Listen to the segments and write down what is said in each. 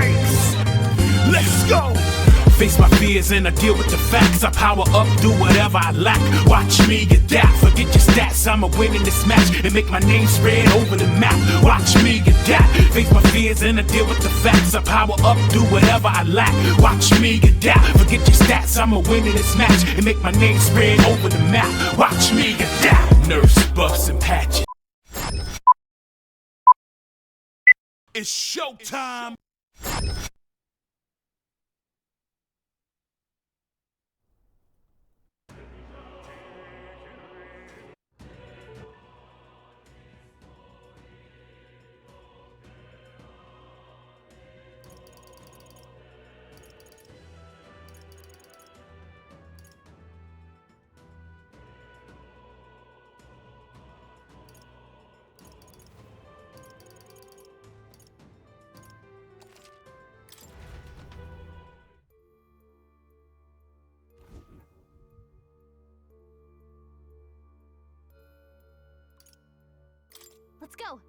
race. Let's go. Face my fears and I deal with the facts. I power up, do whatever I lack. Watch me adapt, forget your stats. I'ma win in this match and make my name spread over the map. Watch me adapt, face my fears and I deal with the facts. I power up, do whatever I lack. Watch me adapt, forget your stats. I'ma win in this match and make my name spread over the map. Watch me adapt. Nurse, buffs, and patches. It's showtime. Let's go.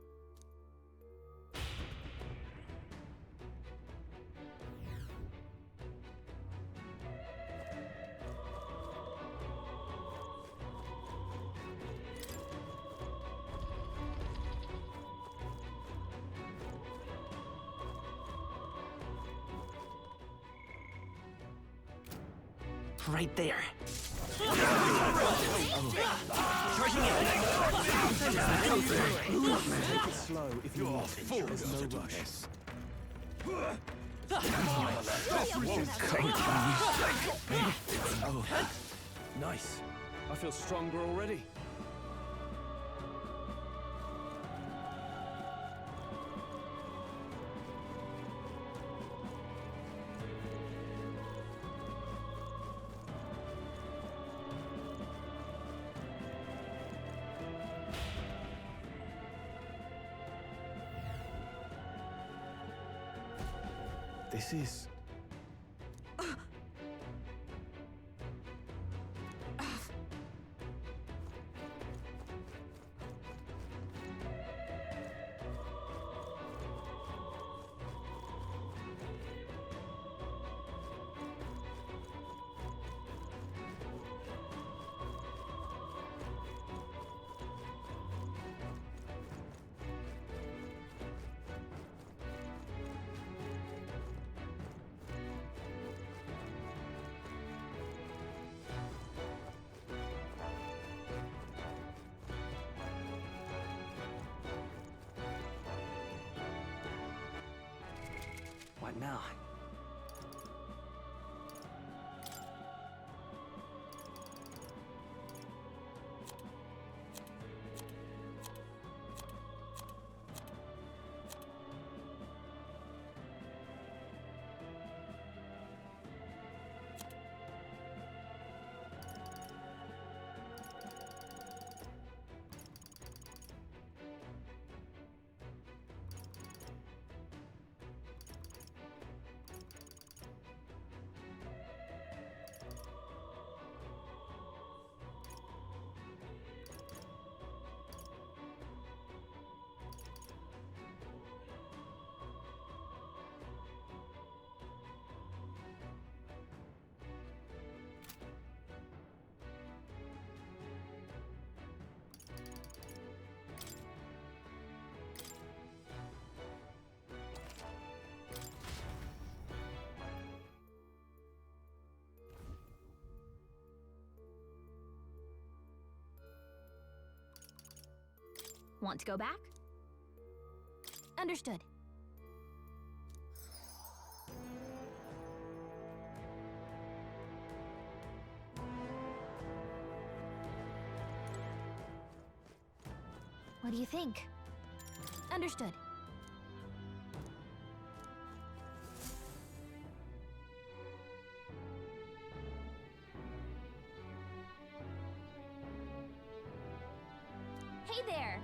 Right there. Charging in. Take it slow if you want. There's no rush. Oh, nice. I feel stronger already. This is... What now? Want to go back? Understood. What do you think? Understood. Hey there!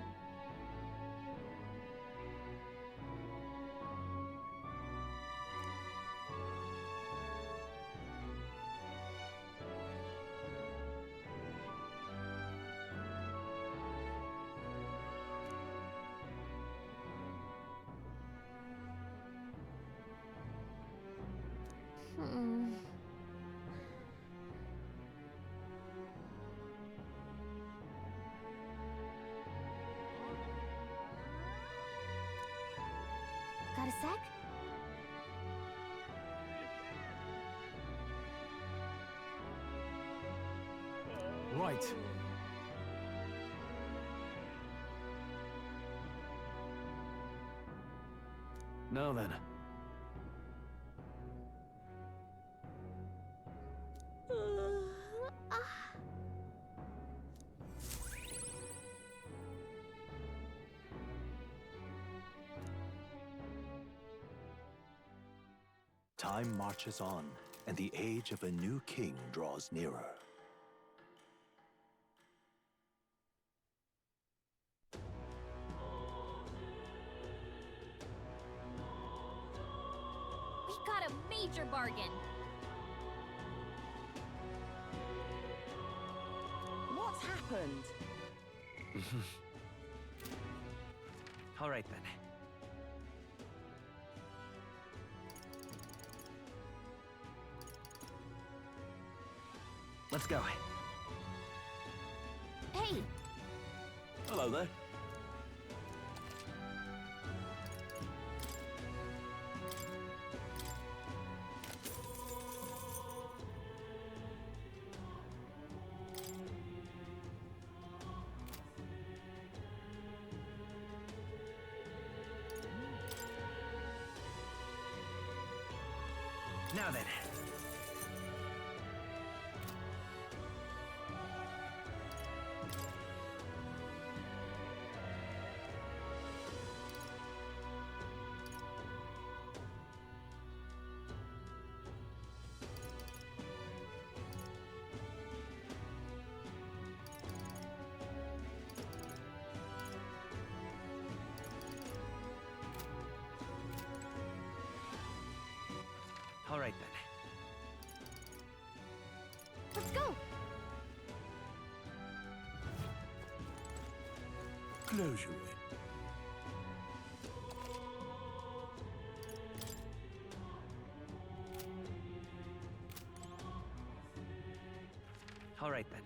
Hmm. Got a sec? Right. Now then. Time marches on, and the age of a new king draws nearer. We got a major bargain. What's happened? All right then. Let's go. Hey, Hello there. Now then. All right then. let's go. Closure in. All right then.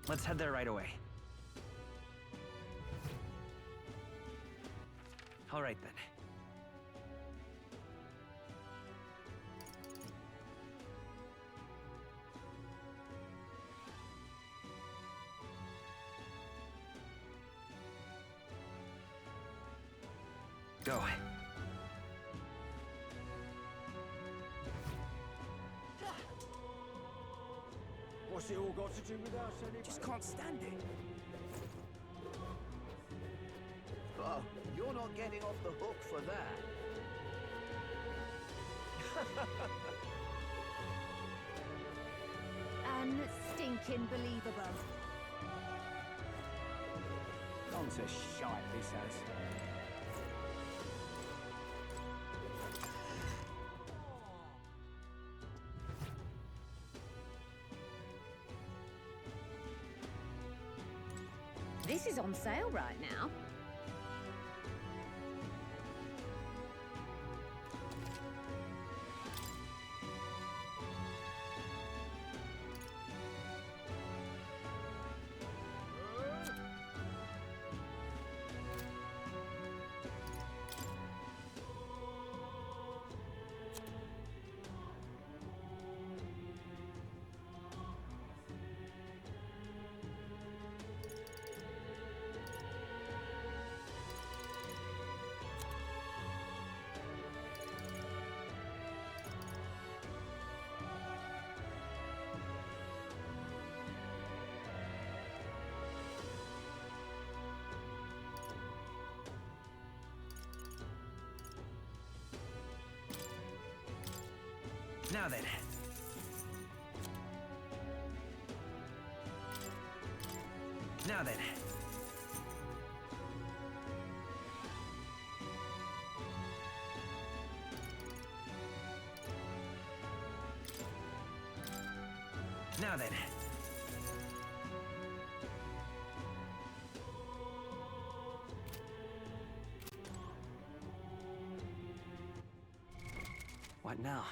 Let's head there right away. All right then. Go. What's it all got to do with us anyway? Just can't stand it. Oh, you're not getting off the hook for that. Unstinking believable. Gone to shite, this has. This is on sale right now. Now then. Now then. Now then. What now?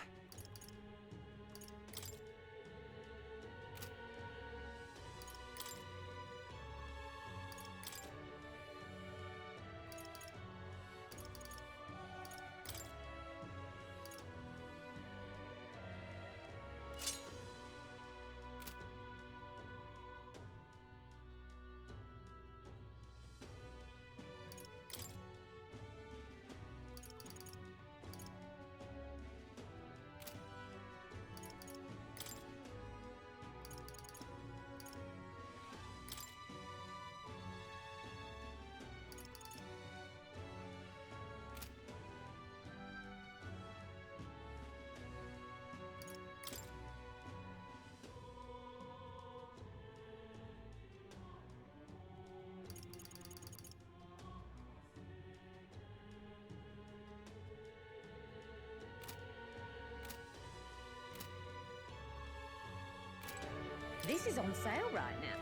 This is on sale right now.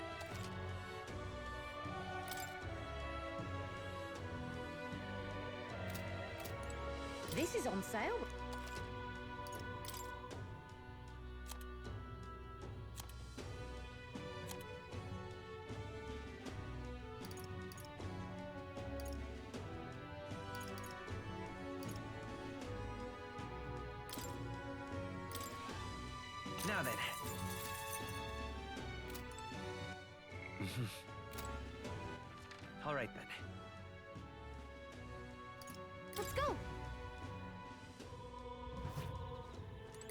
This is on sale. Now then. All right then. Let's go.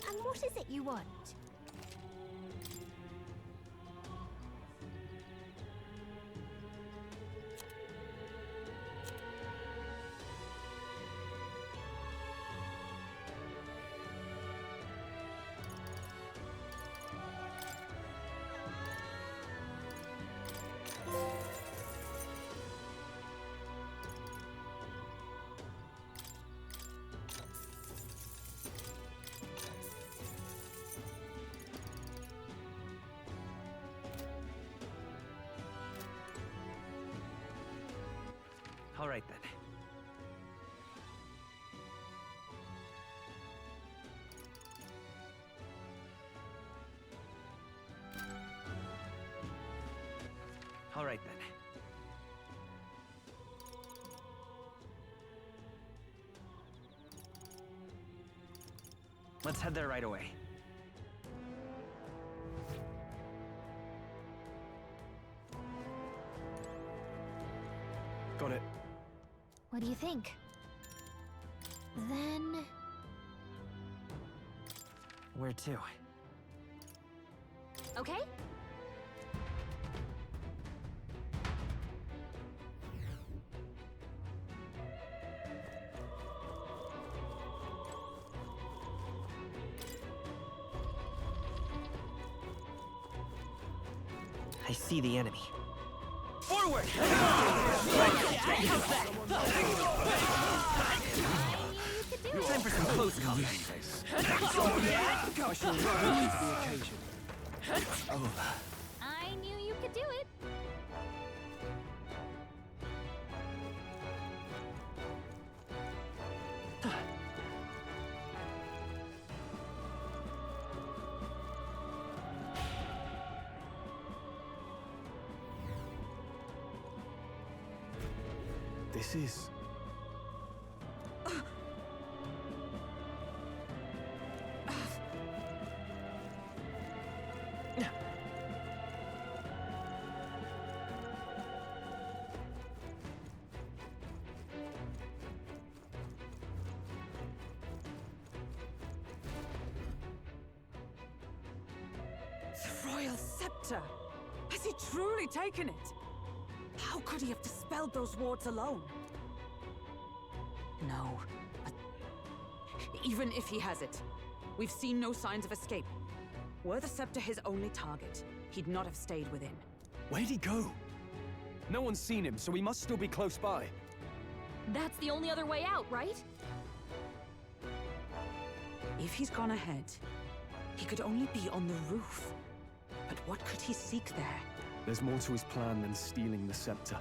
And what is it you want? All right then. All right then. Let's head there right away. Got it. What do you think? Then... Where to? Okay? I see the enemy. Forward! Time for some close combat. I shall rise to the occasion. I knew you could do it. This is... The royal scepter! Has he truly taken it? How could he have dispelled those wards alone? No, but even if he has it, we've seen no signs of escape. Were the scepter his only target, he'd not have stayed within. Where'd he go? No one's seen him, so he must still be close by. That's the only other way out, right? If he's gone ahead, he could only be on the roof. But what could he seek there? There's more to his plan than stealing the scepter.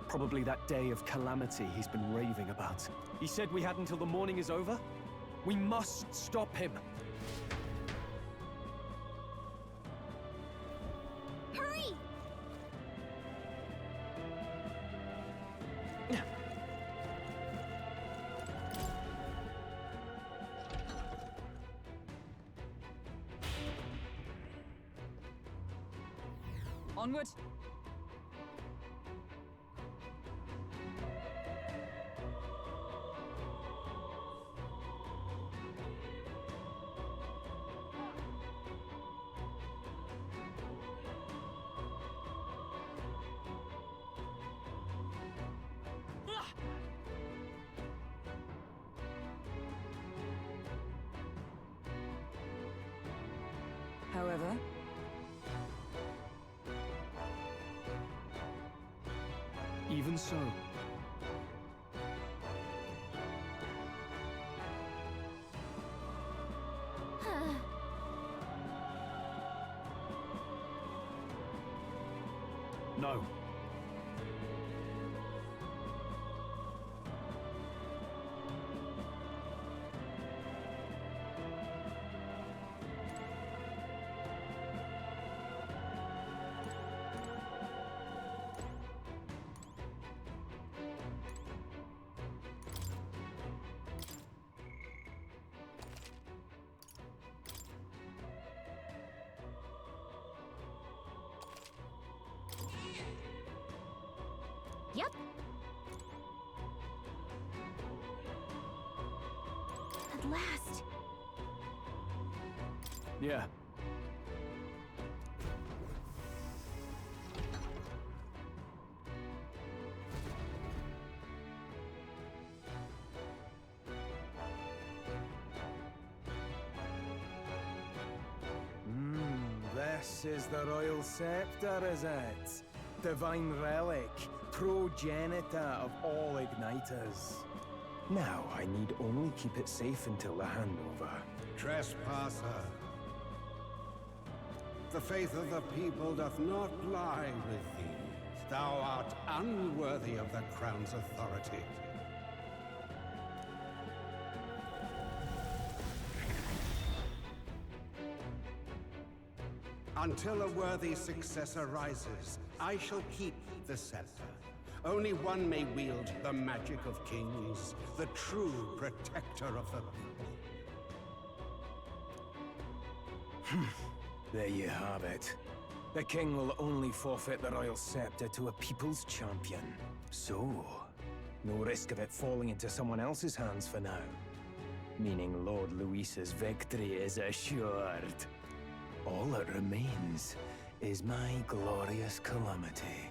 Probably that day of calamity he's been raving about. He said we had until the morning is over? We must stop him! Hurry! Onward! However, Even so, no. Yep. At last. Yeah. This is the royal scepter, is it? Divine relic, progenitor of all igniters. Now I need only keep it safe until the handover. Trespasser. The faith of the people doth not lie with thee. Thou art unworthy of the crown's authority. Until a worthy successor rises, I shall keep the scepter. Only one may wield the magic of kings, the true protector of the people. There you have it. The king will only forfeit the royal scepter to a people's champion. So, no risk of it falling into someone else's hands for now. Meaning Lord Luis's victory is assured. All that remains is my glorious calamity.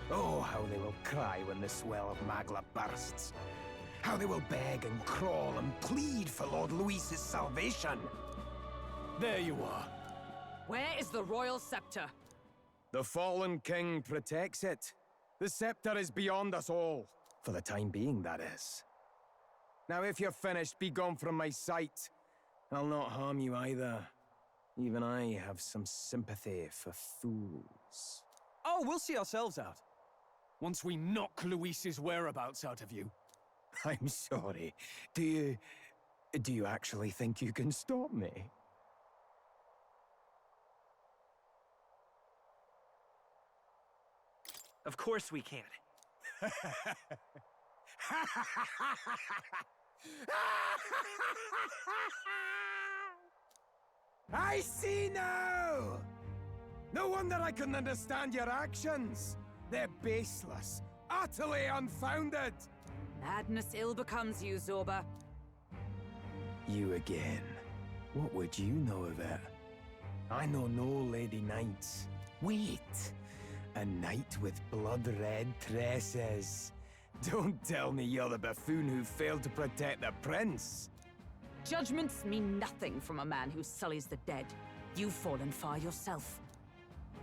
Oh, how they will cry when the swell of Magla bursts. How they will beg and crawl and plead for Lord Luis's salvation. There you are. where is the royal scepter? The fallen king protects it. The scepter is beyond us all. For the time being, that is. Now, if you're finished, be gone from my sight. I'll not harm you either. Even I have some sympathy for fools. Oh, we'll see ourselves out. Once we knock Luis's whereabouts out of you. I'm sorry. Do you actually think you can stop me? Of course we can. I see now! No wonder I couldn't understand your actions. They're baseless, utterly unfounded. Madness ill becomes you, Zorba. You again. What would you know of it? I know no lady knights. Wait! A knight with blood-red tresses. Don't tell me you're the buffoon who failed to protect the prince. Judgments mean nothing from a man who sullies the dead. You've fallen far yourself.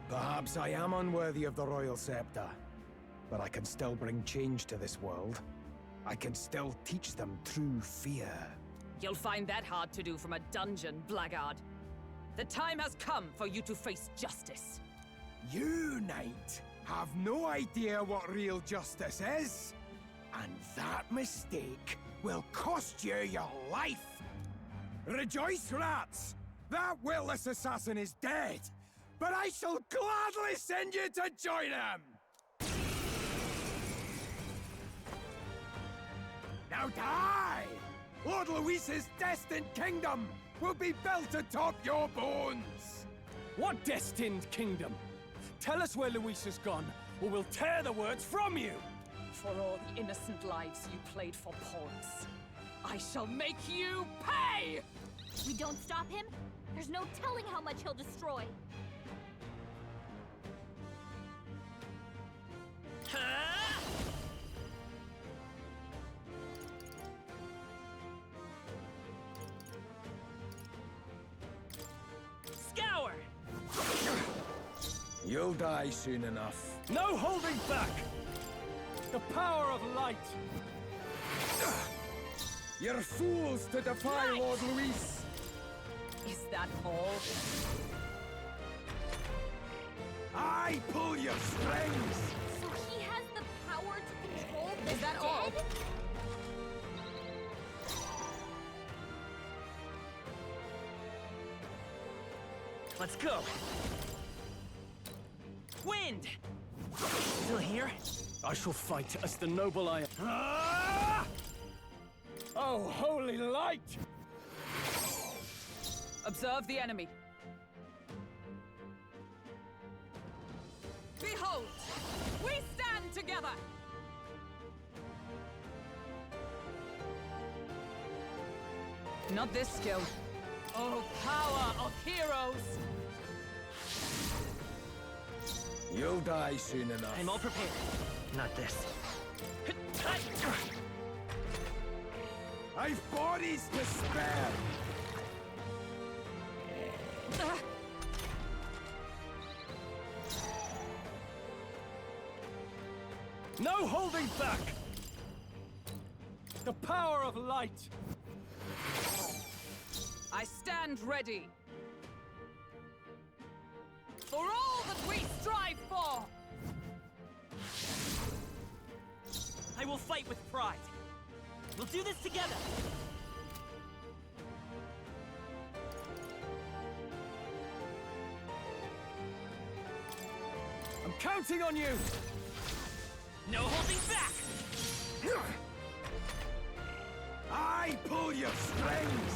Perhaps I am unworthy of the royal scepter. But I can still bring change to this world. I can still teach them true fear. You'll find that hard to do from a dungeon, blackguard. The time has come for you to face justice. You, Knight, have no idea what real justice is. And that mistake will cost you your life. Rejoice, rats! That witless assassin is dead, but I shall gladly send you to join him! Now die! Lord Luis's destined kingdom will be built atop your bones! What destined kingdom? Tell us where Luis has gone, or we'll tear the words from you! For all the innocent lives you played for pawns, I shall make you pay! We don't stop him, there's no telling how much he'll destroy. Scour! You'll die soon enough. No holding back! The power of light! You're fools to defy Knight! Lord Luis! Is that all? I pull your strings! So he has the power to control the Is that all? dead? Let's go. Wind! Still here? I shall fight as the noble I am. Ah! Oh, holy light! Observe the enemy. Behold! We stand together! Not this skill. Oh, power of heroes! You'll die soon enough. I'm all prepared. Not this. I've bodies to spare! No holding back! The power of light! I stand ready. For all that we strive for! I will fight with pride. We'll do this together. I'm counting on you! No holding back! I pull your strings!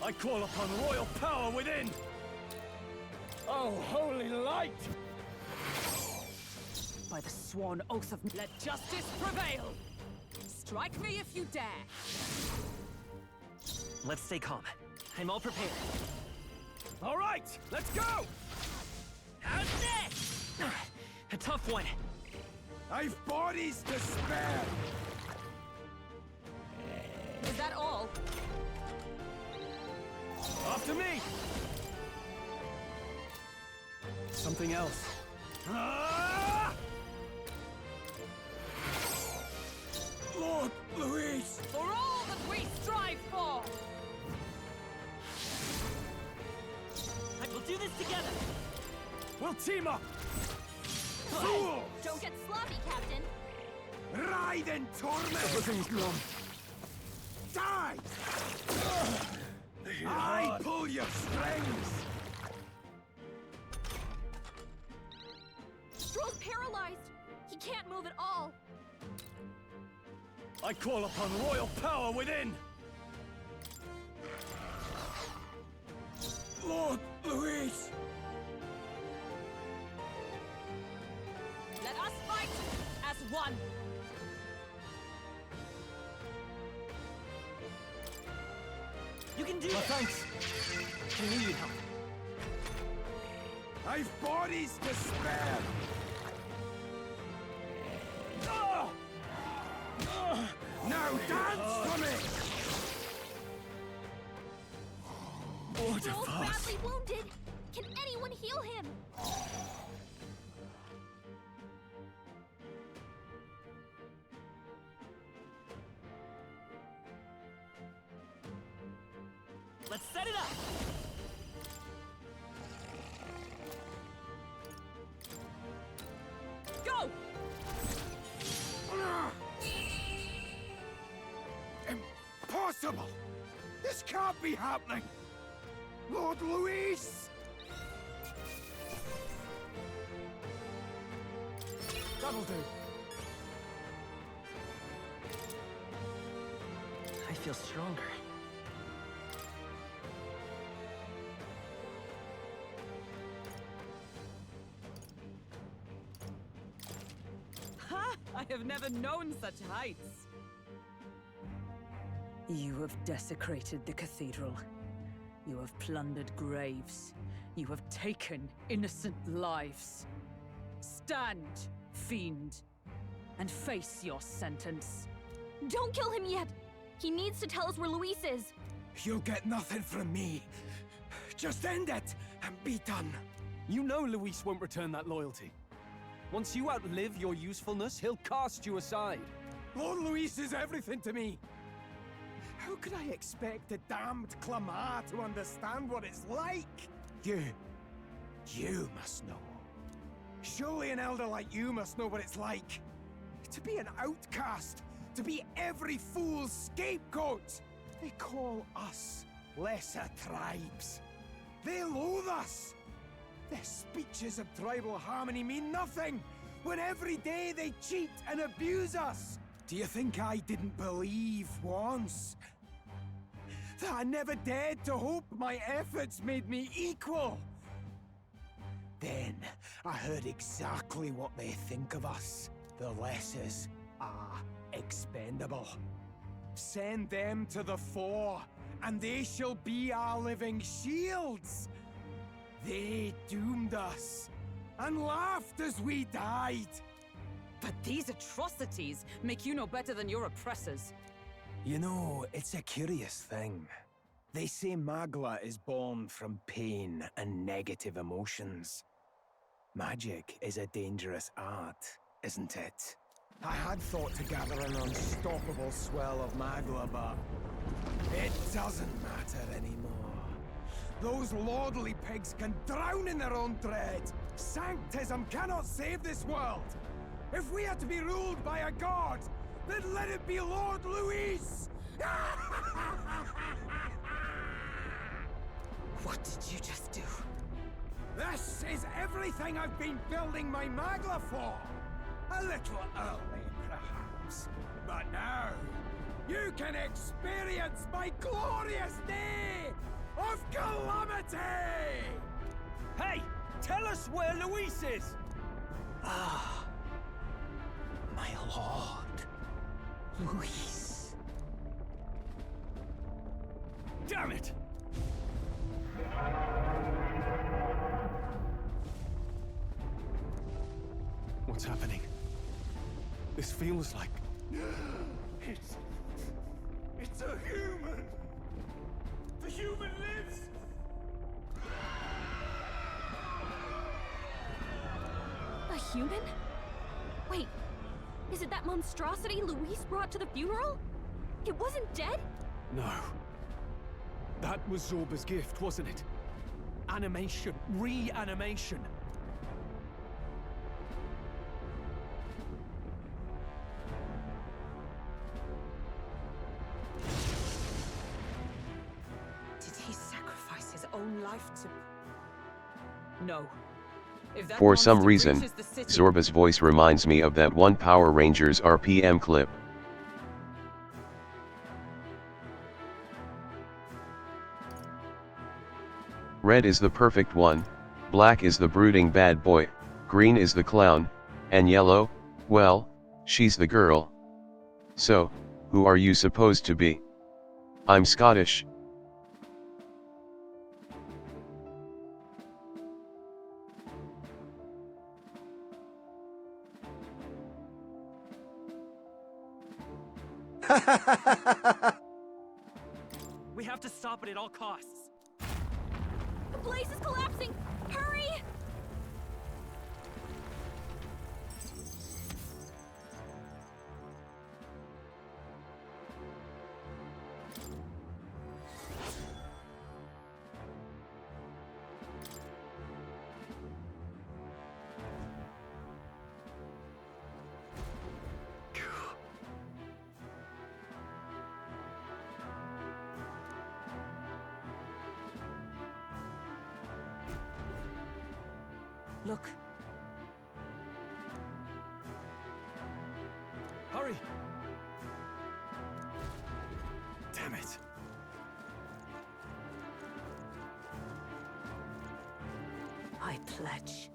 I call upon royal power within! Oh, holy light! By the sworn oath of... Let justice prevail! Strike me if you dare! Let's stay calm. I'm all prepared. All right, let's go! How's this? A tough one. I've bodies to spare! Is that all? After me! Something else. Ah! Lord Luis! For all that we strive for! We'll do this together. We'll team up! Fools! Don't get sloppy, Captain. Ride in torment! Everything's gone. Die! I pull your strings! Stroll's paralyzed. He can't move at all. I call upon royal power within! Lord Luis! Let us fight as one! You can do My it. thanks! I knew you'd help. I've bodies to spare! Ah! Now dance for me! What a Stroll's farce! badly wounded. Can anyone heal him? Let's set it up! Go! Impossible! This can't be happening! Lord Luis! That'll do. I feel stronger. Ha! I have never known such heights. You have desecrated the cathedral. You have plundered graves. You have taken innocent lives. Stand, fiend, and face your sentence. Don't kill him yet! He needs to tell us where Luis is! You'll get nothing from me. Just end it and be done. You know Luis won't return that loyalty. Once you outlive your usefulness, he'll cast you aside. Lord Luis is everything to me. How could I expect the damned Clamar to understand what it's like? You must know. Surely an elder like you must know what it's like. To be an outcast, to be every fool's scapegoat. They call us lesser tribes. They loathe us. Their speeches of tribal harmony mean nothing, when every day they cheat and abuse us. Do you think I didn't believe once that I never dared to hope my efforts made me equal? Then I heard exactly what they think of us. The lessers are expendable. Send them to the fore, and they shall be our living shields. They doomed us, and laughed as we died. But these atrocities make you no better than your oppressors. You know, it's a curious thing. They say Magla is born from pain and negative emotions. Magic is a dangerous art, isn't it? I had thought to gather an unstoppable swell of Magla, but it doesn't matter anymore. Those lordly pigs can drown in their own dread. Sanctism cannot save this world. If we are to be ruled by a god, then let it be Lord Luis! What did you just do? This is everything I've been building my Magla for! A little early, perhaps. But now, you can experience my glorious day of calamity! Hey! Tell us where Luis is! Ah, my lord, Luis. Damn it! What's happening? This feels like... It's a human! The human lives! A human? Wait, is it that monstrosity Luis brought to the funeral? It wasn't dead? No. That was Zorba's gift, wasn't it? Animation. Reanimation. Did he sacrifice his own life to... No. If that For some monster reason, reaches the city... Zorba's voice reminds me of that one Power Rangers RPM clip. Red is the perfect one, black is the brooding bad boy, green is the clown, and yellow, well, she's the girl. So, who are you supposed to be? I'm Scottish. We have to stop it at all costs. The place is collapsing! Hurry! Look. Hurry! Damn it. I pledge.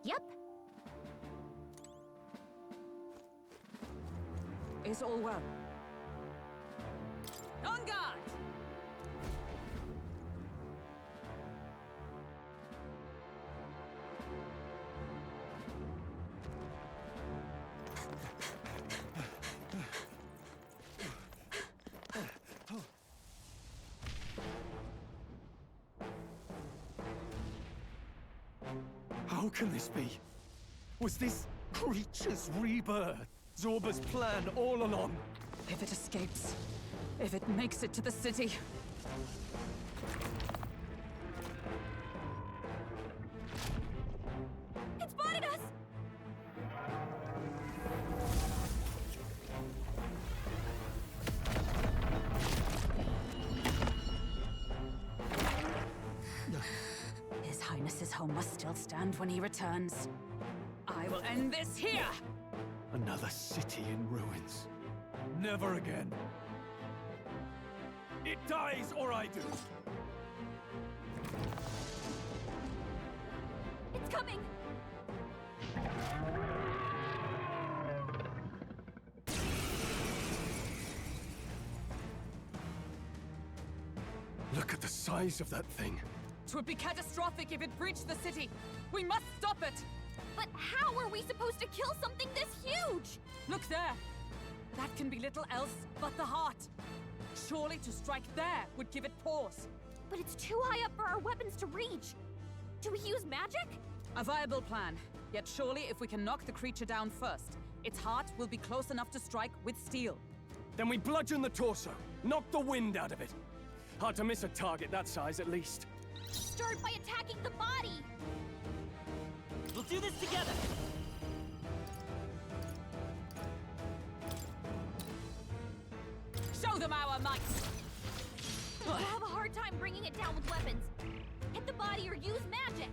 Yep. Is all well? On guard! How can this be? Was this creature's rebirth Zorba's plan all along? If it escapes, if it makes it to the city, It spotted us! His Highness's home must still stand when he returns. I will end this here! Another city in ruins. Never again. It dies or I do. It's coming! Look at the size of that thing. It would be catastrophic if it breached the city. We must stop it! But how are we supposed to kill something this huge? Look there! That can be little else but the heart. Surely to strike there would give it pause. But it's too high up for our weapons to reach. Do we use magic? A viable plan. Yet surely if we can knock the creature down first, its heart will be close enough to strike with steel. Then we bludgeon the torso. Knock the wind out of it. Hard to miss a target that size, at least. Start by attacking the body! We'll do this together! Show them our might! We'll have a hard time bringing it down with weapons. Hit the body or use magic!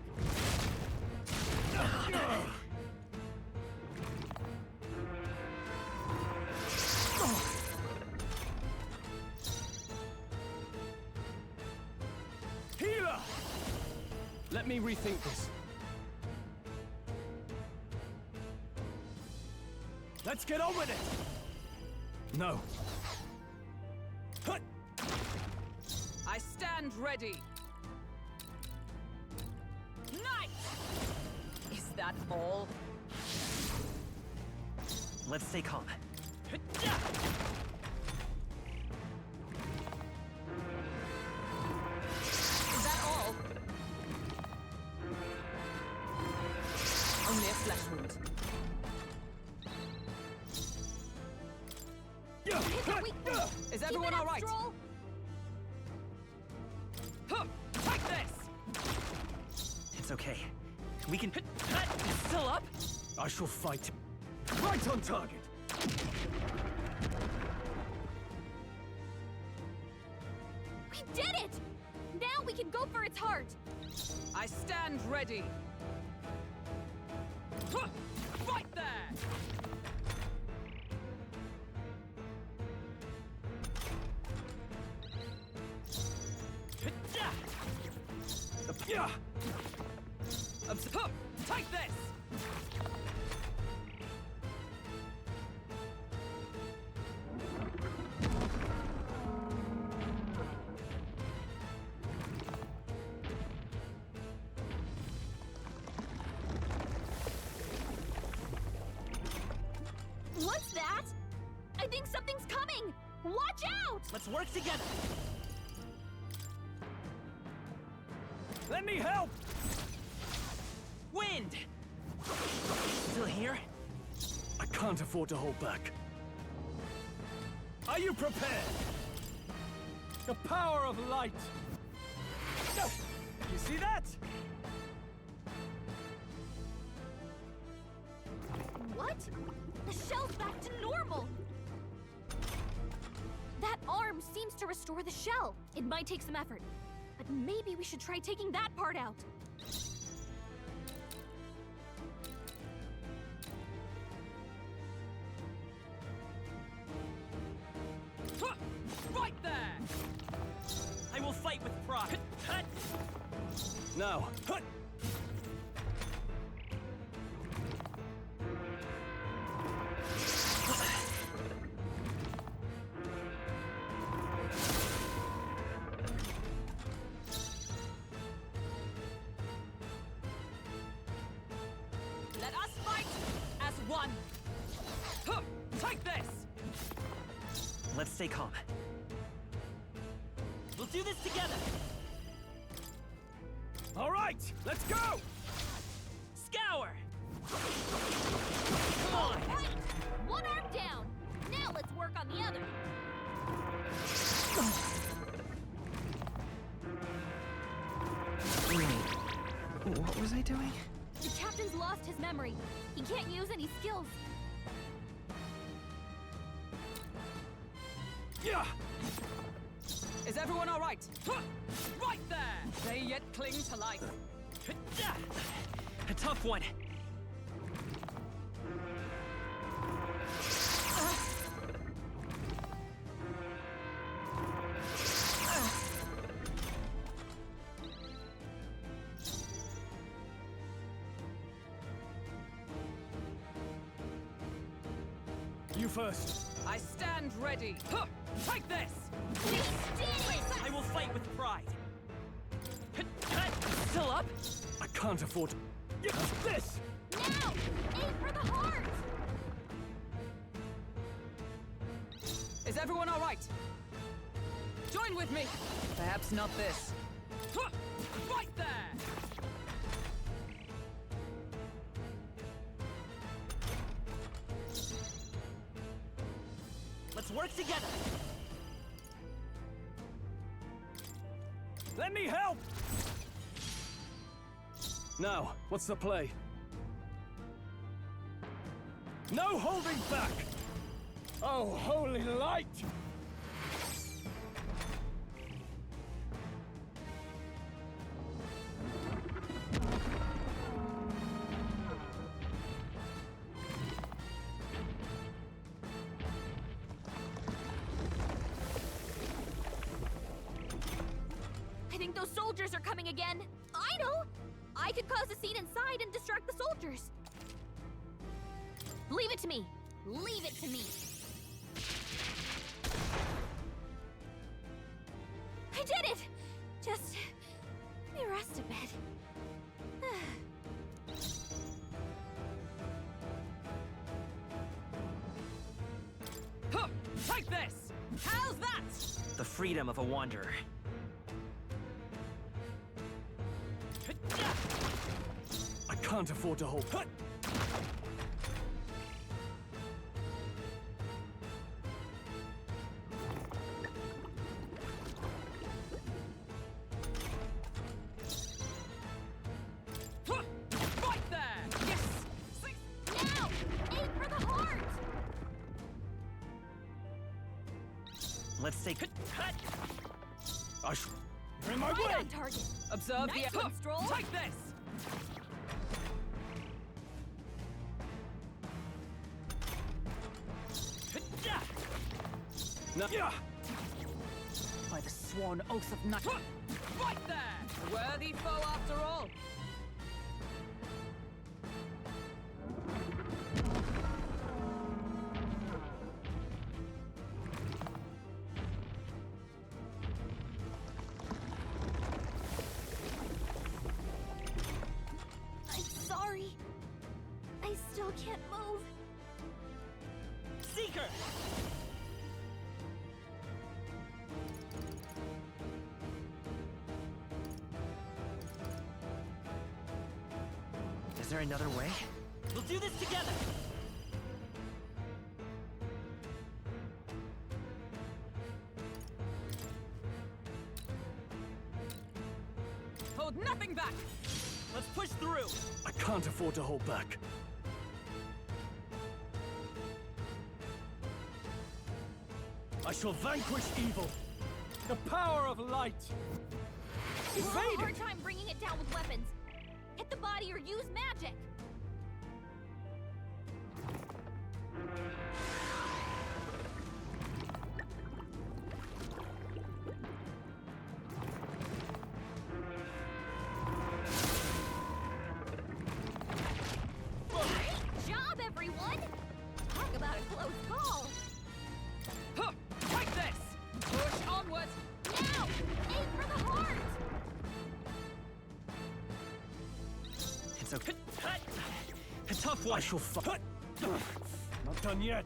Healer! Let me rethink this. Let's get on with it! No. Hut! I stand ready! Knight! Is that all? Let's stay calm. Is that all? Only a flesh wound. Hit the weak point! Is Keep everyone it up, all right? Stroll. Take this! It's okay. We can... It's still up? I shall fight. Right on target! We did it! Now we can go for its heart! I stand ready! Right there! Take this! What's that? I think something's coming! Watch out! Let's work together! Let me help! Wind! Still here? I can't afford to hold back. Are you prepared? The power of light! No! You see that? What? The shell's back to normal! That arm seems to restore the shell. It might take some effort, but maybe we should try taking that part out. Right there! I will fight with pride. Now. Let us fight as one. Take this! Let's stay calm. We'll do this together. All right, let's go! Scour! Come on! Right! One arm down! Now let's work on the other. What was I doing? The captain's lost his memory. He can't use any skills. Yeah! Is everyone all right? Right there! They yet cling to life. A tough one. You first. I stand ready. Take this! We did it! I will fight with pride. Still up? I can't afford to... This! Now! Aim for the heart! Is everyone all right? Join with me! Perhaps not this. Right there! Let's work together. Let me help! Now, what's the play? No holding back! Oh, holy light! I think those soldiers are coming again. I know! I could cause a scene inside and distract the soldiers. Leave it to me. Leave it to me. I did it! Just... let me rest a bit. Take this! How's that? The freedom of a wanderer. I can't afford to hold... Right there! Yes! Now! Aim for the heart! Let's take... You're in my Right way! on target. Observe Nice the... one, Stroll. Take this! No. Yeah! By the sworn oath of night. Right there! A worthy foe after all. I'm sorry. I still can't move. Seeker! Is there another way? We'll do this together! hold nothing back! Let's push through! I can't afford to hold back. I shall vanquish evil. The power of light. We'll have a Evade hard it. time bringing it down with weapons. Hit the body or use magic. Great job, everyone! Talk about a close call. Huh! Take this! Push onwards! Now! Aim for the heart! It's okay. A tough one. I shall fight. Not done yet.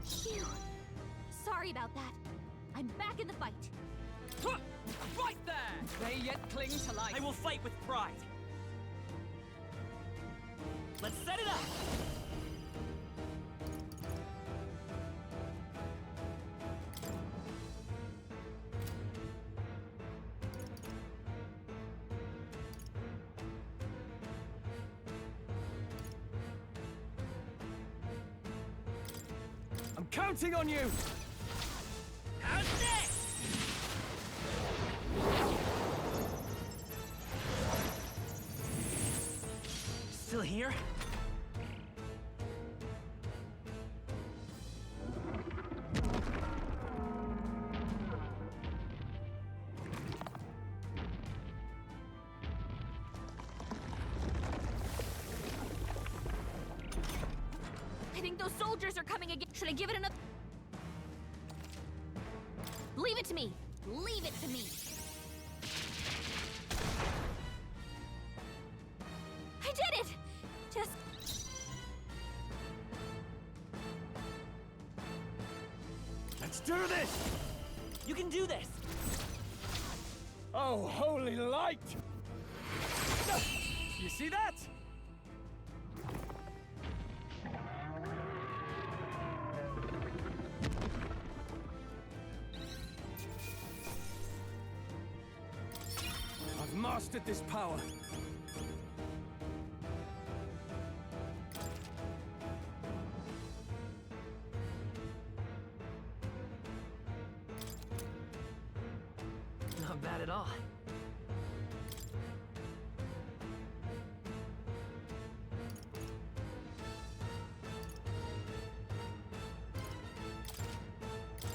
Phew. Sorry about that. I'm back in the fight. Huh! Right there! They yet cling to life. I will fight with pride. Let's set it up! I'm counting on you. How's this? Still here? I think those soldiers are coming again. Should I give it another? Leave it to me. Leave it to me. I did it! Just... Let's do this. You can do this! Oh, holy light! You see that? I've mastered this power. Not bad at all.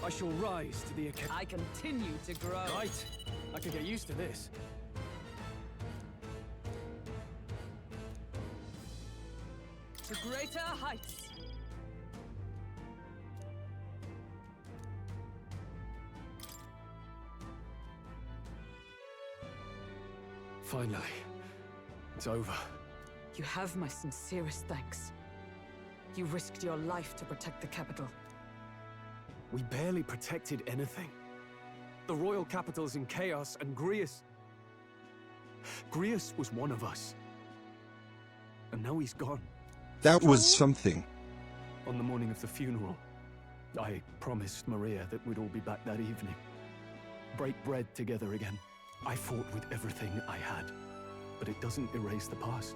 I shall rise to the occasion. I continue to grow. Right. I could get used to this. To greater heights. Finally. It's over. You have my sincerest thanks. You risked your life to protect the capital. We barely protected anything. The royal capital's in chaos, and Grius was one of us. And now he's gone. That was something. On the morning of the funeral, I promised Maria that we'd all be back that evening. Break bread together again. I fought with everything I had, but it doesn't erase the past.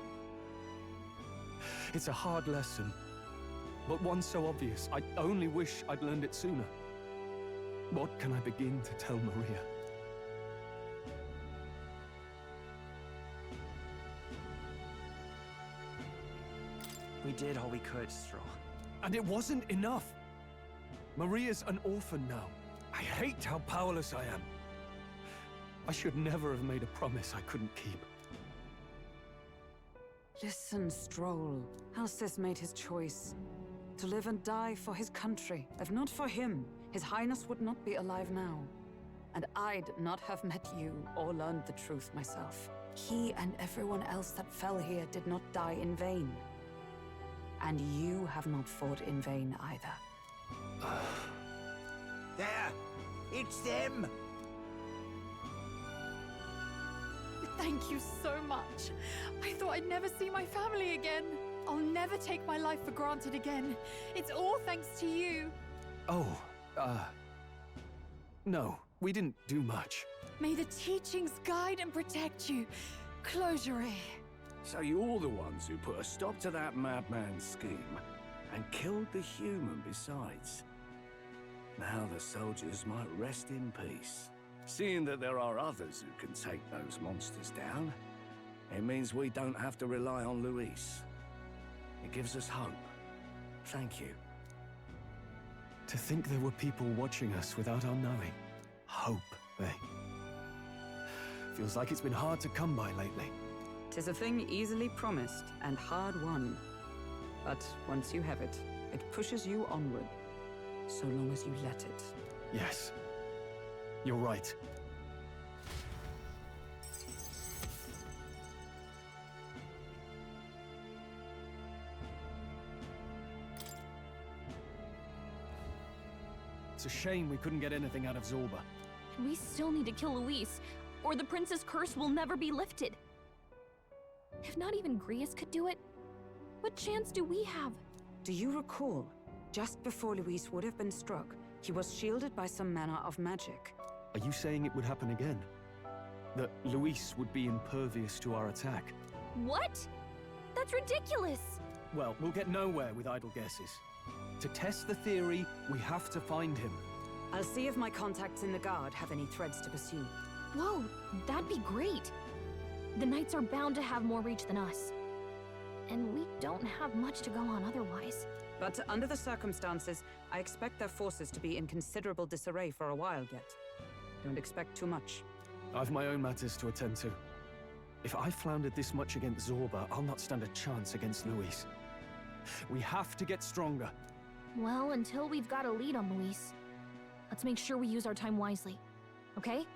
It's a hard lesson, but one so obvious. I only wish I'd learned it sooner. What can I begin to tell Maria? We did all we could, Stroll. And it wasn't enough. Maria's an orphan now. I hate how powerless I am. I should never have made a promise I couldn't keep. Listen, Stroll. Alcest made his choice. To live and die for his country. If not for him, His Highness would not be alive now. And I'd not have met you or learned the truth myself. He and everyone else that fell here did not die in vain. And you have not fought in vain either. There! It's them! Thank you so much. I thought I'd never see my family again. I'll never take my life for granted again. It's all thanks to you. Oh, no. We didn't do much. May the teachings guide and protect you. Close your ear. So you're the ones who put a stop to that madman's scheme, and killed the human besides. Now the soldiers might rest in peace. Seeing that there are others who can take those monsters down, it means we don't have to rely on Luis. It gives us hope. Thank you. To think there were people watching us without our knowing. Hope, eh? Feels like it's been hard to come by lately. 'Tis a thing easily promised and hard won. But once you have it, it pushes you onward. So long as you let it. Yes. You're right. It's a shame we couldn't get anything out of Zorba. We still need to kill Luis, or the prince's curse will never be lifted. If not even Grius could do it, what chance do we have? Do you recall, just before Luis would have been struck, he was shielded by some manner of magic? Are you saying it would happen again? That Luis would be impervious to our attack? What? That's ridiculous! Well, we'll get nowhere with idle guesses. To test the theory, we have to find him. I'll see if my contacts in the Guard have any threads to pursue. Whoa, that'd be great. The Knights are bound to have more reach than us. And we don't have much to go on otherwise. But under the circumstances, I expect their forces to be in considerable disarray for a while yet. Don't expect too much. I've my own matters to attend to. If I floundered this much against Zorba, I'll not stand a chance against Luis. We have to get stronger. Well, until we've got a lead on Luis, let's make sure we use our time wisely. Okay?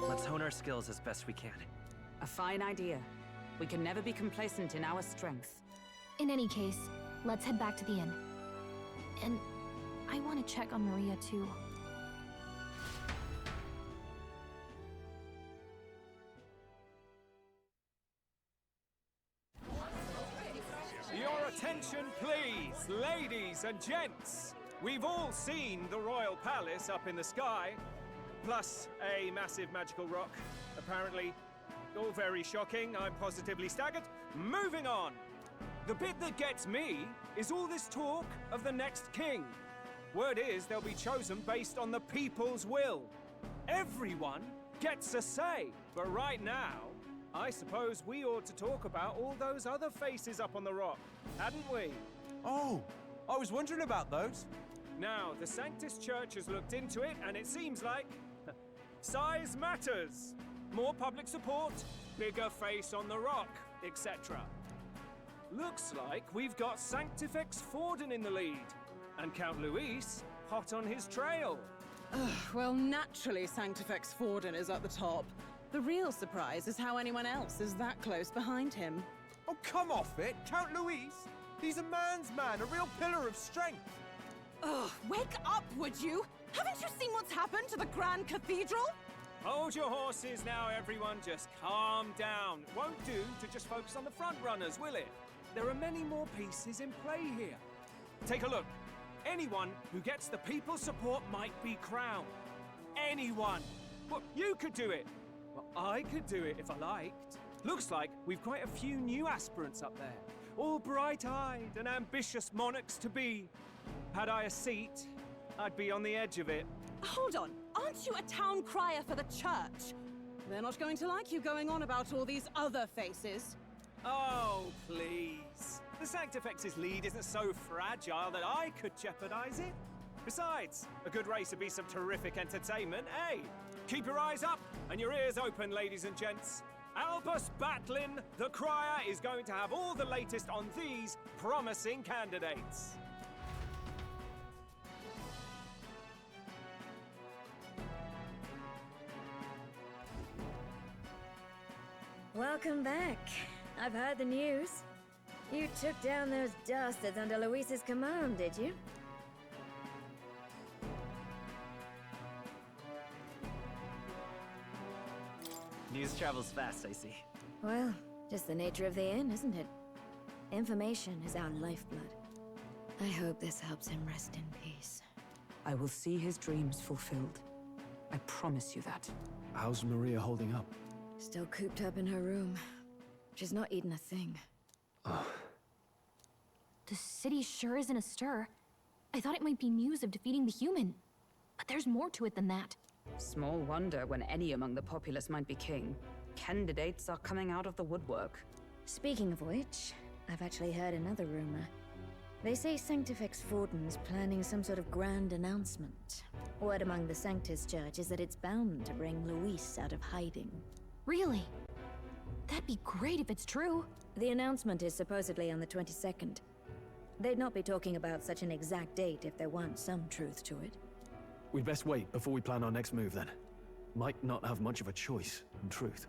Let's hone our skills as best we can. A fine idea. We can never be complacent in our strength. In any case, let's head back to the inn. And I want to check on Maria, too. Your attention, please, ladies and gents. We've all seen the royal palace up in the sky, plus a massive magical rock, apparently. All very shocking, I'm positively staggered. Moving on. The bit that gets me is all this talk of the next king. Word is they'll be chosen based on the people's will. Everyone gets a say, but right now, I suppose we ought to talk about all those other faces up on the rock, hadn't we? Oh, I was wondering about those. Now, the Sanctus Church has looked into it, and it seems like size matters. More public support, bigger face on the rock, etc. Looks like we've got Sanctifex Forden in the lead, and Count Luis hot on his trail. Well, naturally Sanctifex Forden is at the top. The real surprise is how anyone else is that close behind him. Oh, come off it, Count Luis. He's a man's man, a real pillar of strength. Ugh, wake up, would you? Haven't you seen what's happened to the Grand Cathedral? Hold your horses now, everyone. Just calm down. It won't do to just focus on the front runners, will it? There are many more pieces in play here. Take a look. Anyone who gets the people's support might be crowned. Anyone. Well, you could do it. Well, I could do it if I liked. Looks like we've quite a few new aspirants up there. All bright-eyed and ambitious monarchs to be. Had I a seat, I'd be on the edge of it. Hold on, aren't you a town crier for the church? They're not going to like you going on about all these other faces. Oh, please. The Sanctifex's lead isn't so fragile that I could jeopardize it. Besides, a good race would be some terrific entertainment, eh? Keep your eyes up and your ears open, ladies and gents. Albus Batlin, the crier, is going to have all the latest on these promising candidates. Welcome back. I've heard the news. You took down those dastards under Luis's command, did you? News travels fast, I see. Well, just the nature of the inn, isn't it? Information is our lifeblood. I hope this helps him rest in peace. I will see his dreams fulfilled. I promise you that. How's Maria holding up? Still cooped up in her room. She's not eaten a thing. The city sure isn't astir. I thought it might be news of defeating the human. But there's more to it than that. Small wonder when any among the populace might be king. Candidates are coming out of the woodwork. Speaking of which, I've actually heard another rumor. They say Sanctifex Fortin's planning some sort of grand announcement. Word among the Sanctus Church is that it's bound to bring Luis out of hiding. Really? That'd be great if it's true. The announcement is supposedly on the 22nd. They'd not be talking about such an exact date if there weren't some truth to it. We'd best wait before we plan our next move then. Might not have much of a choice, in truth.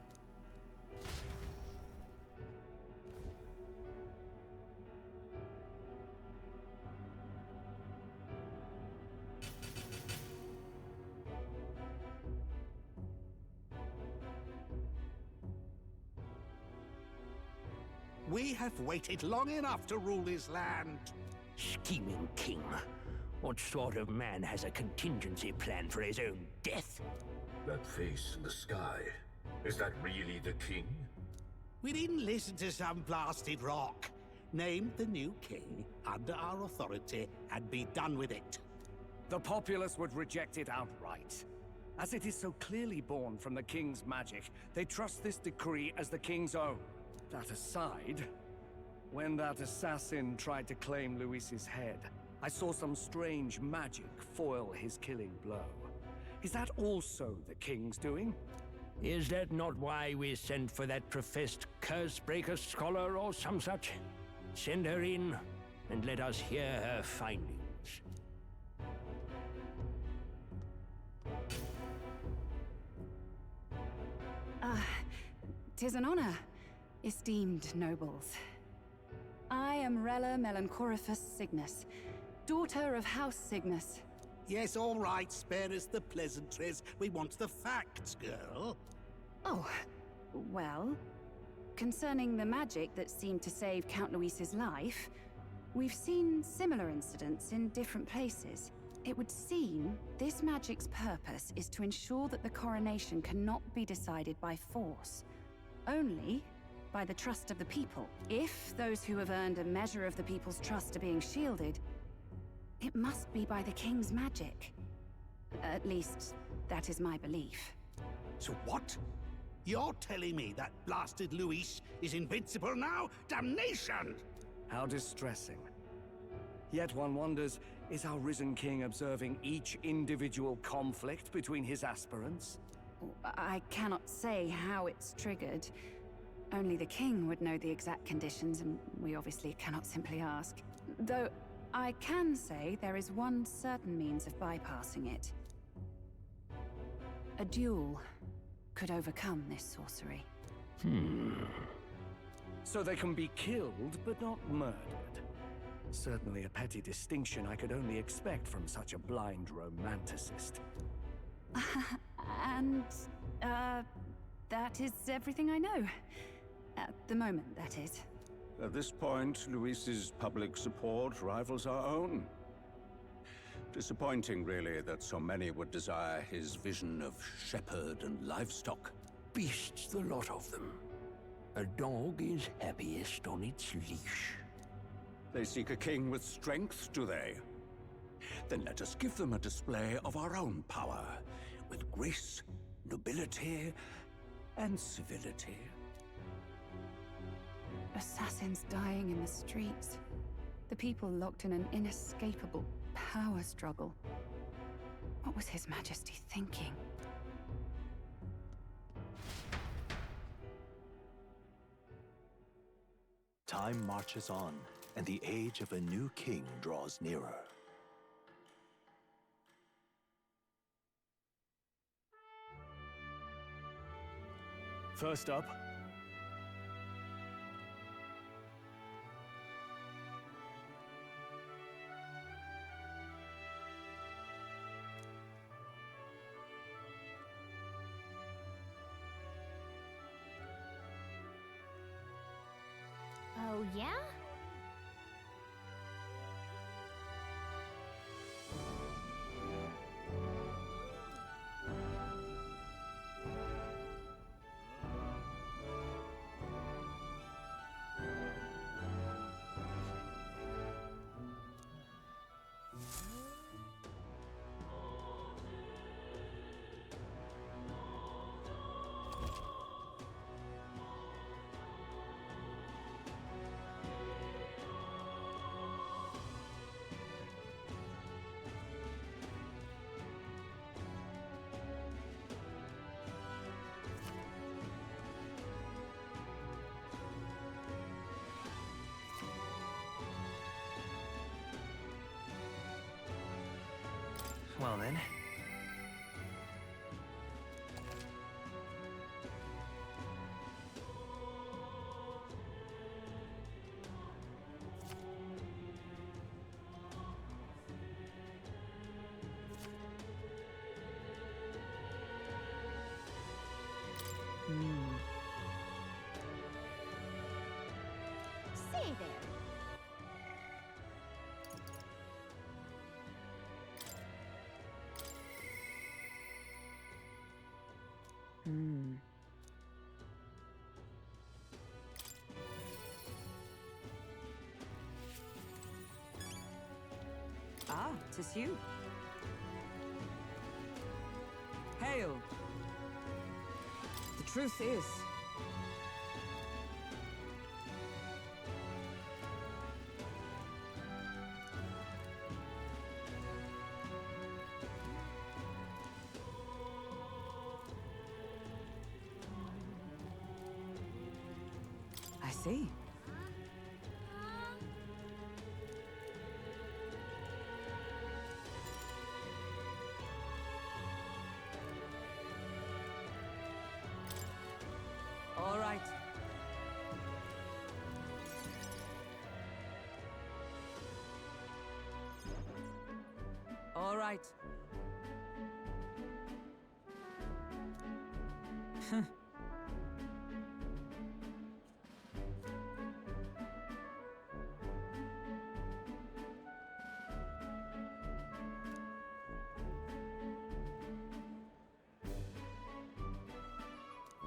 We have waited long enough to rule this land. Scheming king. What sort of man has a contingency plan for his own death? That face in the sky, is that really the king? We didn't listen to some blasted rock. Name the new king under our authority and be done with it. The populace would reject it outright. As it is so clearly born from the king's magic, they trust this decree as the king's own. That aside, when that assassin tried to claim Luis's head, I saw some strange magic foil his killing blow. Is that also the king's doing? Is that not why we sent for that professed curse-breaker scholar or some such? Send her in, and let us hear her findings. Tis an honor, esteemed nobles. I am Rella Melanchorophus Cygnus, daughter of House Cygnus. Yes, all right, spare us the pleasantries. We want the facts, girl. Oh, well, concerning the magic that seemed to save Count Luis's life, we've seen similar incidents in different places. It would seem this magic's purpose is to ensure that the coronation cannot be decided by force, only by the trust of the people. If those who have earned a measure of the people's trust are being shielded, it must be by the king's magic. At least, that is my belief. So what? You're telling me that blasted Luis is invincible now? Damnation! How distressing. Yet one wonders, is our risen king observing each individual conflict between his aspirants? I cannot say how it's triggered. Only the king would know the exact conditions, and we obviously cannot simply ask. Though, I can say there is one certain means of bypassing it. A duel could overcome this sorcery. So they can be killed, but not murdered. Certainly a petty distinction I could only expect from such a blind romanticist. And, that is everything I know. At the moment, that is. At this point, Luis's public support rivals our own. Disappointing, really, that so many would desire his vision of shepherd and livestock. Beasts, the lot of them. A dog is happiest on its leash. They seek a king with strength, do they? Then let us give them a display of our own power, with grace, nobility, and civility. Assassins dying in the streets. The people locked in an inescapable power struggle. What was His Majesty thinking? Time marches on, and the age of a new king draws nearer. First up, Oh, yeah? Well then. Say there. Ah, 'tis you. Hail. The truth is, I see. All right. All right.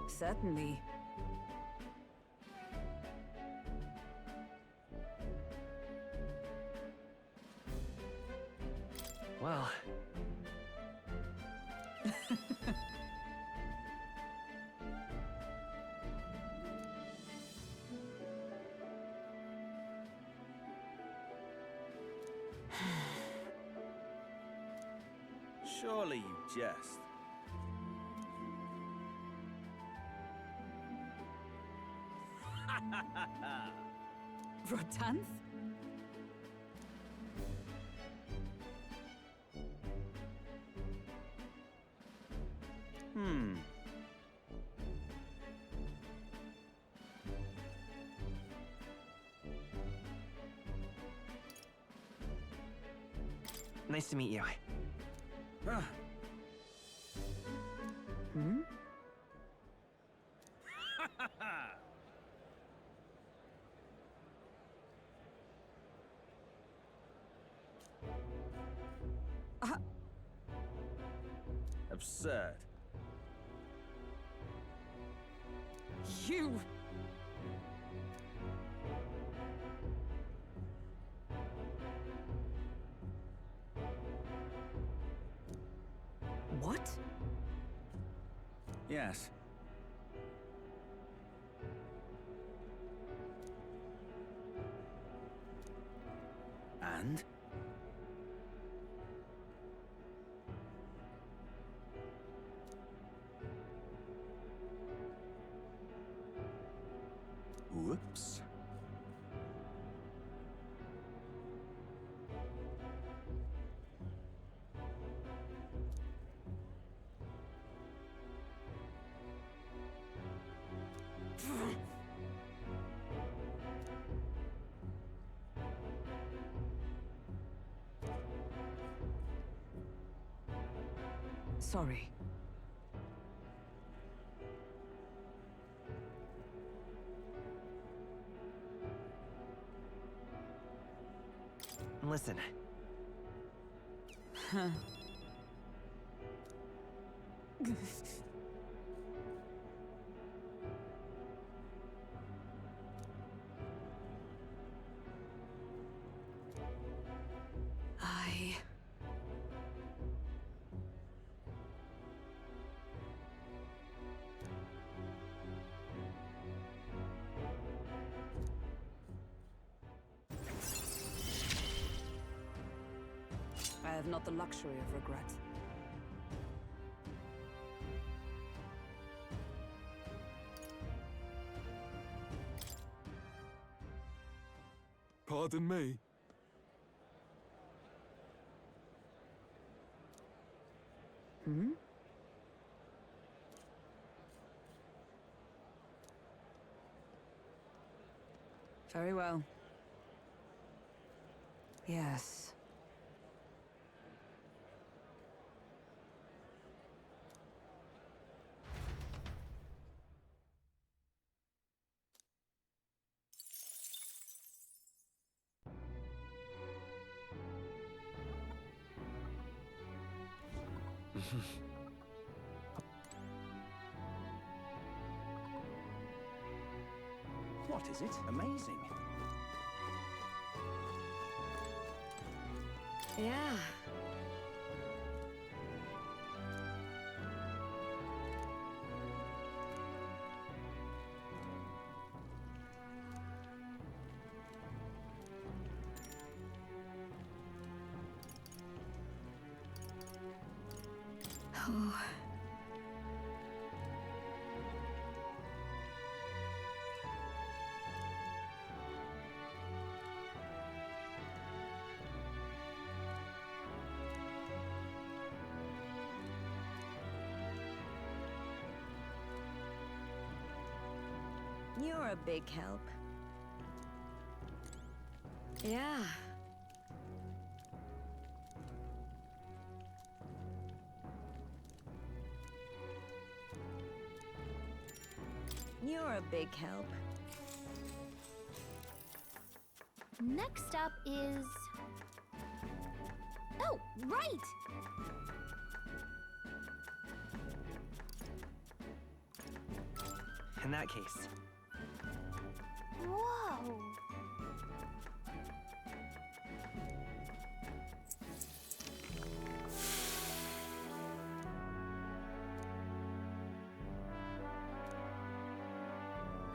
Certainly. Well. Surely you jest. Rotanth? Nice to meet you. Hmm? Absurd. You! What? Yes. And? Whoops. Sorry. Listen. Huh. I... I have not the luxury of regret. Pardon me. Hmm? Very well. Yes. What is it? Amazing. Yeah. Oh. You're a big help. Yeah. You're a big help. Next up is... Oh, right! In that case. Whoa!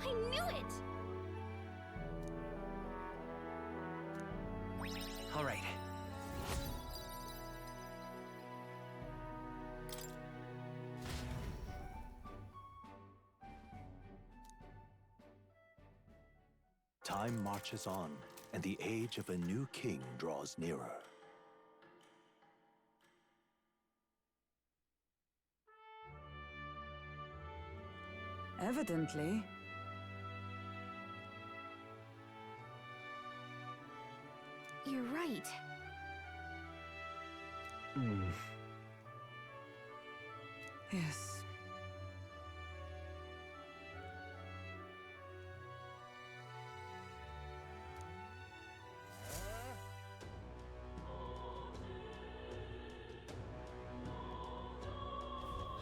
I knew it! All right. Time marches on, and the age of a new king draws nearer. Evidently. You're right. Yes.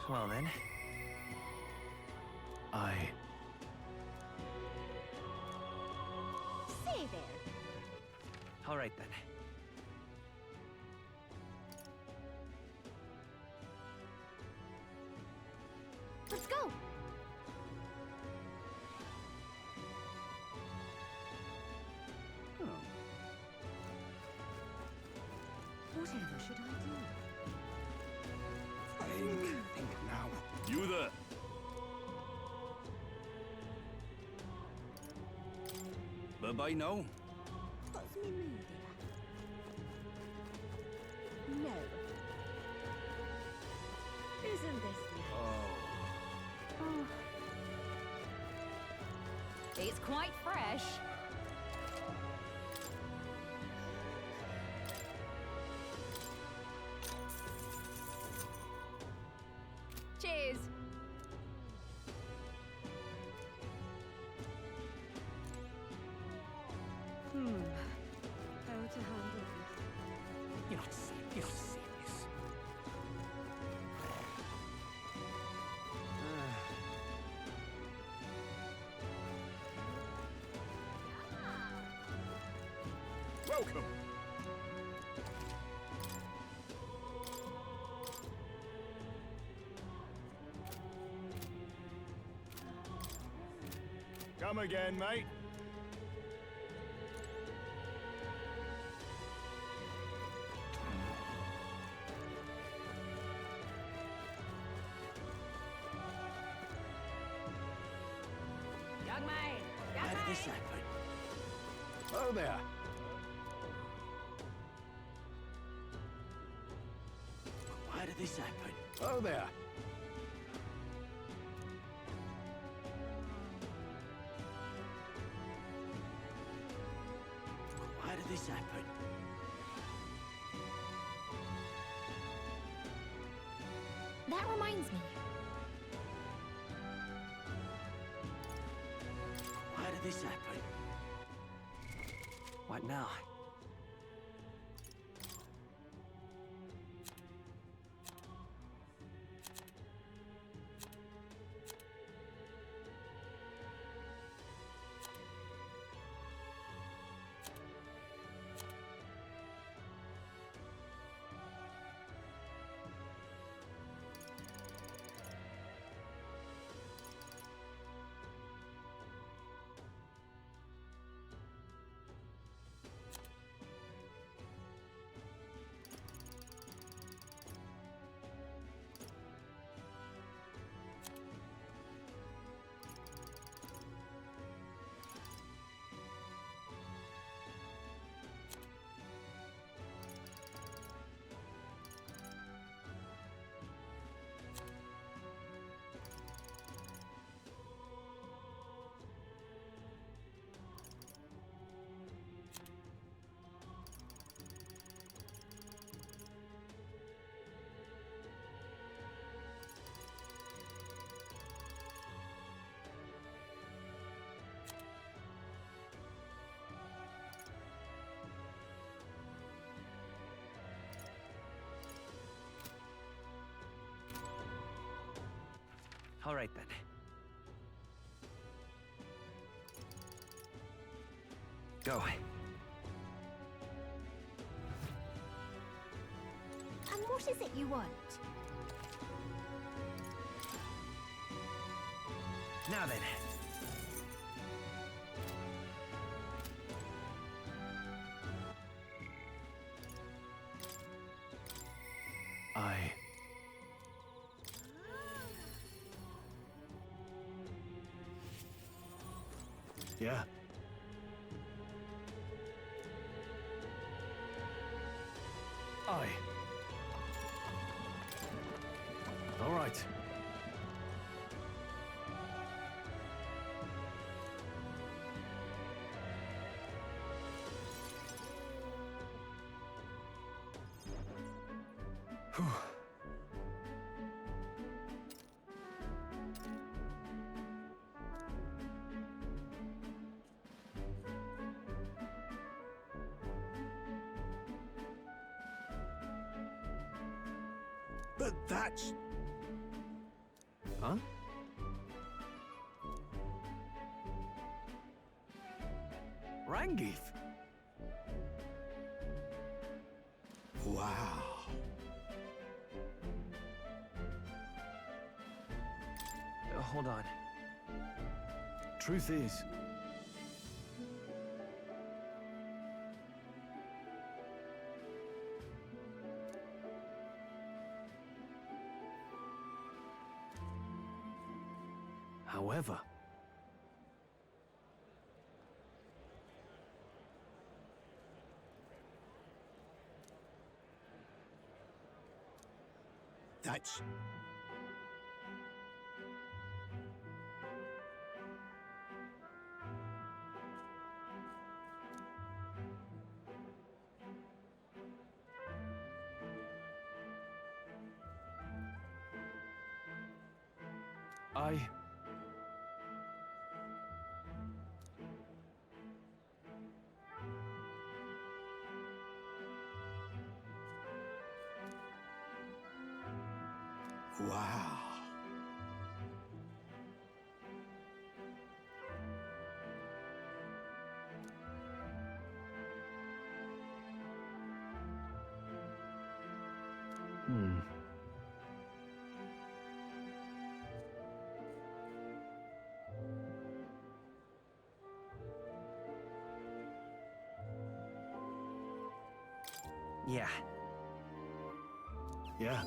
Well then. Say there. All right then. Let's go! Whatever should I do? Think now. You there. Bye-bye now. What's me mood? No. Isn't this nice? Oh. It's quite fresh. Cheers. How to handle this? You're not serious. Welcome. Come again, mate. Young man! How did this happen? Oh there. Why did this happen? Oh there. Why did this happen? That reminds me. Why did this happen? What now? All right, then. Go. And what is it you want? Now then. Yeah. Aye. All right. Whew. But that's... Huh? Rangif? Wow. Hold on. Truth is, however, that's... I... Wow. Hmm. Yeah. Yeah.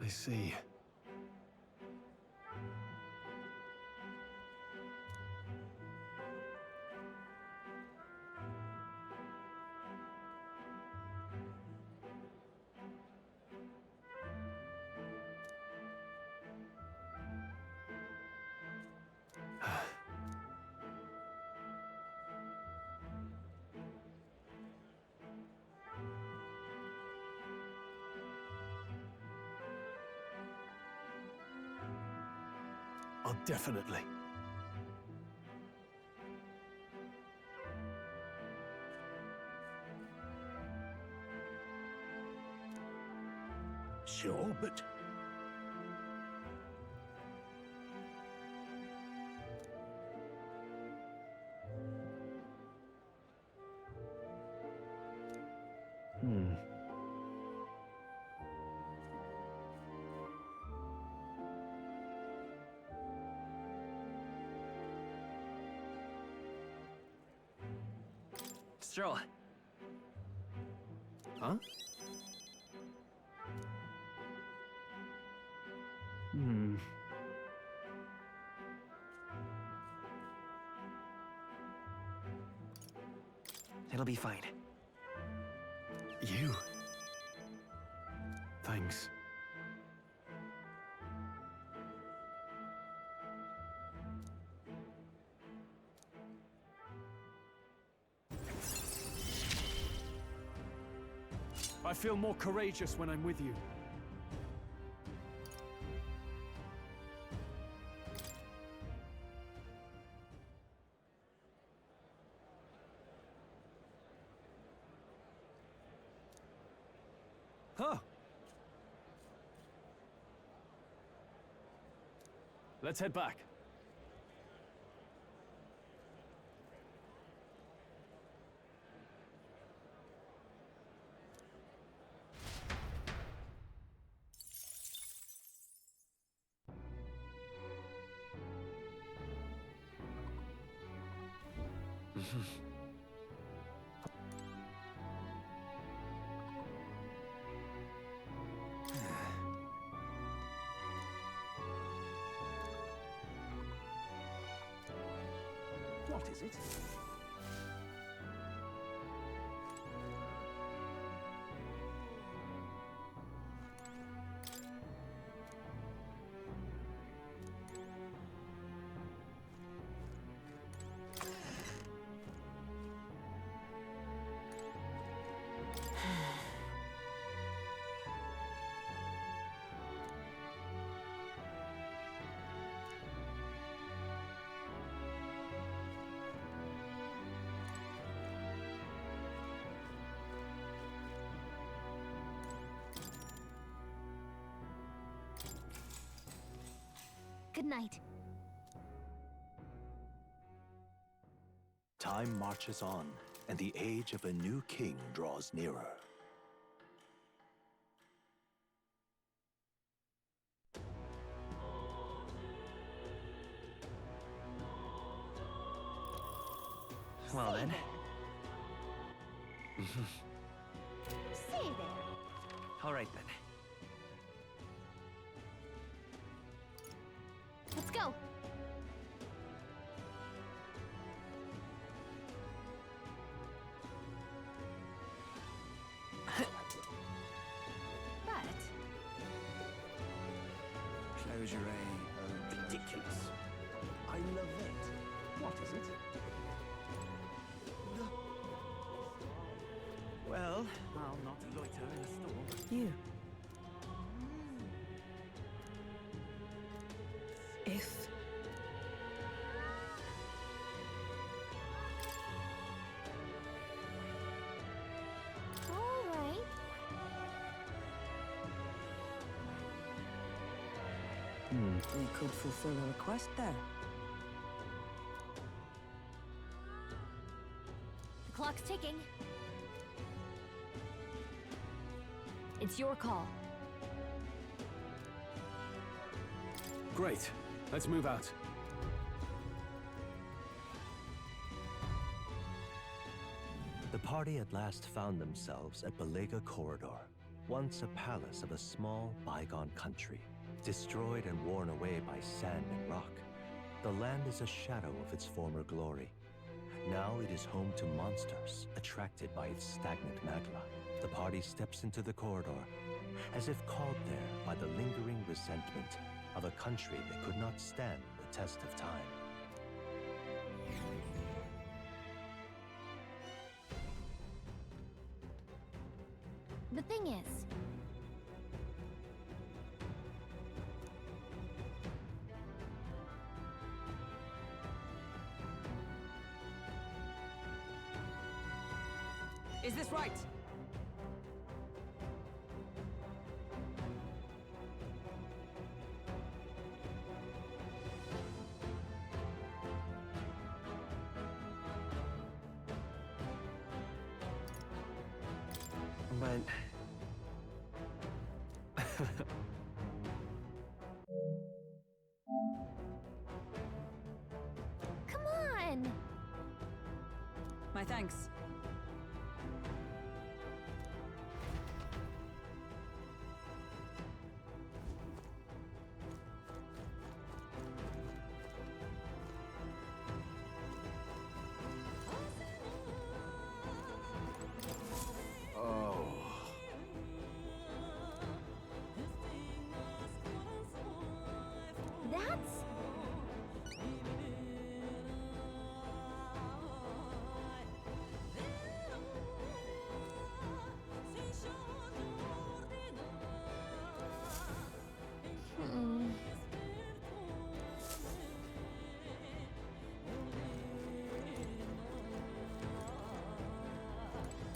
I see. I'll definitely. Sure, but... Stroll. Huh? Hmm. It'll be fine. You? Thanks. I feel more courageous when I'm with you. Huh. Let's head back. What is it? Good night. Time marches on, and the age of a new king draws nearer. Well then. Say there. All right then. Let's go. But Closure A. Ridiculous. I love it. What is it? Well, I'll not loiter in a storm. You. If... all right. We could fulfill a request there. The clock's ticking. It's your call. Great. Let's move out. The party at last found themselves at Belega Corridor, once a palace of a small, bygone country, destroyed and worn away by sand and rock. The land is a shadow of its former glory. Now it is home to monsters, attracted by its stagnant magma. The party steps into the corridor, as if called there by the lingering resentment of a country that could not stand the test of time. The thing is, Is this right? But... Come on! My thanks. Oh. That's... Hmm.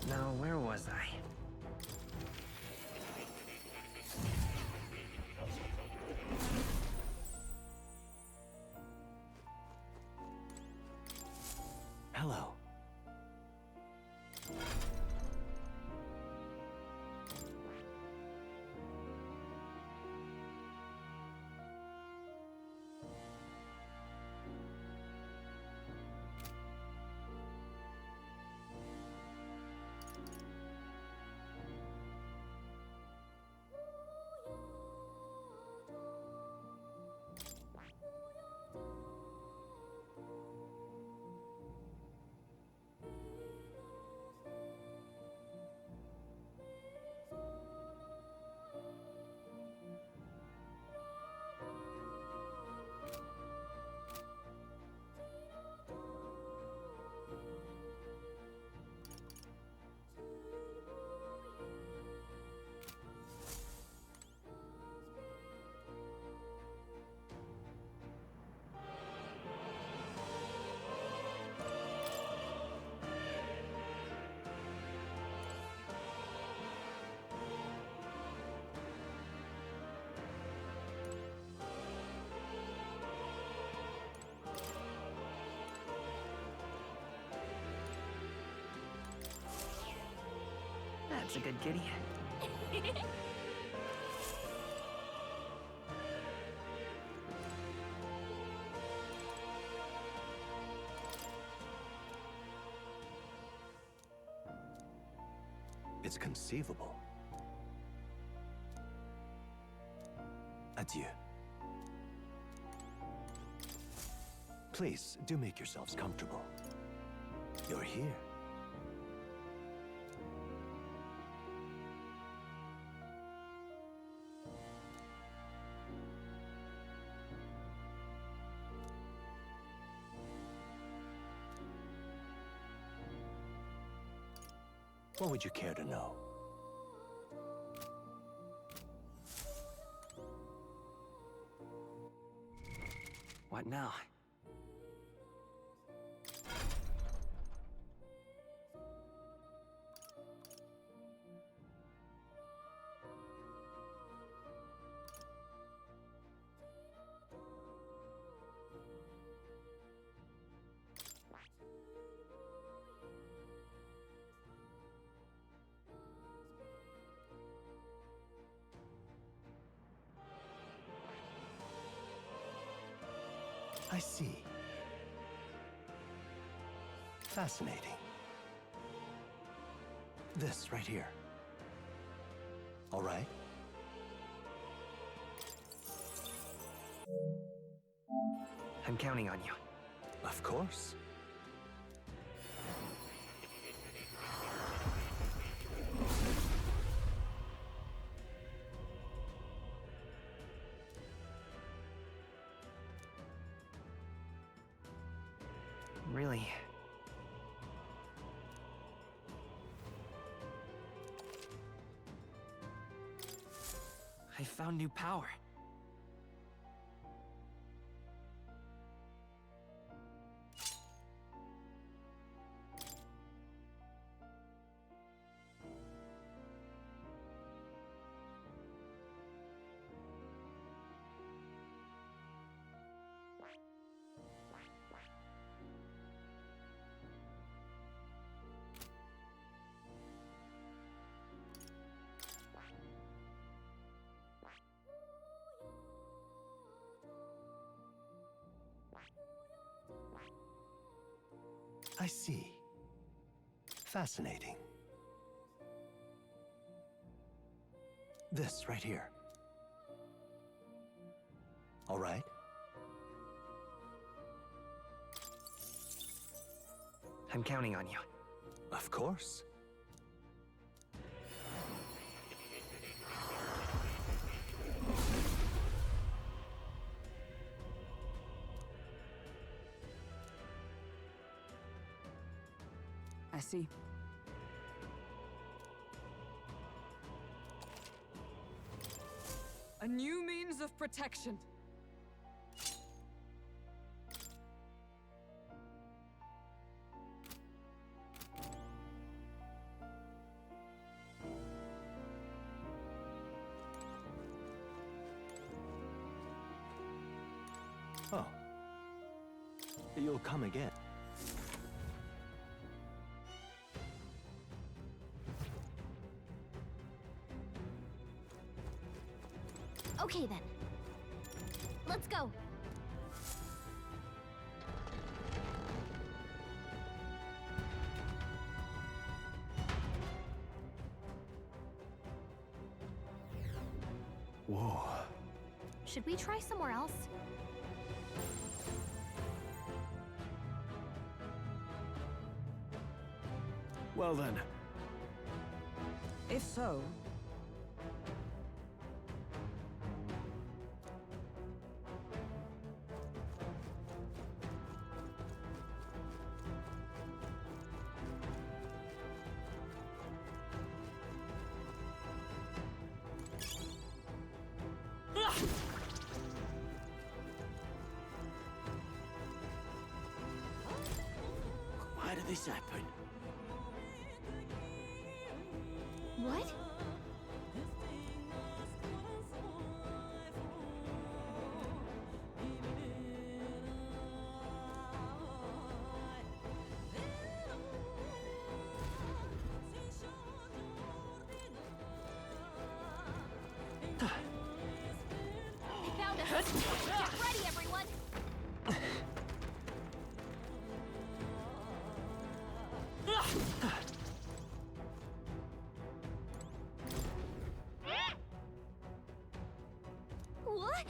Now, where was I? Hello. That's a good kitty. It's conceivable. Adieu. Please, do make yourselves comfortable. You're here. What would you care to know? What now? I see. Fascinating. This right here. All right. I'm counting on you. Of course. Really? I found new power. I see. Fascinating. This right here. All right. I'm counting on you. Of course. I see. A new means of protection. Oh. You'll come again. Okay then. Let's go. Whoa. Should we try somewhere else? Well then. If so, Why did this happen? What? They found us! Get ready, everyone! What?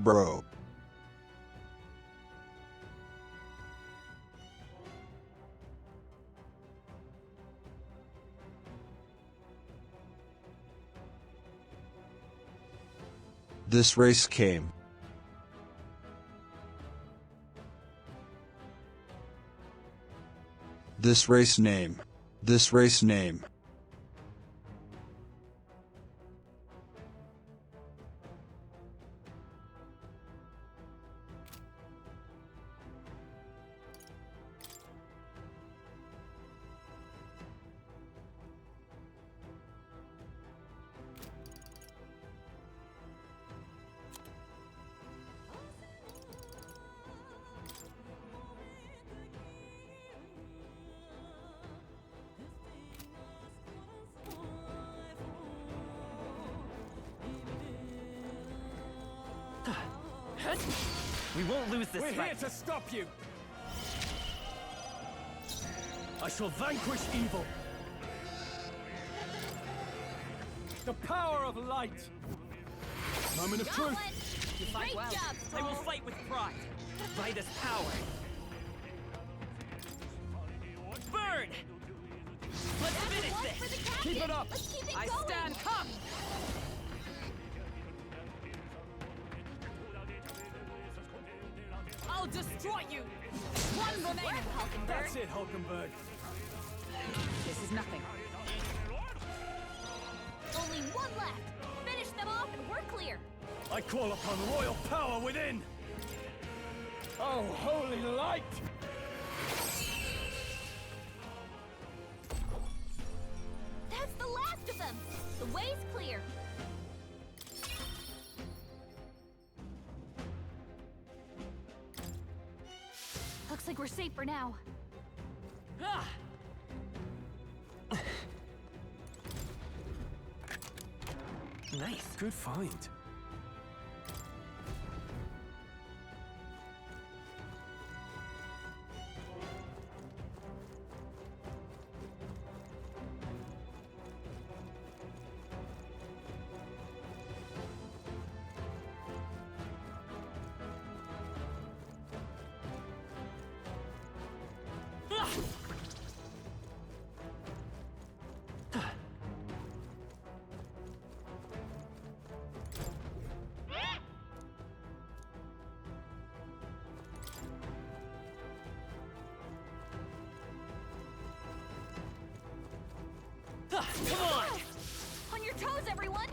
Bro. This race came. This race name. This race name. We won't lose this We're fight. here to stop you! I shall vanquish evil. The power of light! Moment of truth! You fight Great well. job, I will Paul. fight with pride. By this power. Burn! Let's finish One this! for the captain. Keep it up! Let's keep it I going. stand. Come! I'll destroy you! One remaining, Hulkenberg. That's it, Hulkenberg. This is nothing. Only one left. Finish them off and we're clear. I call upon royal power within! Oh, holy light! That's the last of them. The way's clear. Looks like we're safe for now. Ah! Nice. Good find. Come on! On your toes, everyone!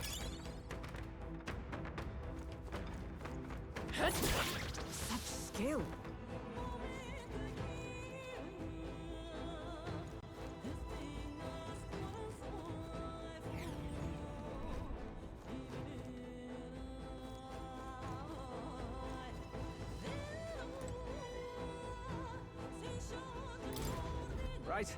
Such skill. Right?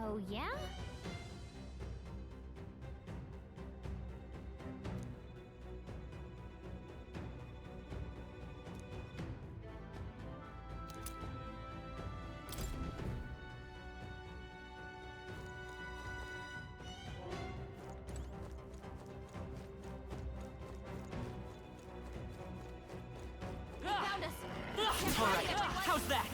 Oh, yeah? They found us. All right, how's that?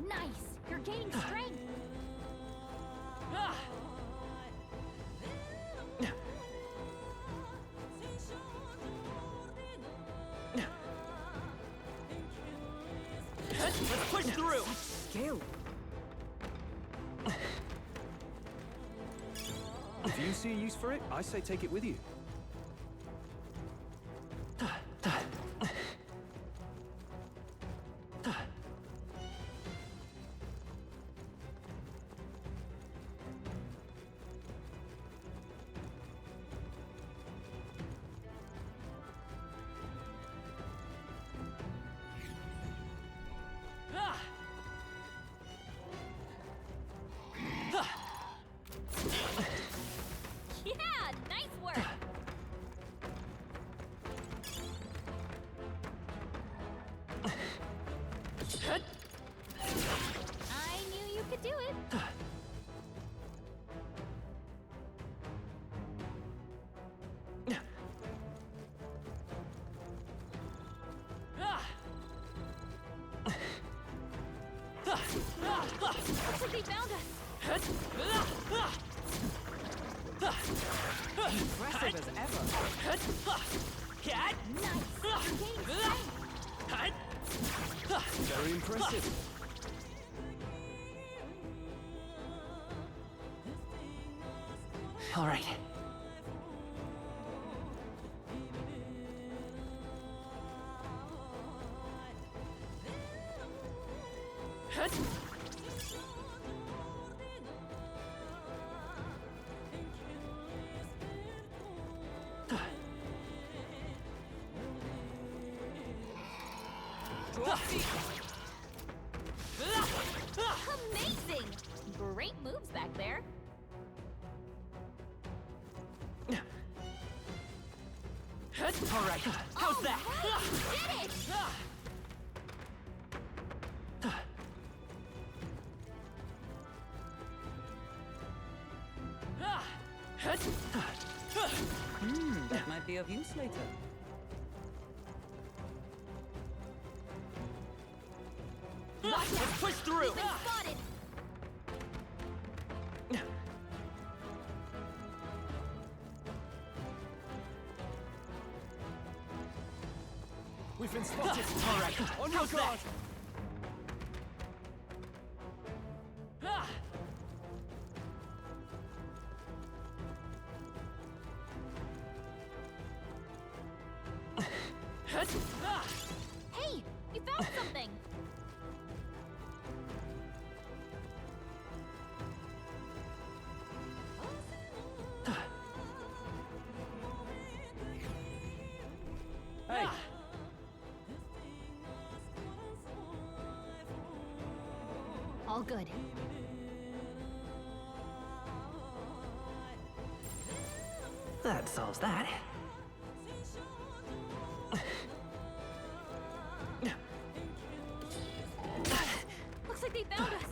Nice. You're gaining strength. Let's push through! Skill. If you see a use for it, I say take it with you. Yeah, nice work. I knew you could do it. Looks like they found us. Impressive as ever. Very impressive. All right. Amazing! Great moves back there. All right. How's that? Right, you did it! That might be of use later. Let's push through! We've been spotted! We've been spotted. All right. On your guard. Hey, you found something! Hey, All good. That solves that. Looks like they found us.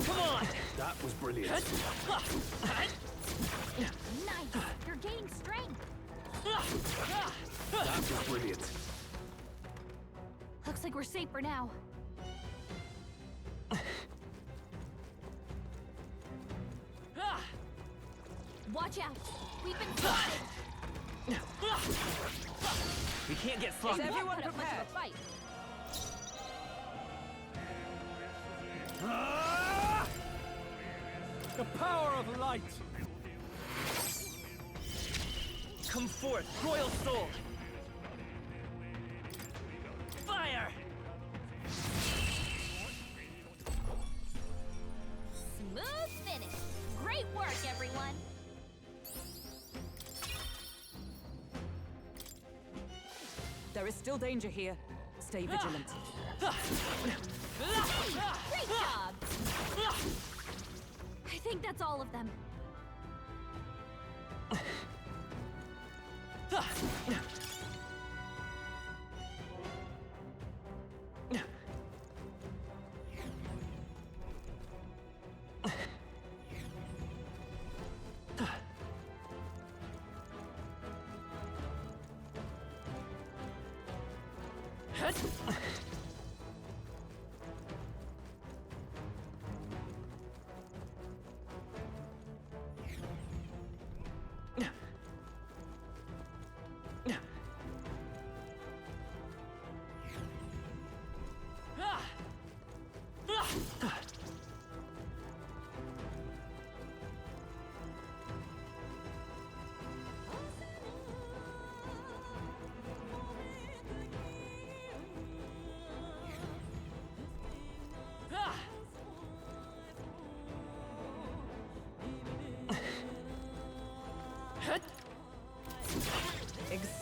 Come on! That was brilliant. Nice! You're gaining strength. That was brilliant. Looks like we're safe for now. Watch out! We've been spotted! We can't get is sloppy. everyone Put up much of prepared? a fight. The power of light! Come forth, royal soul! Fire! Smooth finish. Great work, everyone. there is still danger here. Stay vigilant. Great job. I think that's all of them.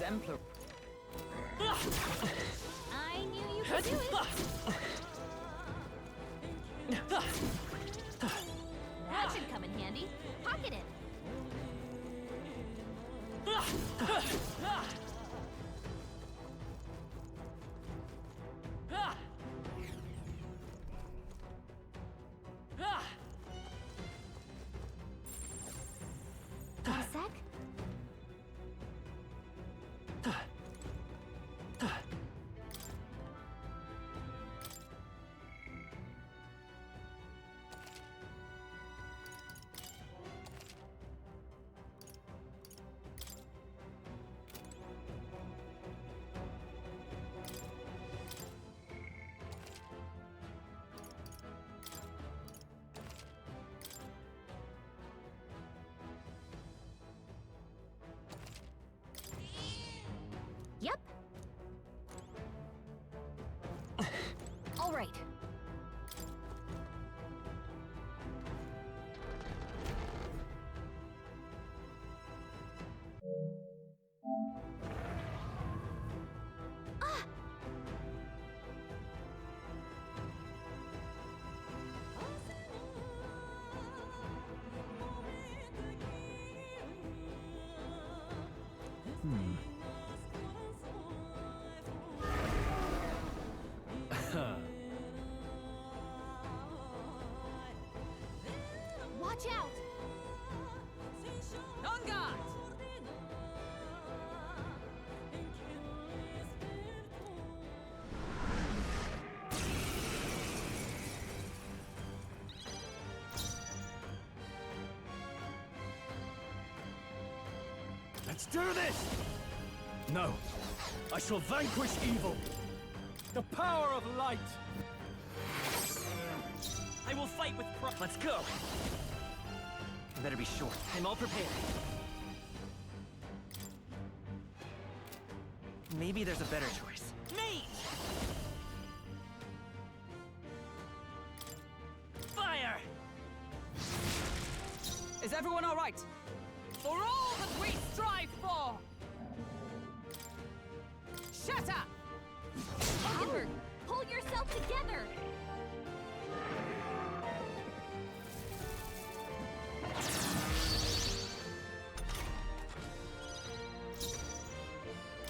exemplary. I knew you could do it. That should come in handy. Pocket it. Got a sec? Yep. All right. Ah! Watch out! On guard! Let's do this! No. I shall vanquish evil. The power of light. I will fight with pride. Let's go. You better be sure. I'm all prepared. Maybe there's a better choice. Me! Fire! Is everyone all right? For all that we strive for! Shatter! Hulkenberg, pull yourself together!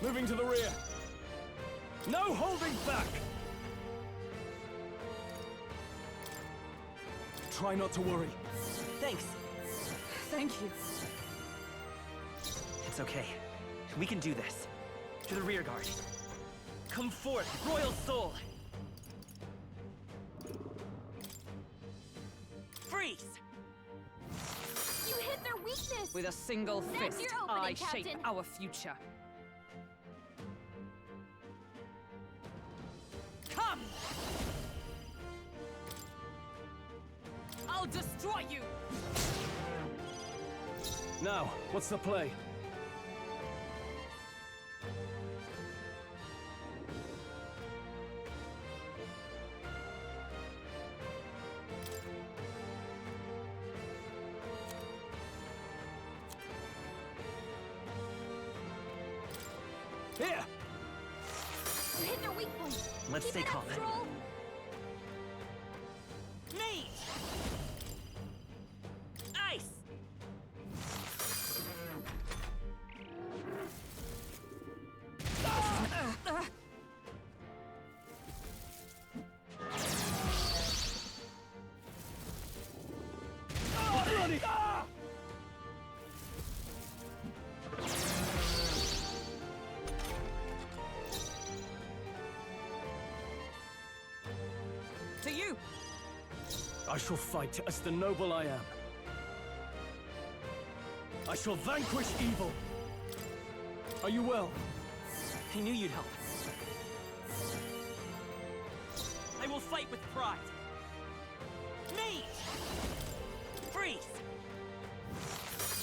Moving to the rear. No holding back! Try not to worry. Thanks. Thank you. It's okay. We can do this. To the rear guard. Come forth, Royal Soul! Freeze! You hit their weakness! With a single That's fist, your opening, I shape Captain. our future. Come! I'll destroy you! Now, what's the play? Here! You hit their weak point. Let's Keep stay it up, calm. Stroll. Me! Ice! To you! I shall fight as the noble I am. I shall vanquish evil. Are you well? I knew you'd help. I will fight with pride. Me! Freeze!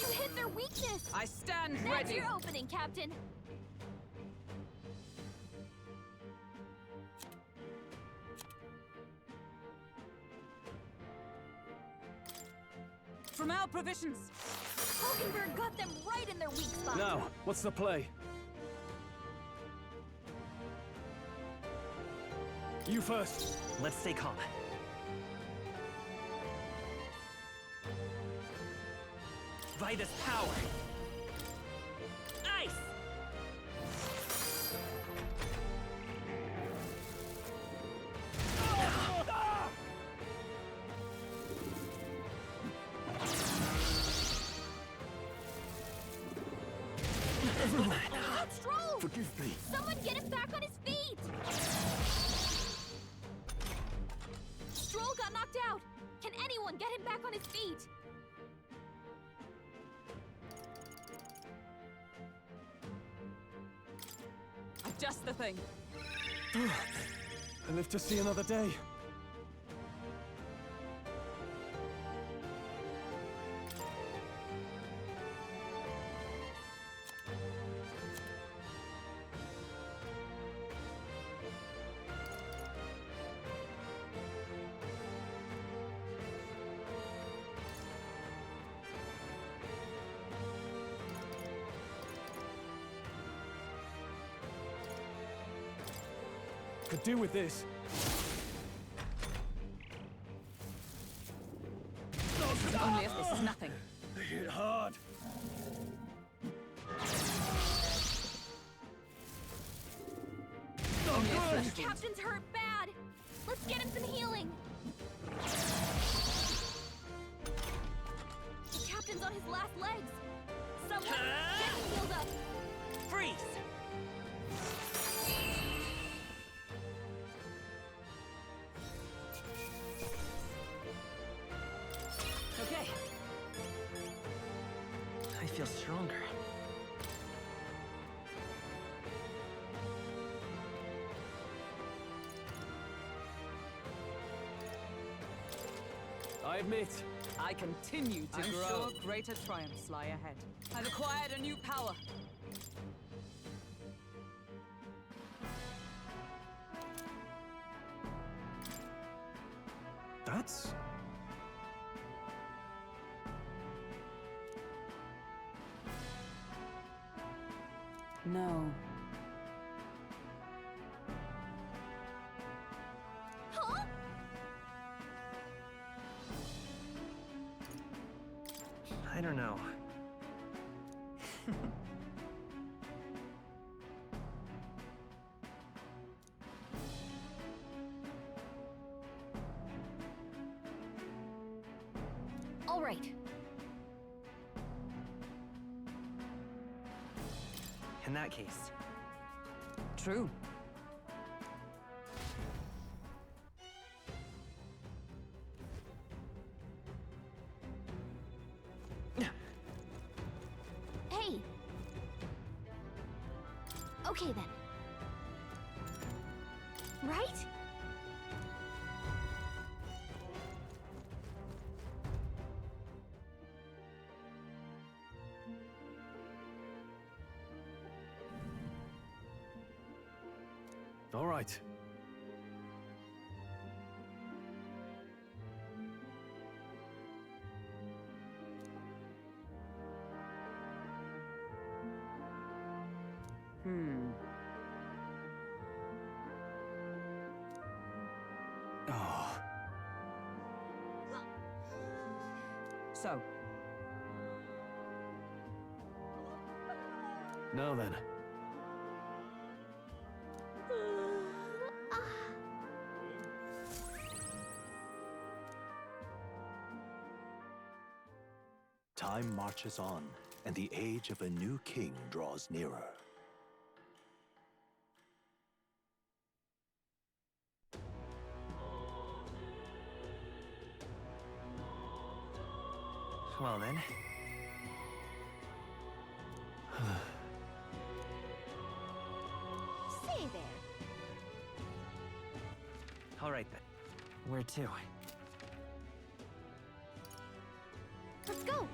You hit their weakness! I stand That's ready! your opening, Captain! From our provisions! Hulkenberg got them right in their weak spot! Now, what's the play? You first. Let's stay calm. Vitus power! Ice! Everyone! Stroll! Forgive me. Someone get him back on his feet! Stroll got knocked out! Can anyone get him back on his feet? Just the thing. I live to see another day. Could do with this. Only if this is nothing. They hit hard. Only a flesh The captain's hurt bad! Let's get him some healing! The captain's on his last legs! Someone get him healed up! Freeze! Okay. I feel stronger. I admit. I continue to I'm grow. sure greater triumphs lie ahead. I've acquired a new power. That's... No. Huh? I don't know. All right. In that case, True. Hey! Okay then. Right? All right. Oh. So, Now then. Time marches on, and the age of a new king draws nearer. well then. Say there. All right then. Where to? Let's go.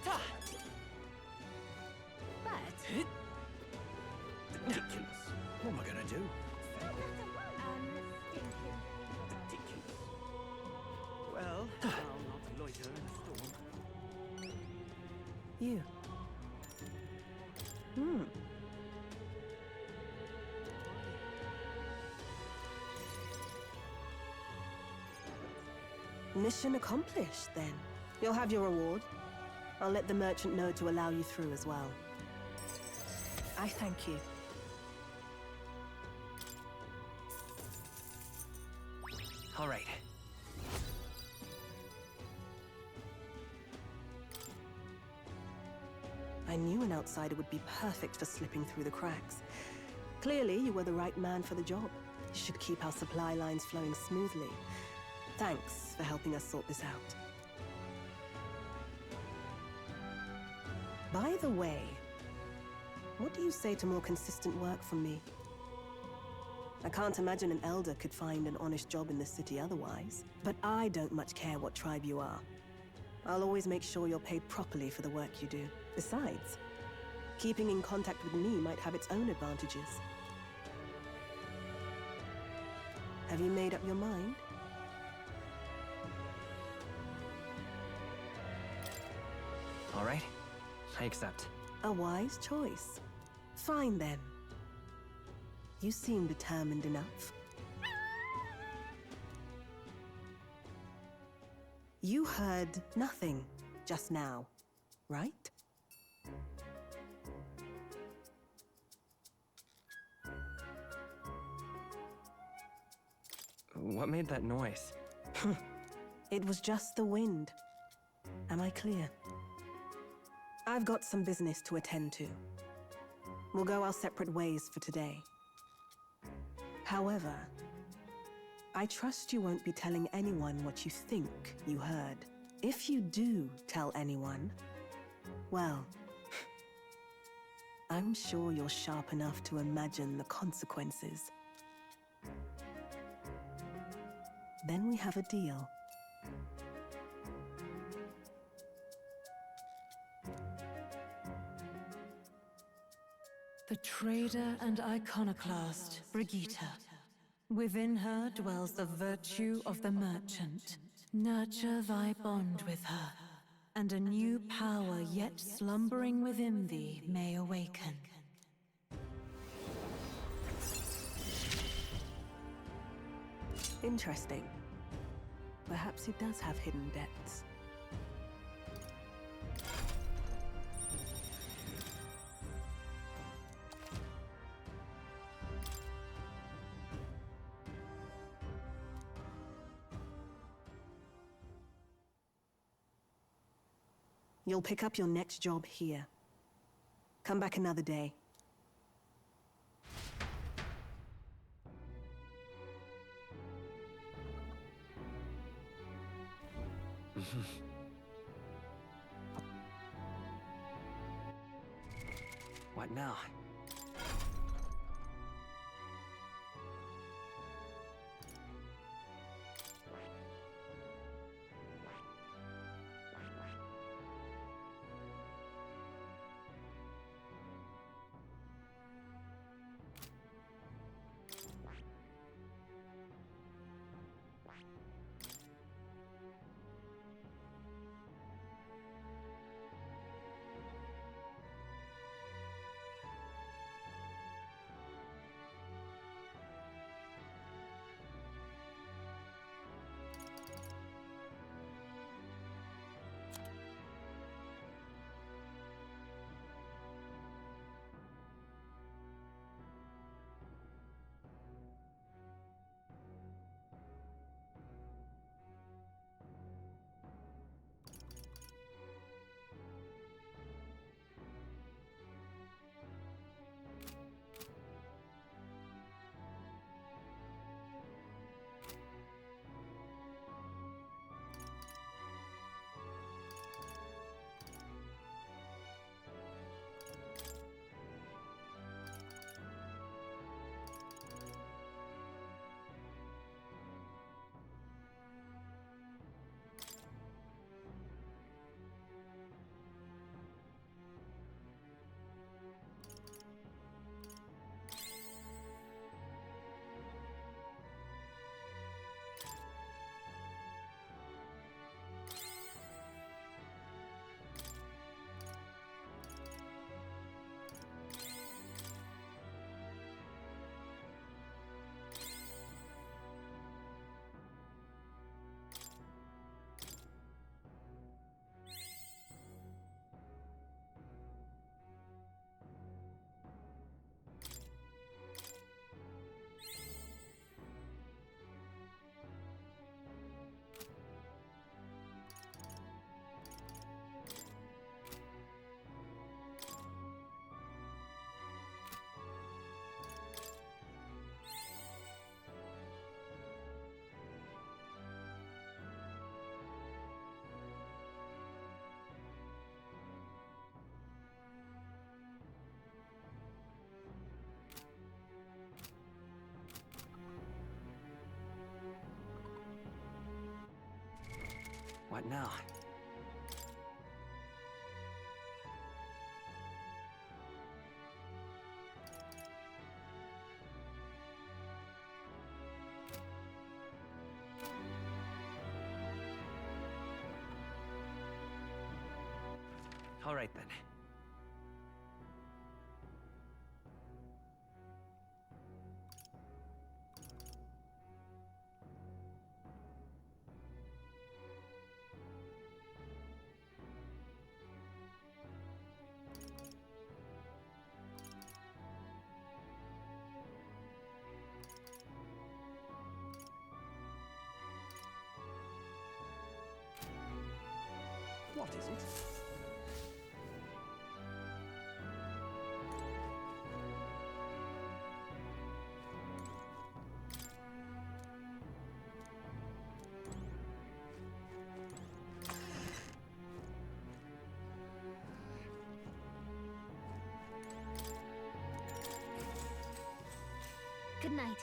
But Ridiculous. What am I gonna do? Well, I'll not loiter in a storm. You. Mission accomplished, then. You'll have your reward. I'll let the merchant know to allow you through as well. I thank you. All right. I knew an outsider would be perfect for slipping through the cracks. Clearly, you were the right man for the job. You should keep our supply lines flowing smoothly. Thanks for helping us sort this out. By the way, what do you say to more consistent work from me? I can't imagine an elder could find an honest job in the city otherwise. But I don't much care what tribe you are. I'll always make sure you're paid properly for the work you do. Besides, keeping in contact with me might have its own advantages. Have you made up your mind? All right. I accept. A wise choice. Fine then. You seem determined enough. You heard nothing just now, right? What made that noise? It was just the wind. Am I clear? I've got some business to attend to. We'll go our separate ways for today. However, I trust you won't be telling anyone what you think you heard. If you do tell anyone, well, I'm sure you're sharp enough to imagine the consequences. Then we have a deal. The trader and iconoclast, Brigitte. Within her dwells the virtue of the merchant. Nurture thy bond with her, and a new power yet slumbering within thee may awaken. Interesting. Perhaps he does have hidden depths. You'll pick up your next job here. Come back another day. What now? What now? All right then. What is it? Good night.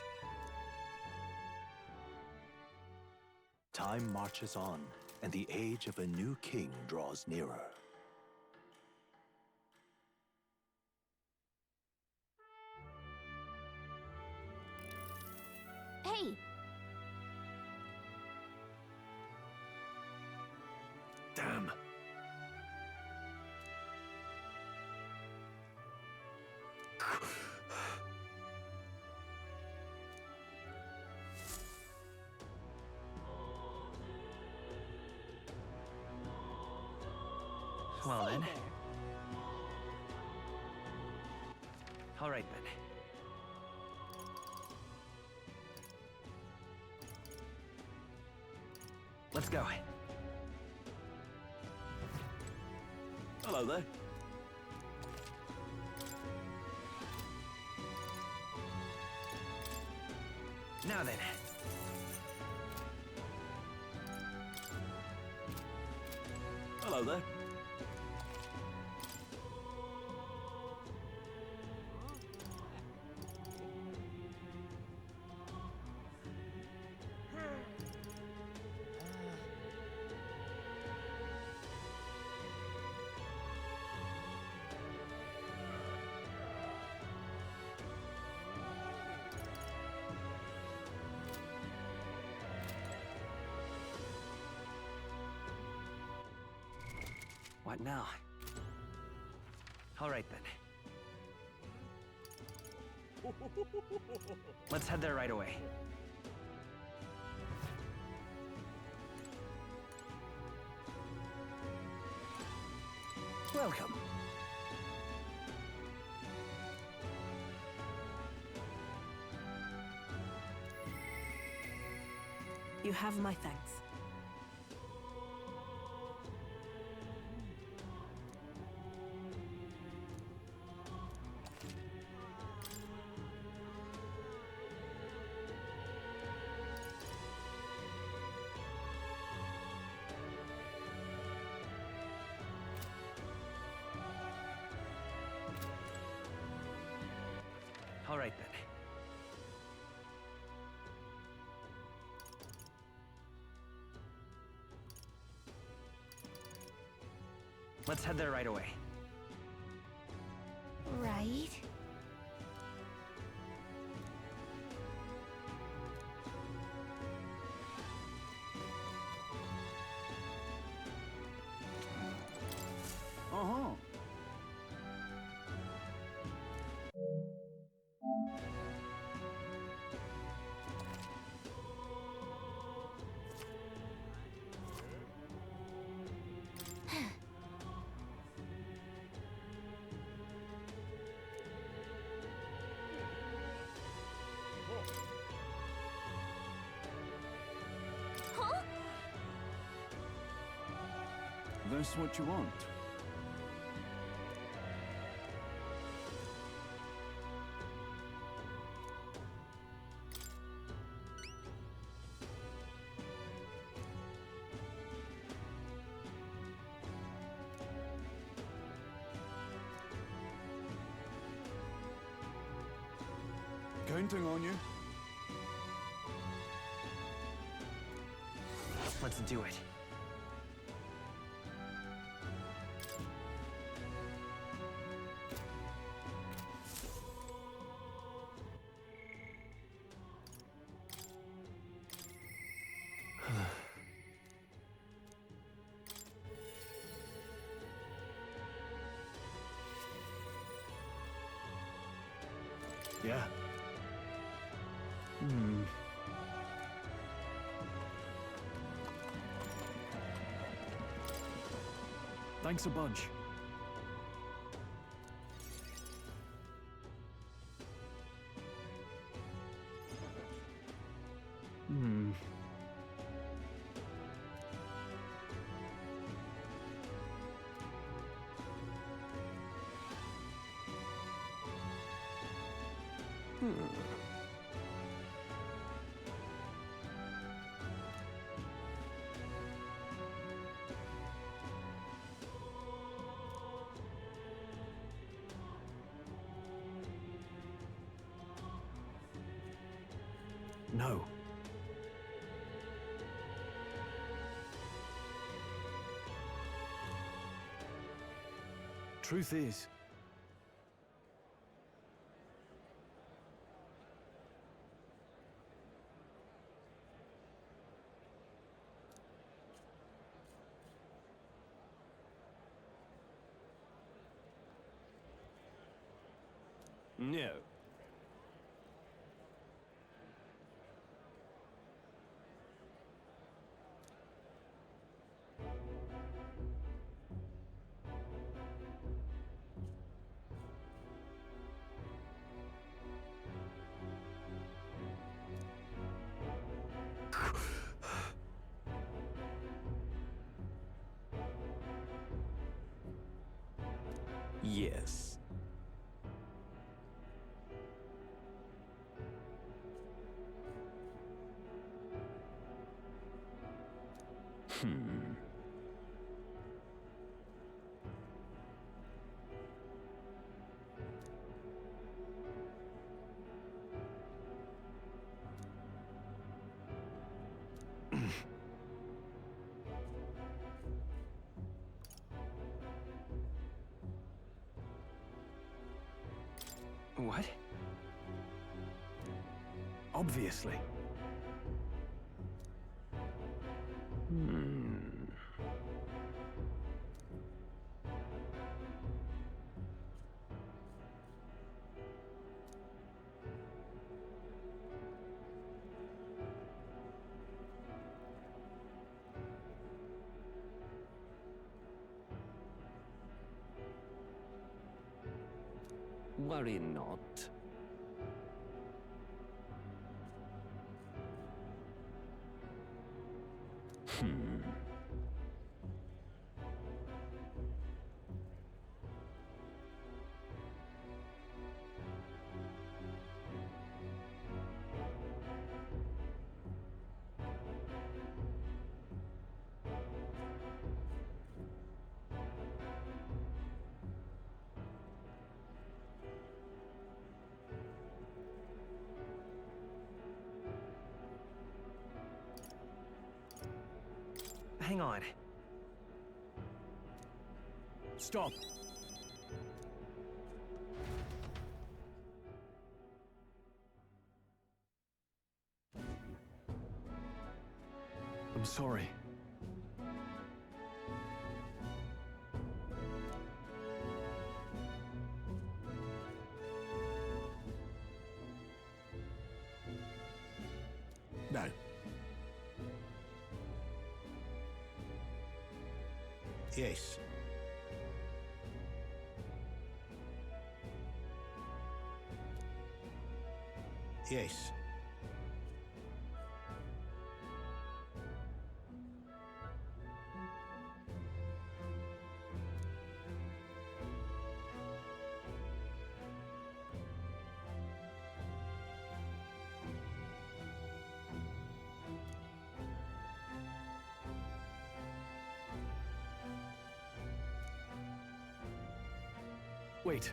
Time marches on, and the age of a new king draws nearer. Hey! Damn. Well then. All right then. Let's go. Hello there. Now then. Hello there. What now? All right then. Let's head there right away. Welcome. You have my thanks. All right then. Let's head there right away. Right? Uh-huh. Huh? That's what you want. Counting on you. Let's do it. Yeah. Hmm. Thanks a bunch. Hmm. No. Truth is, No. Yes. Hmm. What? obviously. Worry not. Hang on. Stop. I'm sorry. No. Yes. Yes. Wait.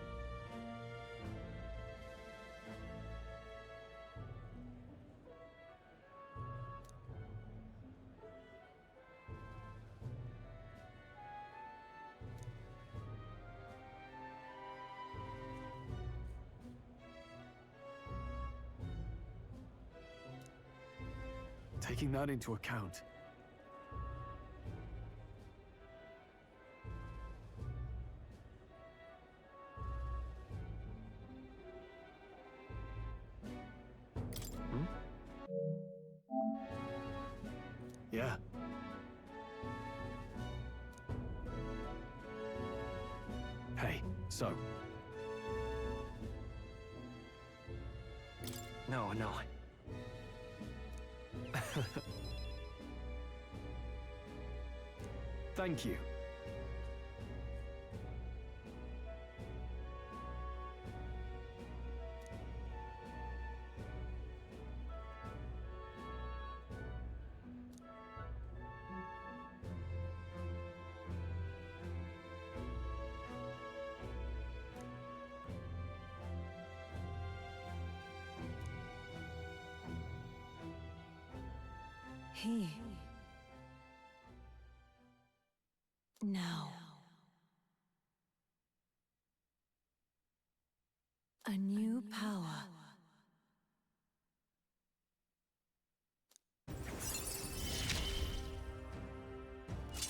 Taking that into account, Yeah. Hey, so. No, no. Thank you. He. Now. A new power.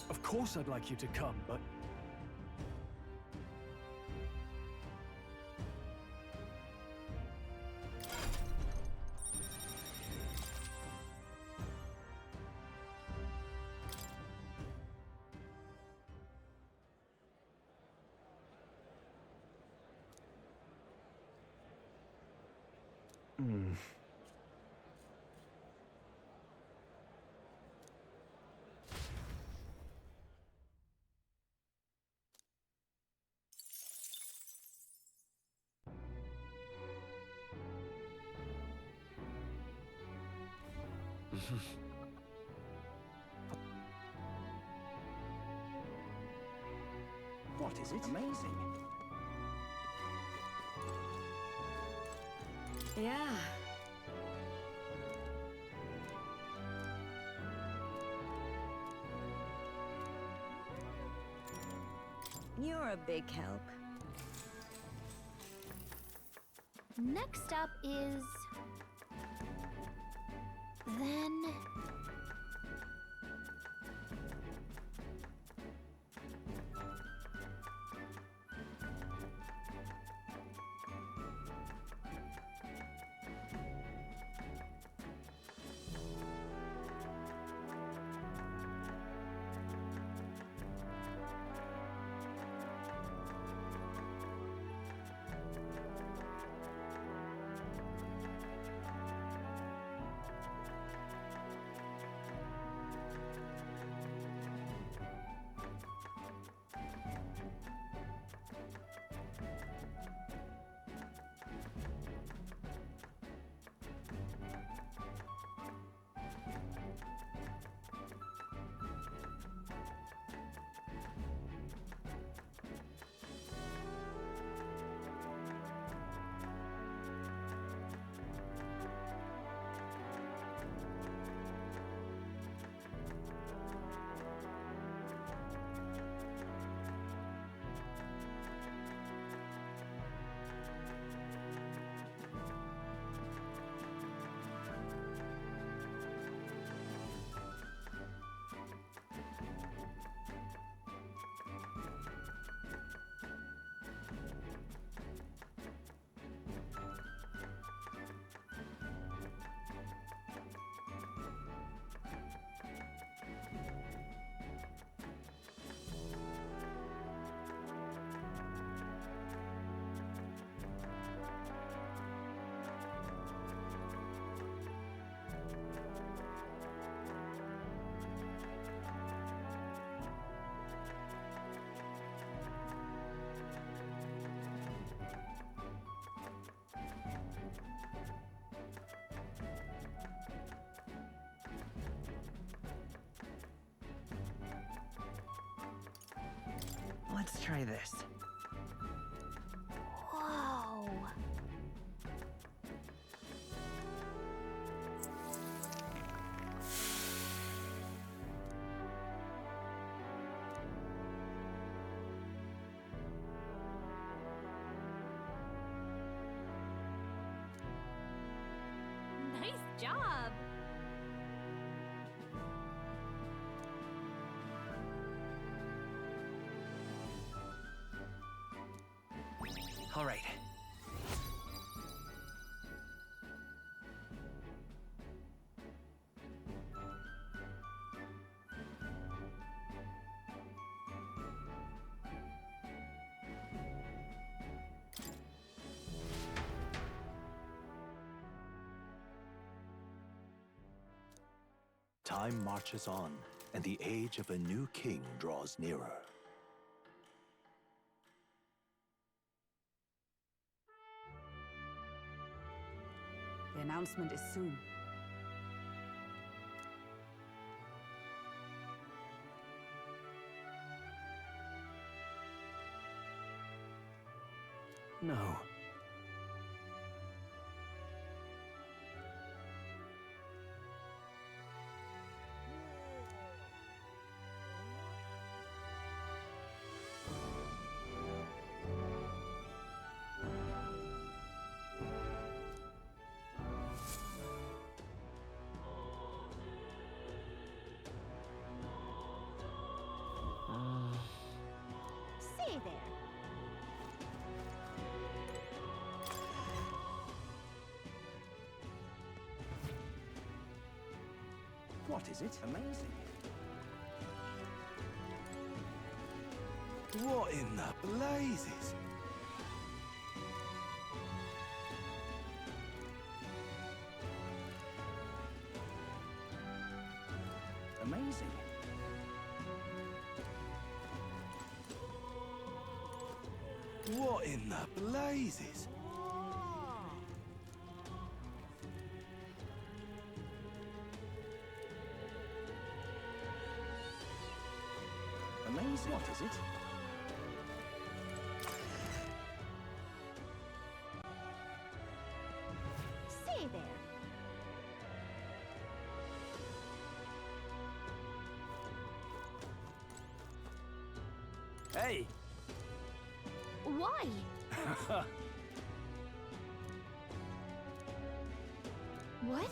Of course I'd like you to come, but... Hmm. What is it? Amazing. Yeah. You're a big help. Next up is... Then... Let's try this. Whoa. Nice job! All right. Time marches on, and the age of a new king draws nearer. The announcement is soon. No. Say there. What is it? Amazing. What in the blazes? Amazing. What in the blazes? Amazing. What is it? Say there. Hey! Why? What?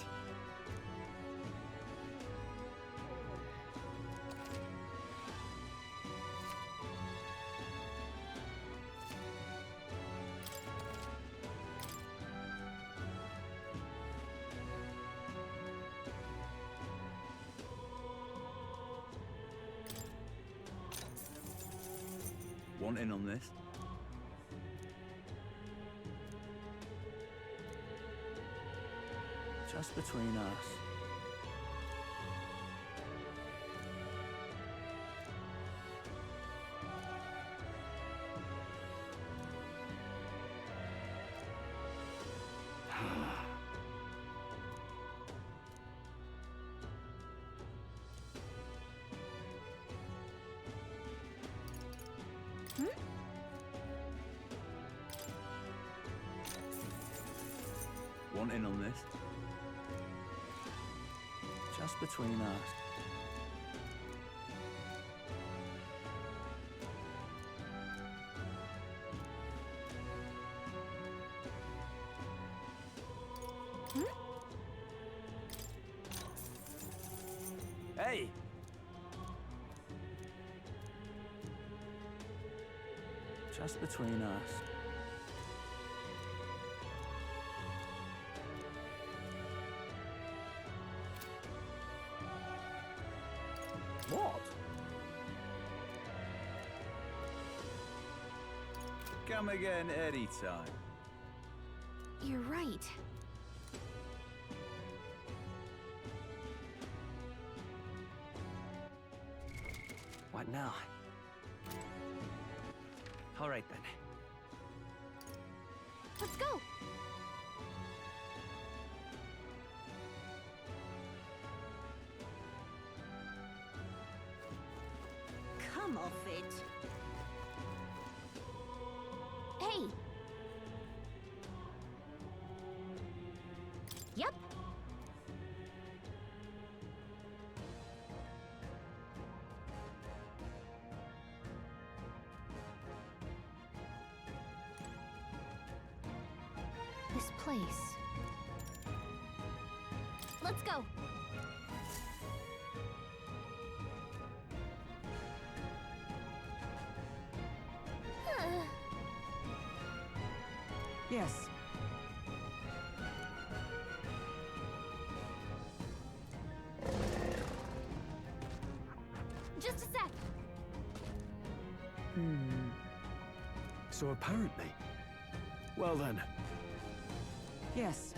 Want in on this? Just between us. Want in on this? Just between us. Hey! Just between us. What? Come again anytime. You're right. What now? All right then. Let's go. Come off it. Hey. Yep. This place. Let's go. Yes. Just a sec. So apparently... Well then, Yes.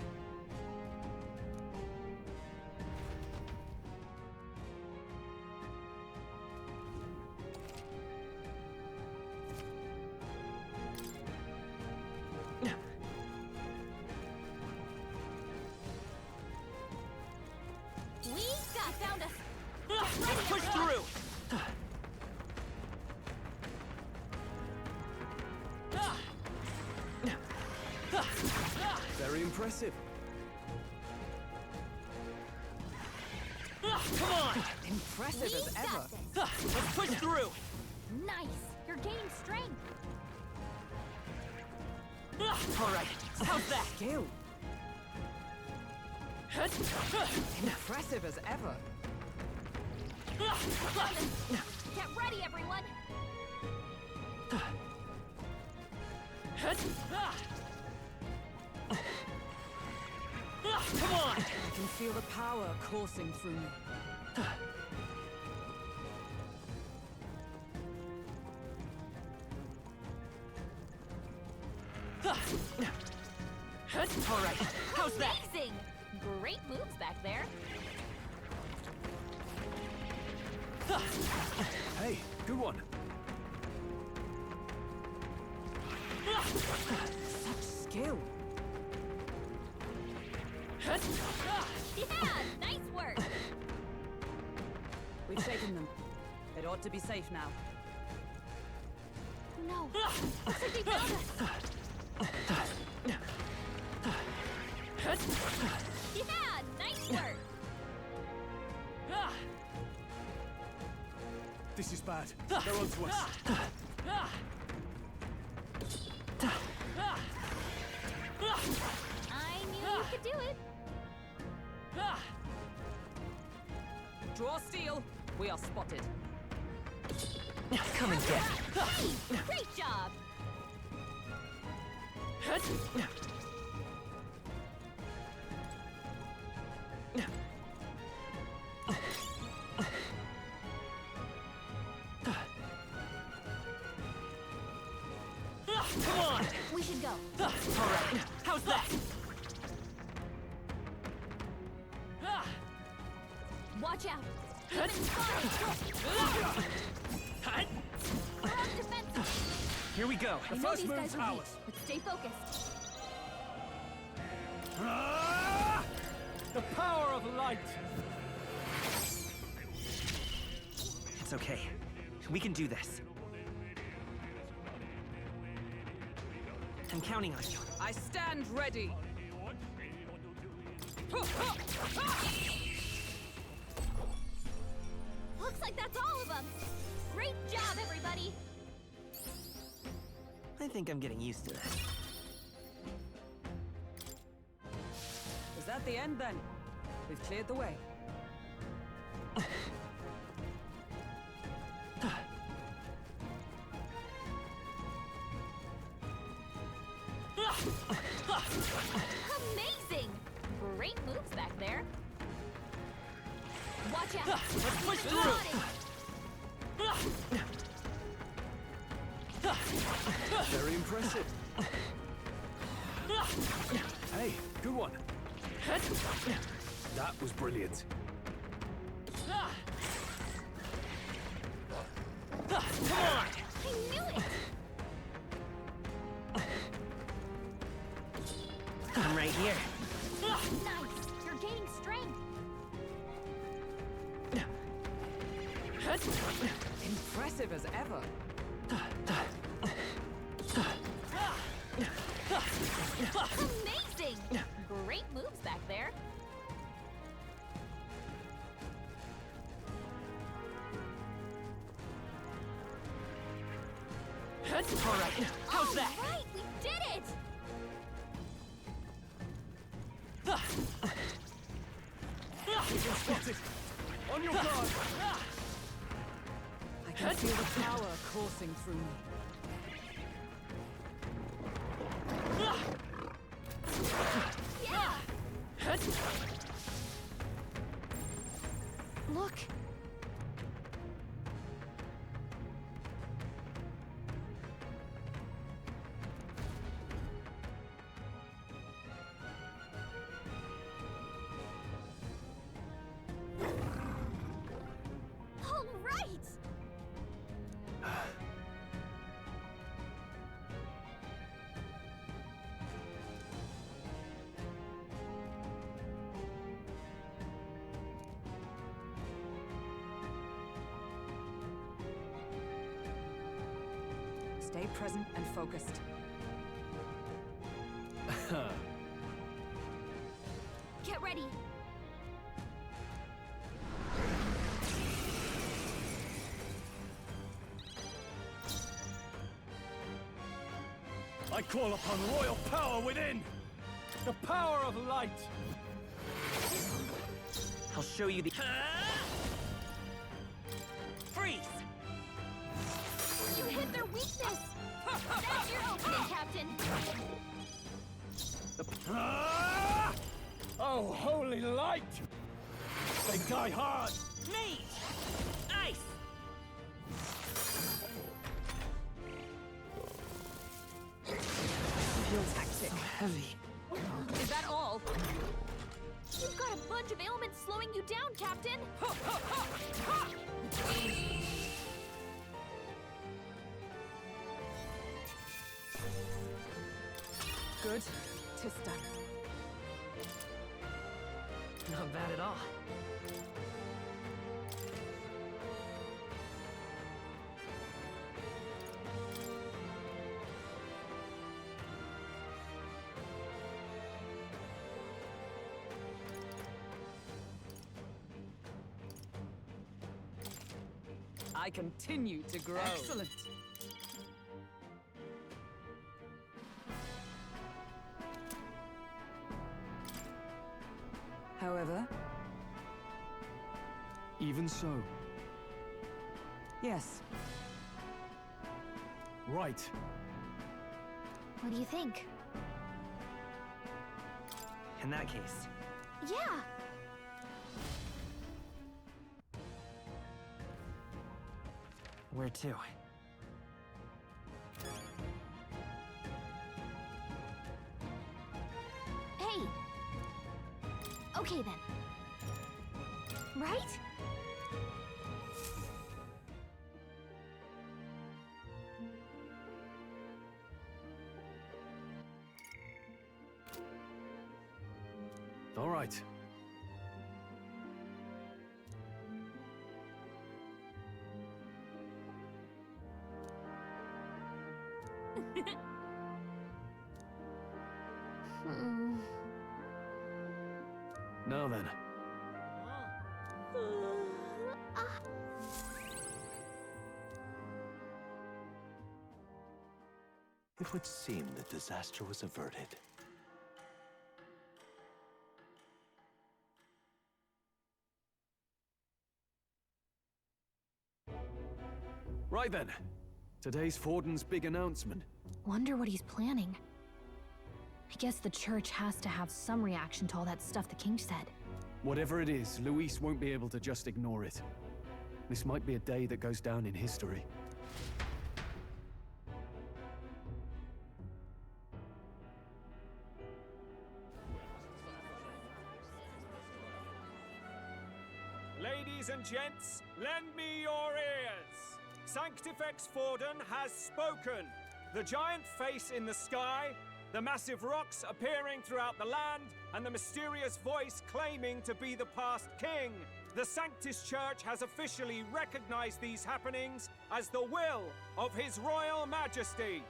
Very impressive. Come on! Impressive as We've ever. got this. Let's push through! Nice. You're gaining strength. Alright, how's that? Skill. Impressive as ever. Get ready, everyone. Come on! I can feel the power coursing through me. Alright, how's that? Amazing. Great moves back there. Hey, good one. Such skill. Yeah, nice work. We've shaken them. It ought to be safe now. No, looks like they found us. Yeah, nice work. This is bad. They're onto us. I knew you could do it. Draw steel. We are spotted. Come and get it. Hey, great job. Come on! We should go. Alright, how's that? Watch out. You've been spotted. We're on defensive. Here we go. I know these guys are weak, but stay focused. The power of light! It's okay. We can do this. I'm counting on you. I stand ready. Looks like that's all of them. Great job, everybody. I think I'm getting used to this. Is that the end then? We've cleared the way. Amazing. Great moves back there. Watch out. Let's push Spotted. Very impressive. Hey, good one. That was brilliant. Come on! I knew it. I'm right here. Nice. You're gaining strength. Impressive as ever. Amazing. Great moves back there. Alright, how's that? All right, we did it. You've been spotted. On your guard. I can feel the power coursing through me. Yeah. Look. All right. Stay present and focused. ready. I call upon royal power within! The power of light! I'll show you the... Freeze! You hit their weakness! That's your opening, Captain! Oh, holy light! They die hard! Me! Ice! Your tactic. So heavy. Is that all? You've got a bunch of ailments slowing you down, Captain! Good. Tis done. Not bad at all. I continue to grow. Excellent. However, Even so. yes. Right. What do you think? In that case, Yeah! where to? Hey! Okay then. Right? All right. Now then. It would seem that disaster was averted. Right then. Today's Forden's big announcement. Wonder what he's planning. I guess the church has to have some reaction to all that stuff the king said. Whatever it is, Luis won't be able to just ignore it. This might be a day that goes down in history. Ladies and gents, lend me your ears. Sanctifex Forden has spoken. The giant face in the sky, the massive rocks appearing throughout the land, and the mysterious voice claiming to be the past king. The Sanctus Church has officially recognized these happenings as the will of His Royal Majesty.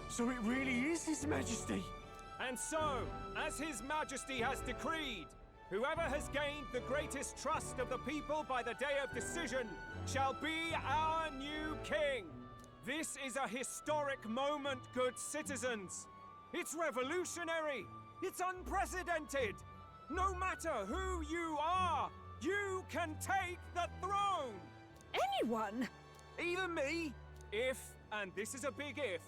So it really is His Majesty? And so, as His Majesty has decreed, whoever has gained the greatest trust of the people by the day of decision shall be our new king. This is a historic moment, good citizens. It's revolutionary. It's unprecedented. No matter who you are, you can take the throne. Anyone? Even me. If, and this is a big if,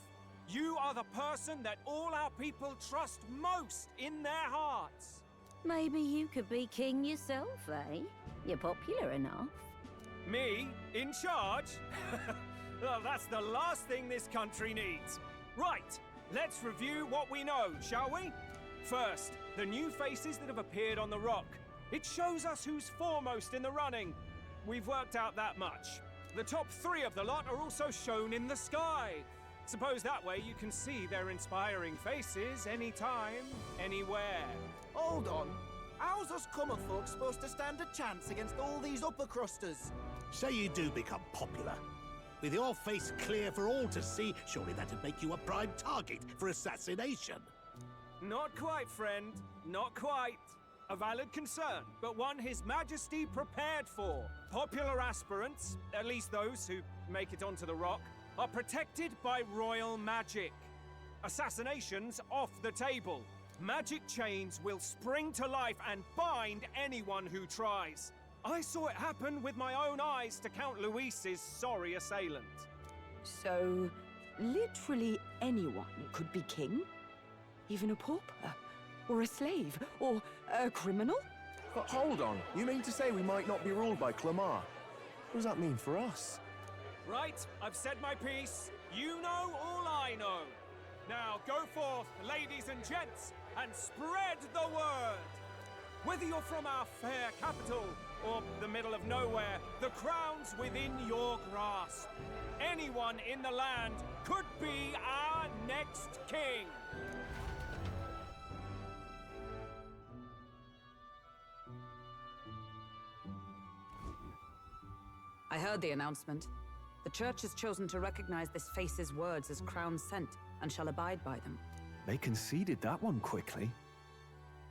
you are the person that all our people trust most in their hearts. Maybe you could be king yourself, eh? You're popular enough. Me? In charge? Well, that's the last thing this country needs. Right, let's review what we know, shall we? First, the new faces that have appeared on the rock. It shows us who's foremost in the running. We've worked out that much. The top 3 of the lot are also shown in the sky. Suppose that way you can see their inspiring faces anytime, anywhere. Hold on. How's us common folk supposed to stand a chance against all these upper crusters? Say you do become popular. With your face clear for all to see, surely that'd make you a prime target for assassination. Not quite, friend. Not quite. A valid concern, but one His Majesty prepared for. Popular aspirants, at least those who make it onto the rock, are protected by royal magic. Assassinations off the table. Magic chains will spring to life and bind anyone who tries. I saw it happen with my own eyes to Count Luis's sorry assailant. So, literally anyone could be king? Even a pauper? Or a slave? Or a criminal? But hold on, you mean to say we might not be ruled by Clamar? What does that mean for us? Right, I've said my piece. You know all I know. Now go forth, ladies and gents, and spread the word! Whether you're from our fair capital or the middle of nowhere, the crown's within your grasp. Anyone in the land could be our next king. I heard the announcement. The Church has chosen to recognize this face's words as crown sent, and shall abide by them. They conceded that one quickly.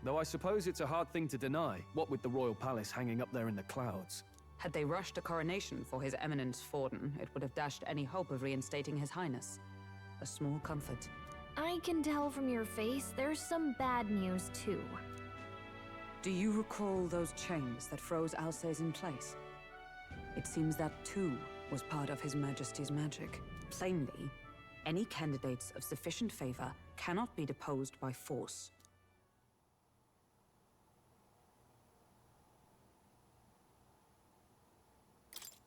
Though I suppose it's a hard thing to deny, what with the royal palace hanging up there in the clouds. Had they rushed a coronation for His Eminence Forden, it would have dashed any hope of reinstating His Highness. A small comfort. I can tell from your face there's some bad news, too. Do you recall those chains that froze Alsace in place? It seems that, too, was part of His Majesty's magic. Plainly, any candidates of sufficient favor cannot be deposed by force.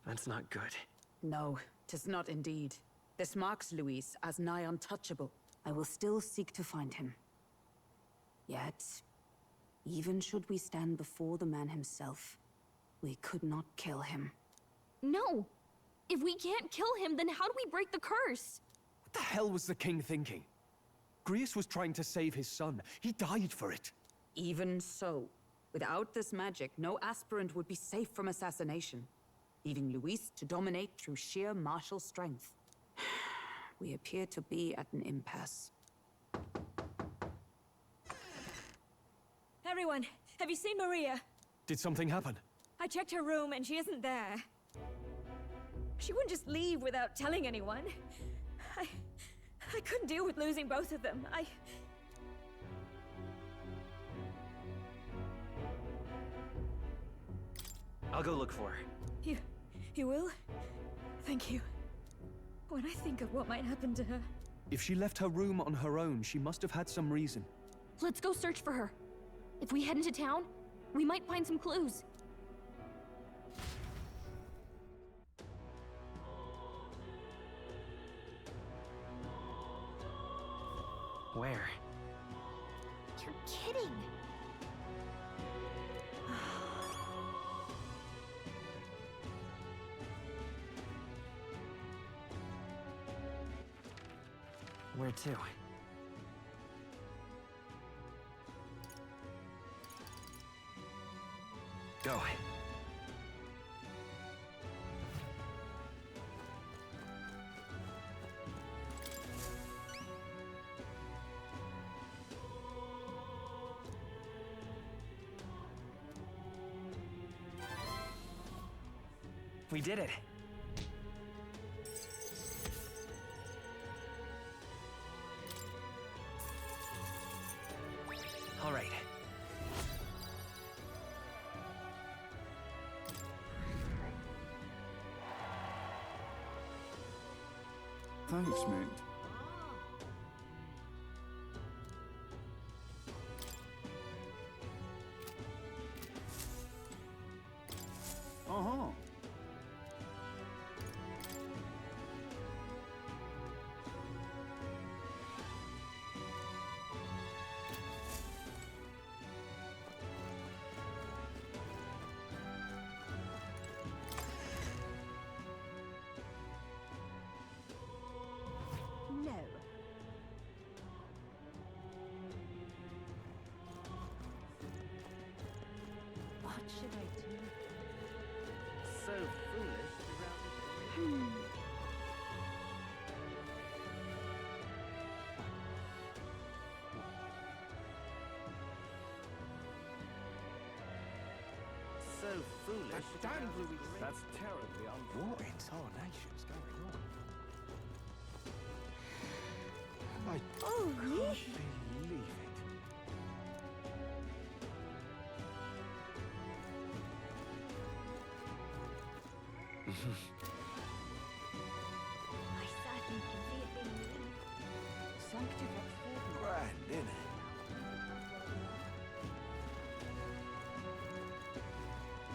That's not good. No, 'tis not indeed. This marks Luis as nigh untouchable. I will still seek to find him. Yet, even should we stand before the man himself, we could not kill him. No! If we can't kill him, then how do we break the curse? What the hell was the king thinking? Grius was trying to save his son. He died for it. Even so, without this magic, no aspirant would be safe from assassination, leaving Luis to dominate through sheer martial strength. We appear to be at an impasse. Everyone, have you seen Maria? Did something happen? I checked her room and she isn't there. She wouldn't just leave without telling anyone. I couldn't deal with losing both of them. I'll go look for her. You will? Thank you. When I think of what might happen to her... If she left her room on her own, she must have had some reason. Let's go search for her. If we head into town, we might find some clues. Where? You're kidding! Where to? Go. We did it. All right. Thanks, mate. Uh-huh. No. What should I do? So foolish around. foolish. That damned Louis. That's terribly unfair. What in tarnation's going on? I Oh, can't believe it. I certainly can see it being relieved. Sanctifex Fortune. Grand, innit?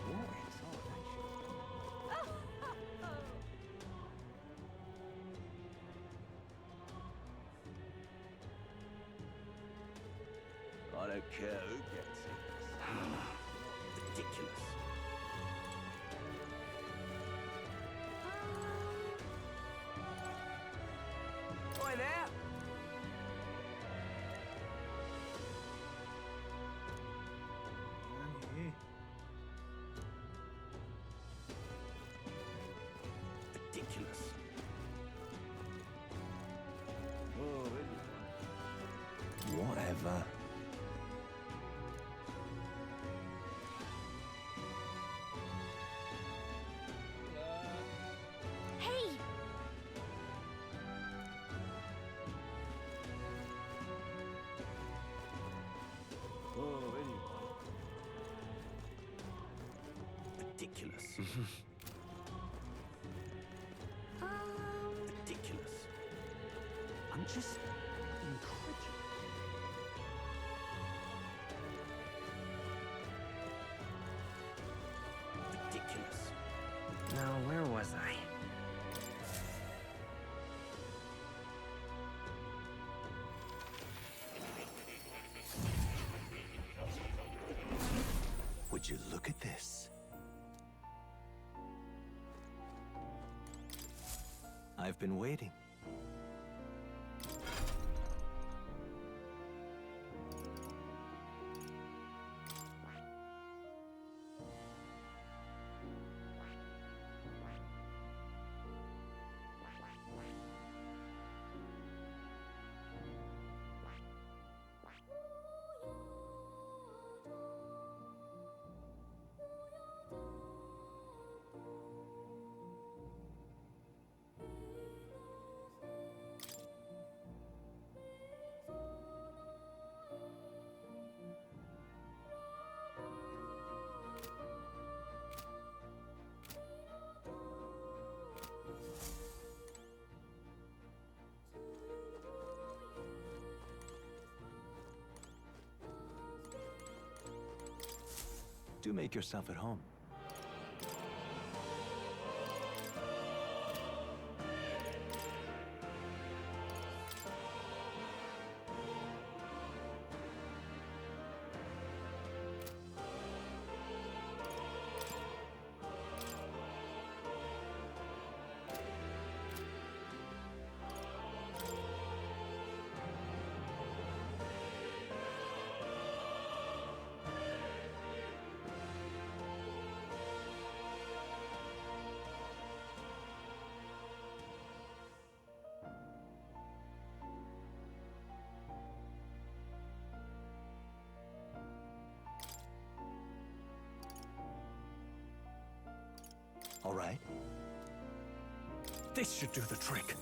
What in tarnation? I don't care who gets it. Ridiculous. Oi there! Ridiculous. Whatever. Hey! Ridiculous. Ridiculous. I'm just incredulous. Ridiculous. Now, where was I? Would you look at this? I've been waiting. Do make yourself at home. All right. This should do the trick.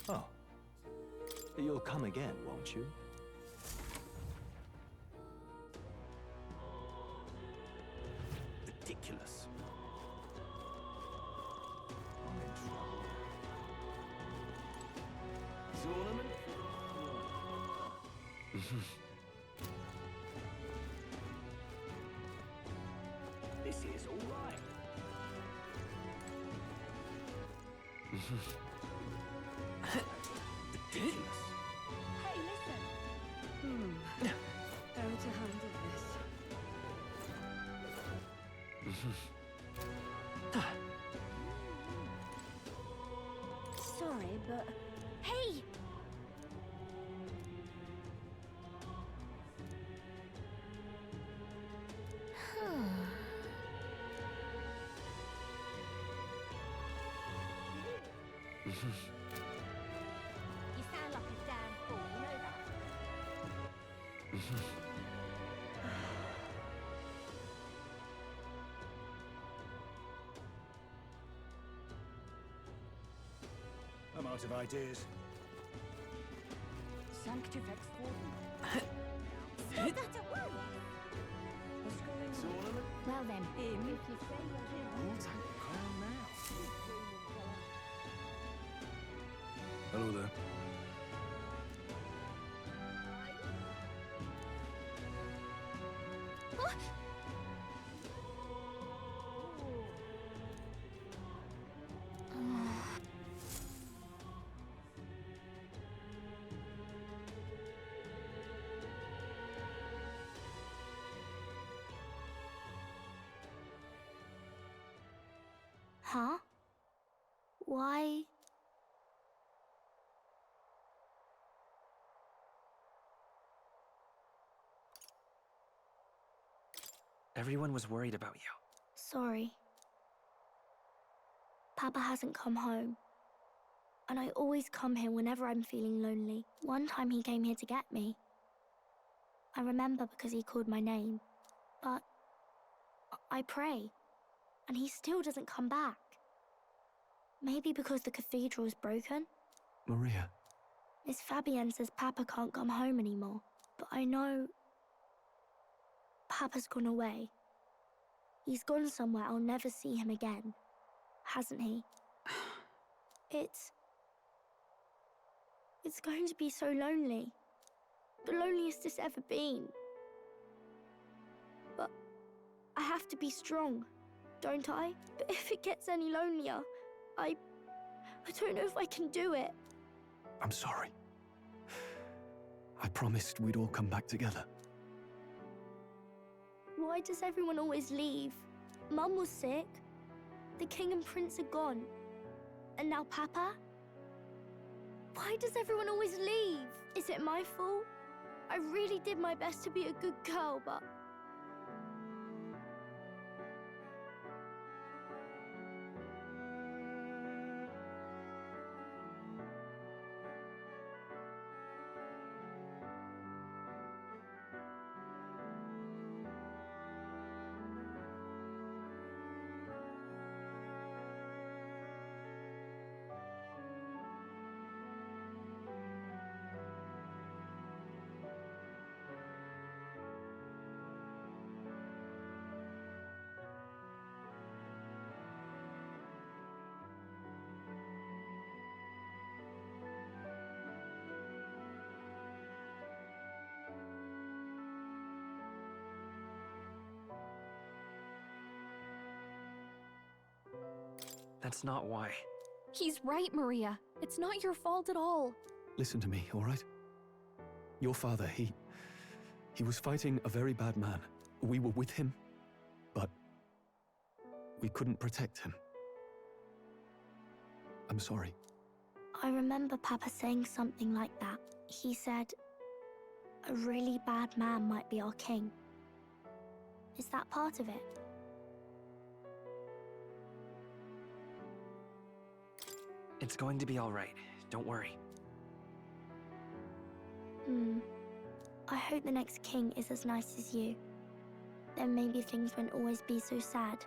Oh. You'll come again, won't you? Ridiculous. I'm in trouble. Tournament? This is all right. Ridiculous. Hey, listen. How to handle this? Sorry, but... Hey! You sound like a damn fool, you know that? I'm out of ideas. Sanctifex Warden. Stop that at once! What's going on? Well then, if you say you're We'll take the crown now. Hello there. Huh? Why? Everyone was worried about you. Sorry. Papa hasn't come home. And I always come here whenever I'm feeling lonely. One time he came here to get me. I remember because he called my name. But I pray, and he still doesn't come back. Maybe because the cathedral's broken? Maria. Miss Fabienne says Papa can't come home anymore. But I know... Papa's gone away. He's gone somewhere I'll never see him again. Hasn't he? It's going to be so lonely. The loneliest it's ever been. But I have to be strong, don't I? But if it gets any lonelier, I don't know if I can do it. I'm sorry. I promised we'd all come back together. Why does everyone always leave? Mum was sick. The king and prince are gone. And now Papa? Why does everyone always leave? Is it my fault? I really did my best to be a good girl, but... That's not why. He's right, Maria. It's not your fault at all. Listen to me, all right? Your father, he was fighting a very bad man. We were with him, but we couldn't protect him. I'm sorry. I remember Papa saying something like that. He said, a really bad man might be our king. Is that part of it? It's going to be all right. Don't worry. I hope the next king is as nice as you. Then maybe things won't always be so sad.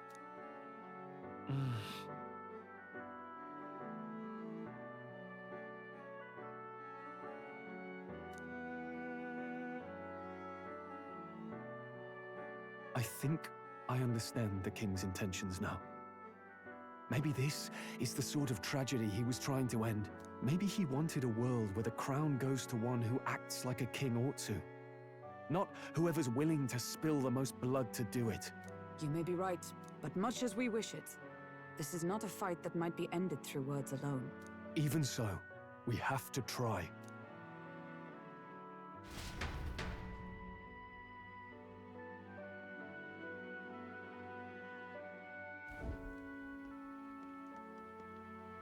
I think I understand the king's intentions now. Maybe this is the sort of tragedy he was trying to end. Maybe he wanted a world where the crown goes to one who acts like a king ought to. Not whoever's willing to spill the most blood to do it. You may be right, but much as we wish it, This is not a fight that might be ended through words alone. Even so, we have to try.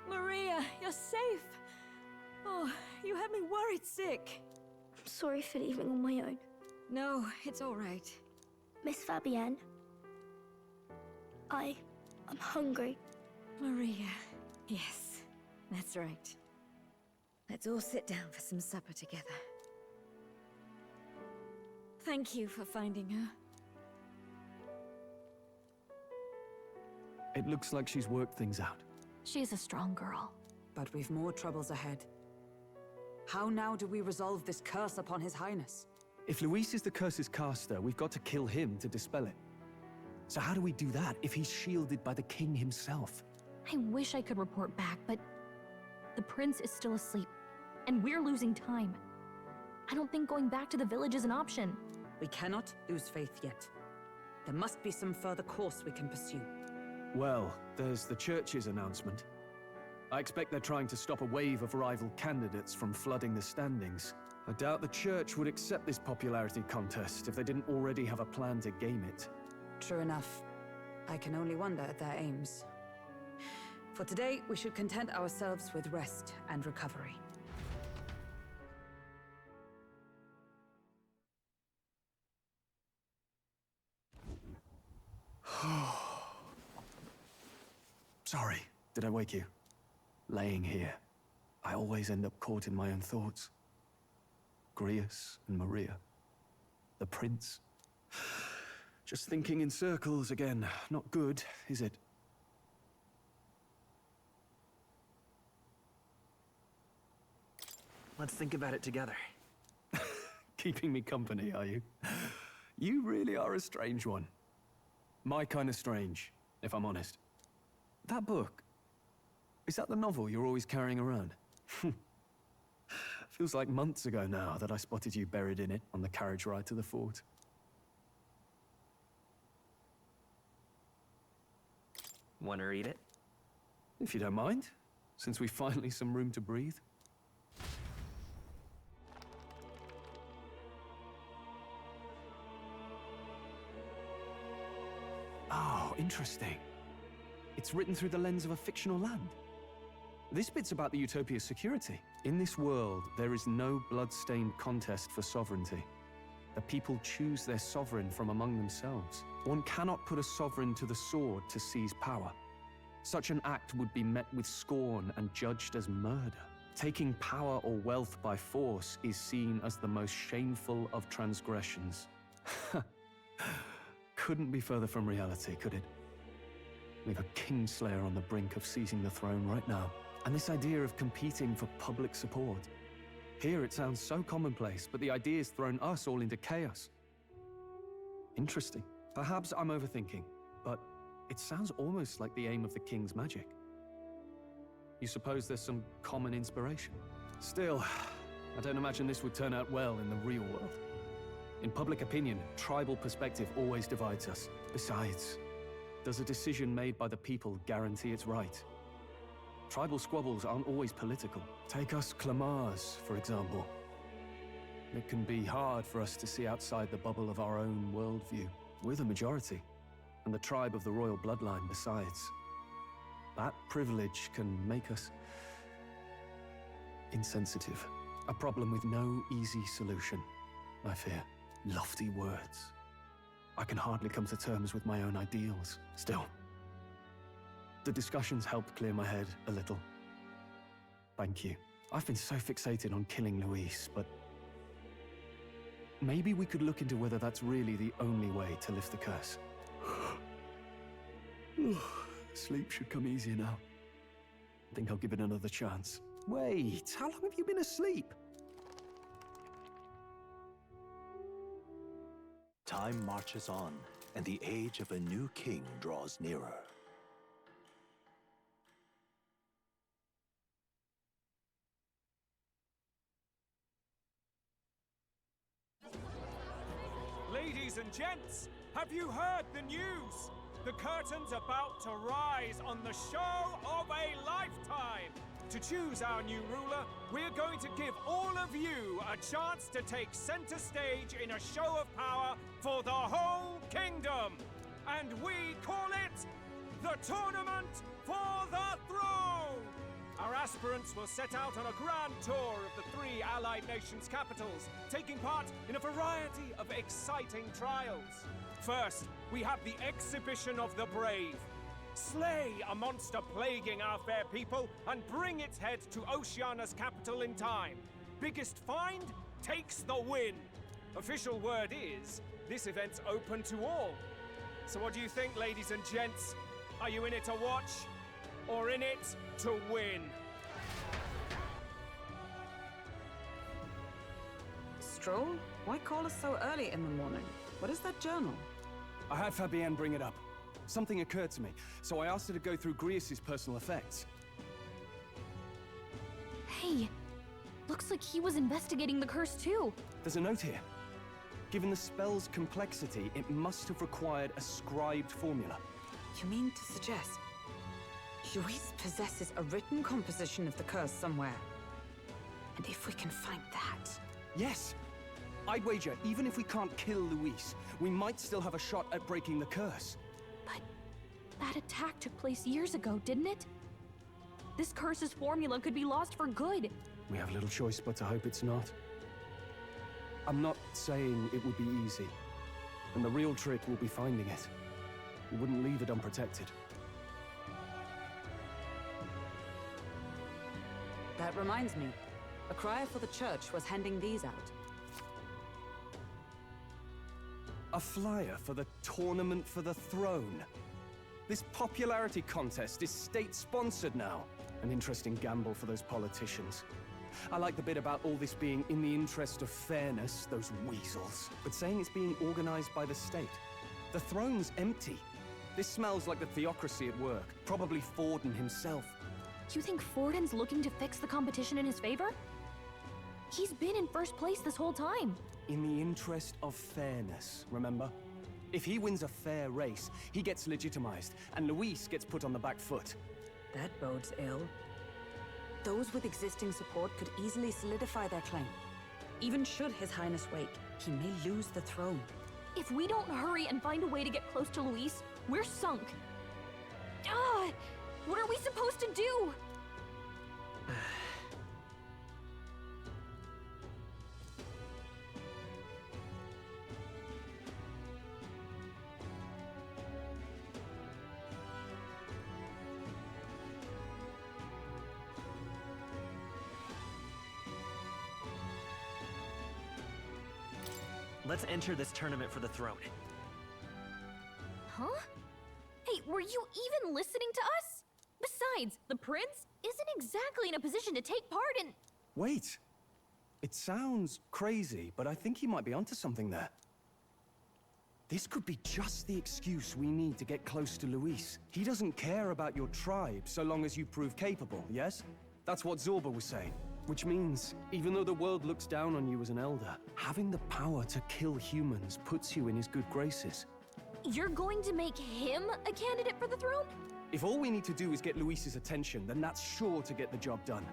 Maria, you're safe! Oh, you had me worried sick. I'm sorry for leaving on my own. No, it's all right. Miss Fabienne, I'm hungry. Maria. Yes, that's right. Let's all sit down for some supper together. Thank you for finding her. It looks like she's worked things out. She's a strong girl. But we've more troubles ahead. How now do we resolve this curse upon His Highness? If Luis is the curse's caster, we've got to kill him to dispel it. So how do we do that if he's shielded by the king himself? I wish I could report back, but the prince is still asleep, and we're losing time. I don't think going back to the village is an option. We cannot lose faith yet. There must be some further course we can pursue. Well, there's the church's announcement. I expect they're trying to stop a wave of rival candidates from flooding the standings. I doubt the church would accept this popularity contest if they didn't already have a plan to game it. True enough. I can only wonder at their aims. For today, we should content ourselves with rest and recovery. Sorry, did I wake you? Laying here, I always end up caught in my own thoughts. Grius and Maria. The prince. Just thinking in circles again. Not good, is it? Let's think about it together. Keeping me company, are you? You really are a strange one. My kind of strange, if I'm honest. That book, is that the novel you're always carrying around? Feels like months ago now that I spotted you buried in it on the carriage ride to the fort. Want to read it? If you don't mind, since we've finally some room to breathe. Oh, interesting. It's written through the lens of a fictional land. This bit's about the Utopia's security. In this world, there is no blood-stained contest for sovereignty. The people choose their sovereign from among themselves. One cannot put a sovereign to the sword to seize power. Such an act would be met with scorn and judged as murder. Taking power or wealth by force is seen as the most shameful of transgressions. Couldn't be further from reality, could it? We've a kingslayer on the brink of seizing the throne right now. And this idea of competing for public support. Here it sounds so commonplace, but the idea's thrown us all into chaos. Interesting. Perhaps I'm overthinking, but it sounds almost like the aim of the king's magic. You suppose there's some common inspiration? Still, I don't imagine this would turn out well in the real world. In public opinion, tribal perspective always divides us. Besides, does a decision made by the people guarantee it's right? Tribal squabbles aren't always political. Take us Clamars, for example. It can be hard for us to see outside the bubble of our own worldview. We're the majority, and the tribe of the royal bloodline besides. That privilege can make us insensitive. A problem with no easy solution, I fear. Lofty words. I can hardly come to terms with my own ideals. Still, the discussions helped clear my head a little. Thank you. I've been so fixated on killing Luis, but maybe we could look into whether that's really the only way to lift the curse. Sleep should come easier now. I think I'll give it another chance. Wait, how long have you been asleep? Time marches on, and the age of a new king draws nearer. Ladies and gents, have you heard the news? The curtain's about to rise on the show of a lifetime! To choose our new ruler, we're going to give all of you a chance to take center stage in a show of power for the whole kingdom! And we call it the Tournament for the Throne! Our aspirants will set out on a grand tour of the 3 allied nations' capitals, taking part in a variety of exciting trials. First, we have the Exhibition of the Brave. Slay a monster plaguing our fair people and bring its head to Oceania's capital in time. Biggest find takes the win. Official word is, this event's open to all. So what do you think, ladies and gents? Are you in it to watch, or in it to win? Stroll? Why call us so early in the morning? What is that journal? I had Fabienne bring it up. Something occurred to me, so I asked her to go through Grius' personal effects. Hey, looks like he was investigating the curse too. There's a note here. Given the spell's complexity, it must have required a scribed formula. You mean to suggest Luis possesses a written composition of the curse somewhere? And if we can find that... Yes! I'd wager, even if we can't kill Luis, we might still have a shot at breaking the curse. But that attack took place years ago, didn't it? This curse's formula could be lost for good. We have little choice but to hope it's not. I'm not saying it would be easy. And the real trick will be finding it. We wouldn't leave it unprotected. That reminds me. A crier for the church was handing these out. A flyer for the Tournament for the Throne. This popularity contest is state-sponsored now. An interesting gamble for those politicians. I like the bit about all this being in the interest of fairness, those weasels. But saying it's being organized by the state. The throne's empty. This smells like the theocracy at work. Probably Forden himself. You think Forden's looking to fix the competition in his favor? He's been in first place this whole time. In the interest of fairness, remember? If he wins a fair race, he gets legitimized, and Luis gets put on the back foot. That bodes ill. Those with existing support could easily solidify their claim. Even should His Highness wake, he may lose the throne. If we don't hurry and find a way to get close to Luis, we're sunk. Ah! What are we supposed to do? Let's enter this tournament for the throne. Huh? Hey, were you even listening to us? Besides, the prince isn't exactly in a position to take part in... Wait. It sounds crazy, but I think he might be onto something there. This could be just the excuse we need to get close to Luis. He doesn't care about your tribe so long as you prove capable, yes? That's what Zorba was saying. Which means, even though the world looks down on you as an elder, having the power to kill humans puts you in his good graces. You're going to make him a candidate for the throne? If all we need to do is get Luis's attention, then that's sure to get the job done.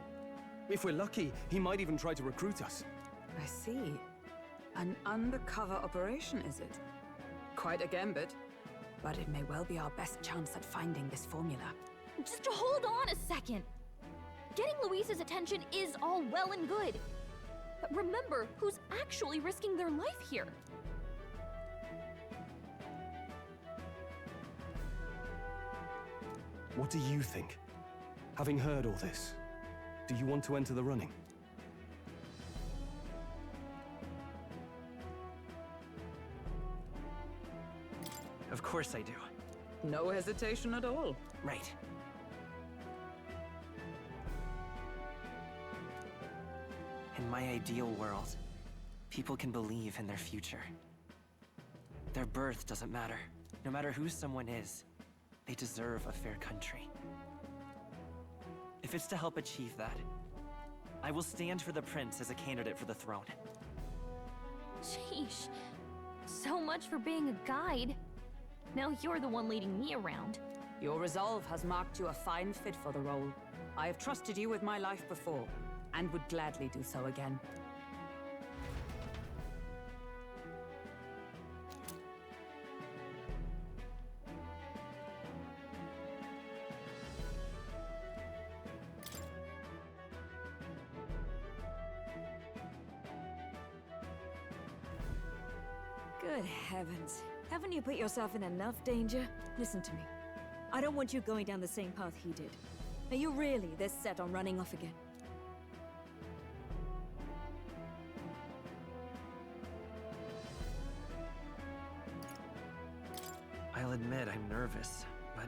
If we're lucky, he might even try to recruit us. I see. An undercover operation, is it? Quite a gambit. But it may well be our best chance at finding this formula. Just hold on a second. Getting Luis's attention is all well and good. But remember who's actually risking their life here. What do you think? Having heard all this, do you want to enter the running? Of course I do. No hesitation at all. Right. In my ideal world, people can believe in their future. Their birth doesn't matter. No matter who someone is, they deserve a fair country. If it's to help achieve that, I will stand for the prince as a candidate for the throne. Sheesh. So much for being a guide. Now you're the one leading me around. Your resolve has marked you a fine fit for the role. I have trusted you with my life before, and would gladly do so again. Good heavens. Haven't you put yourself in enough danger? Listen to me. I don't want you going down the same path he did. Are you really this set on running off again? I'll admit I'm nervous, but...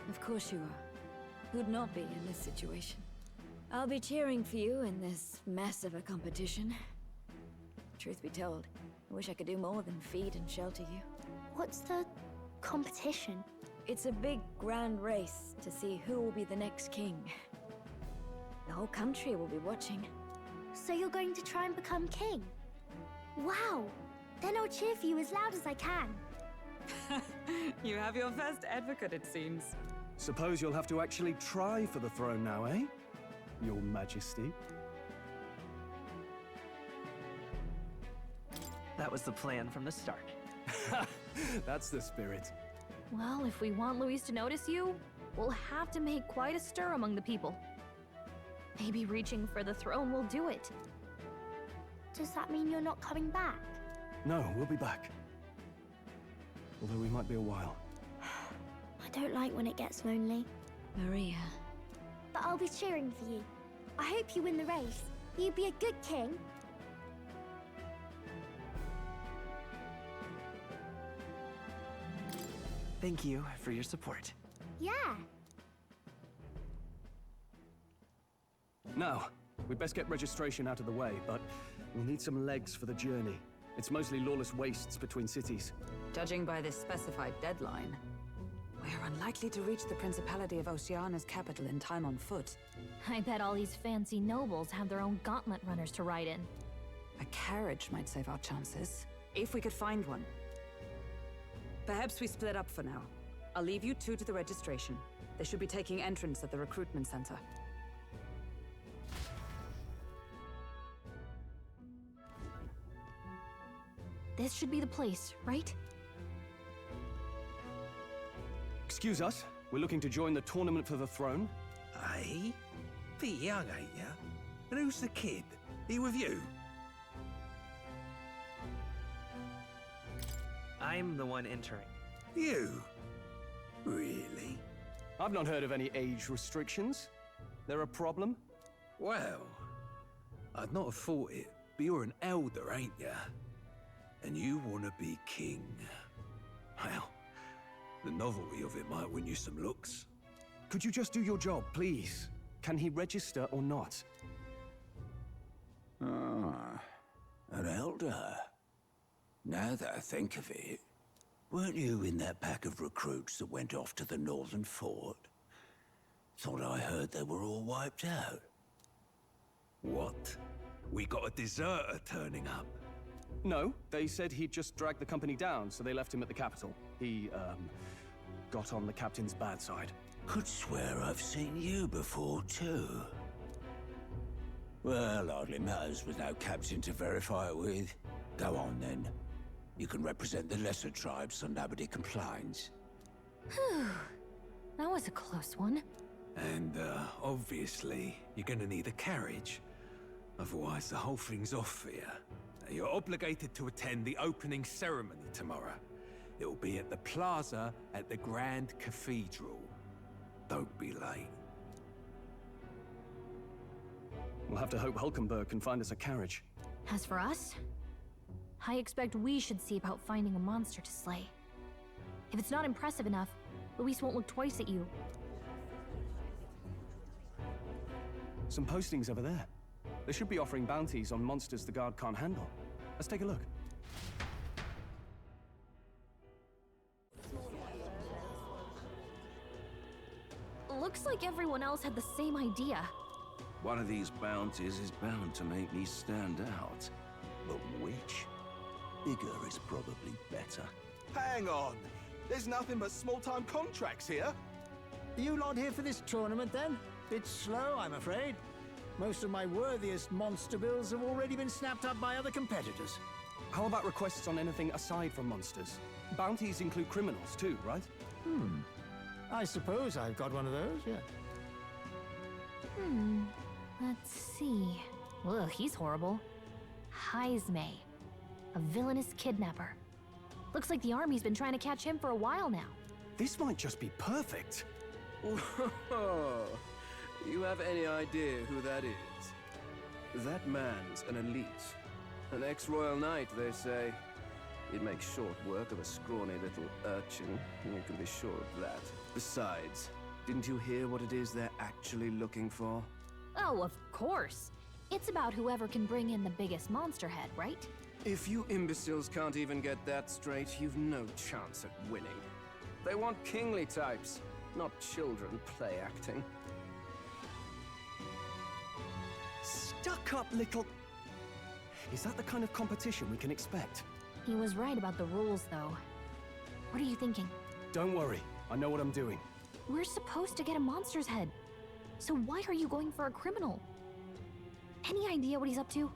Of course you are. Who'd not be in this situation? I'll be cheering for you in this mess of a competition. Truth be told, I wish I could do more than feed and shelter you. What's the competition? It's a big, grand race to see who will be the next king. The whole country will be watching. So you're going to try and become king? Wow! Then I'll cheer for you as loud as I can. You have your first advocate, it seems. Suppose you'll have to actually try for the throne now, eh? Your Majesty. That was the plan from the start. That's the spirit. Well, if we want Luis to notice you, we'll have to make quite a stir among the people. Maybe reaching for the throne will do it. Does that mean you're not coming back? No, we'll be back. Although we might be a while. I don't like when it gets lonely. Maria. But I'll be cheering for you. I hope you win the race. You'd be a good king. Thank you for your support. Yeah. Now, we'd best get registration out of the way, but we'll need some legs for the journey. It's mostly lawless wastes between cities. Judging by this specified deadline, we're unlikely to reach the Principality of Oceana's capital in time on foot. I bet all these fancy nobles have their own gauntlet runners to ride in. A carriage might save our chances, if we could find one. Perhaps we split up for now. I'll leave you two to the registration. They should be taking entrance at the recruitment center. This should be the place, right? Excuse us, we're looking to join the tournament for the throne. Aye? Bit young, ain't ya? And who's the kid? He with you? I'm the one entering. You? Really? I've not heard of any age restrictions. There a problem? Well, I'd not have thought it, but you're an elder, ain't ya? And you want to be king. Well, the novelty of it might win you some looks. Could you just do your job, please? Can he register or not? Ah, an elder. Now that I think of it, weren't you in that pack of recruits that went off to the northern fort? Thought I heard they were all wiped out. What? We got a deserter turning up? No, they said he'd just dragged the company down, so they left him at the capital. He, got on the captain's bad side. Could swear I've seen you before, too. Well, hardly matters with no captain to verify it with. Go on, then. You can represent the lesser tribes so nobody complains. Whew. That was a close one. And, obviously, you're gonna need a carriage. Otherwise, the whole thing's off for you. You're obligated to attend the opening ceremony tomorrow. It will be at the plaza at the Grand Cathedral. Don't be late. We'll have to hope Hulkenberg can find us a carriage. As for us, I expect we should see about finding a monster to slay. If it's not impressive enough, Luis won't look twice at you. Some postings over there. They should be offering bounties on monsters the guard can't handle. Let's take a look. Looks like everyone else had the same idea. One of these bounties is bound to make me stand out. But which? Bigger is probably better. Hang on. There's nothing but small-time contracts here. Are you lot here for this tournament, then? Bit slow, I'm afraid. Most of my worthiest monster bills have already been snapped up by other competitors. How about requests on anything aside from monsters? Bounties include criminals too, right? I suppose I've got one of those, yeah. Let's see. Ugh, he's horrible. Heisme. A villainous kidnapper. Looks like the army's been trying to catch him for a while now. This might just be perfect. Whoa. You have any idea who that is? That man's an elite. An ex-royal knight, they say. He'd make short work of a scrawny little urchin, you can be sure of that. Besides, didn't you hear what it is they're actually looking for? Oh, of course. It's about whoever can bring in the biggest monster head, right? If you imbeciles can't even get that straight, you've no chance at winning. They want kingly types, not children play acting. Stuck-up little... Is that the kind of competition we can expect? He was right about the rules, though. What are you thinking? Don't worry, I know what I'm doing. We're supposed to get a monster's head. So why are you going for a criminal? Any idea what he's up to?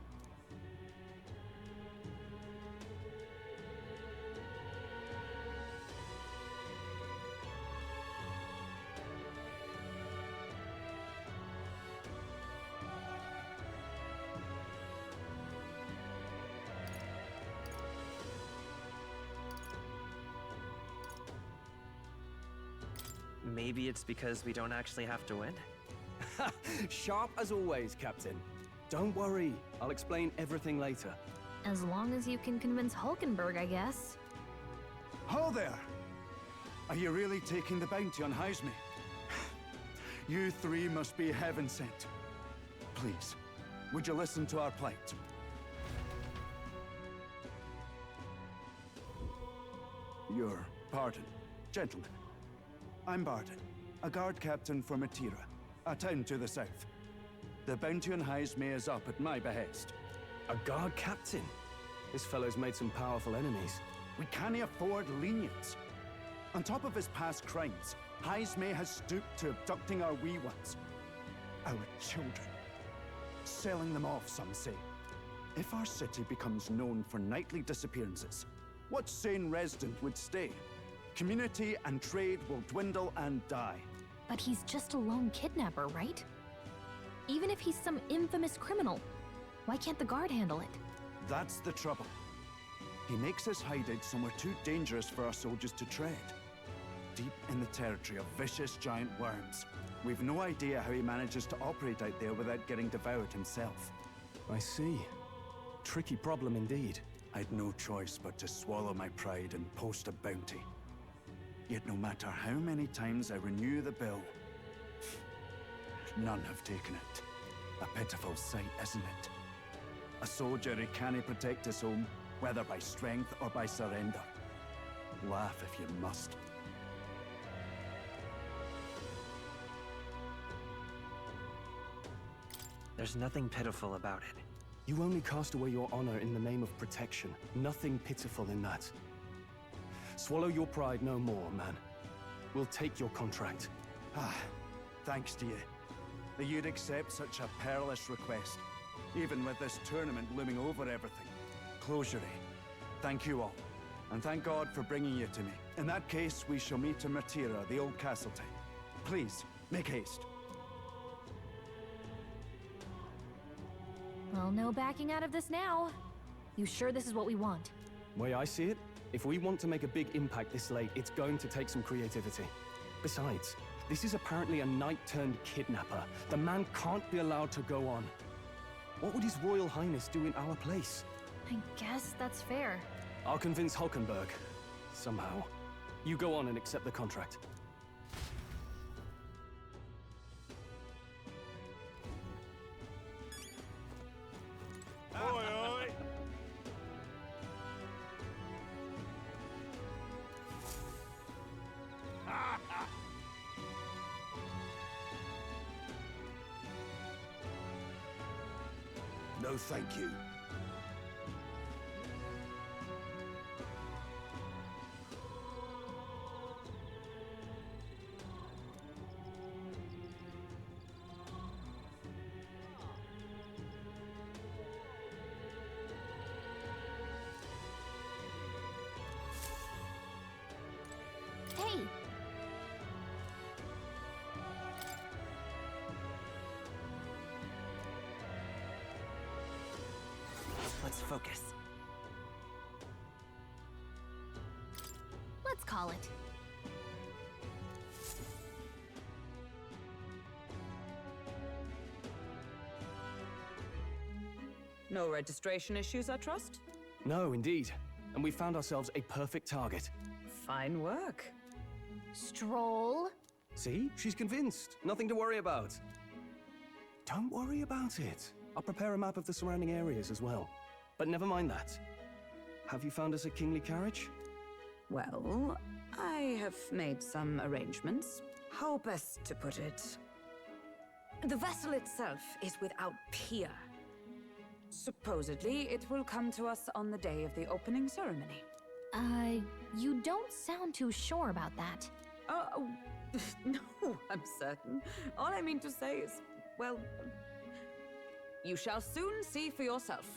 Maybe it's because we don't actually have to win? Sharp as always, Captain. Don't worry, I'll explain everything later. As long as you can convince Hulkenberg, I guess. Ho there! Are you really taking the bounty on Heisme? You three must be heaven sent. Please, would you listen to our plight? Your pardon, gentlemen. I'm Barton, a guard captain for Matira, a town to the south. The bounty on Heisme is up at my behest. A guard captain? This fellow's made some powerful enemies. We can't afford lenience. On top of his past crimes, Heisme has stooped to abducting our wee ones. Our children. Selling them off, some say. If our city becomes known for nightly disappearances, what sane resident would stay? Community and trade will dwindle and die. But he's just a lone kidnapper, right? Even if he's some infamous criminal, why can't the guard handle it? That's the trouble. He makes his hideout somewhere too dangerous for our soldiers to tread. Deep in the territory of vicious giant worms. We've no idea how he manages to operate out there without getting devoured himself. I see. Tricky problem indeed. I'd no choice but to swallow my pride and post a bounty. Yet no matter how many times I renew the bill, none have taken it. A pitiful sight, isn't it? A soldier who can't protect his home, whether by strength or by surrender. Laugh if you must. There's nothing pitiful about it. You only cast away your honor in the name of protection. Nothing pitiful in that. Swallow your pride no more, man. We'll take your contract. Thanks to you. That you'd accept such a perilous request, even with this tournament looming over everything. Closure, thank you all. And thank God for bringing you to me. In that case, we shall meet in Matira, the old castle town. Please, make haste. Well, no backing out of this now. You sure this is what we want? Way I see it, if we want to make a big impact this late, it's going to take some creativity. Besides, this is apparently a knight-turned-kidnapper. The man can't be allowed to go on. What would His Royal Highness do in our place? I guess that's fair. I'll convince Hulkenberg. Somehow. You go on and accept the contract. Oi, oi! No, thank you. Let's focus. Let's call it. No registration issues, I trust? No, indeed. And we found ourselves a perfect target. Fine work. Stroll. See? She's convinced. Nothing to worry about. Don't worry about it. I'll prepare a map of the surrounding areas as well. But never mind that. Have you found us a kingly carriage? Well, I have made some arrangements. How best to put it? The vessel itself is without peer. Supposedly, it will come to us on the day of the opening ceremony. You don't sound too sure about that. No, I'm certain. All I mean to say is, well, you shall soon see for yourself.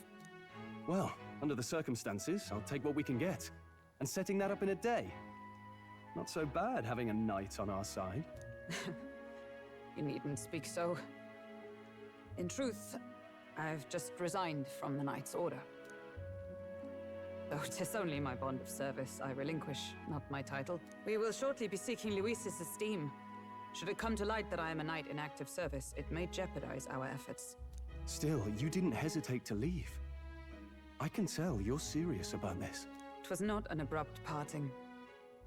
Well, under the circumstances, I'll take what we can get. And setting that up in a day. Not so bad having a knight on our side. You needn't speak so. In truth, I've just resigned from the Knight's Order. Though 'tis only my bond of service I relinquish, not my title. We will shortly be seeking Luis's esteem. Should it come to light that I am a knight in active service, it may jeopardize our efforts. Still, you didn't hesitate to leave. I can tell you're serious about this. 'Twas not an abrupt parting.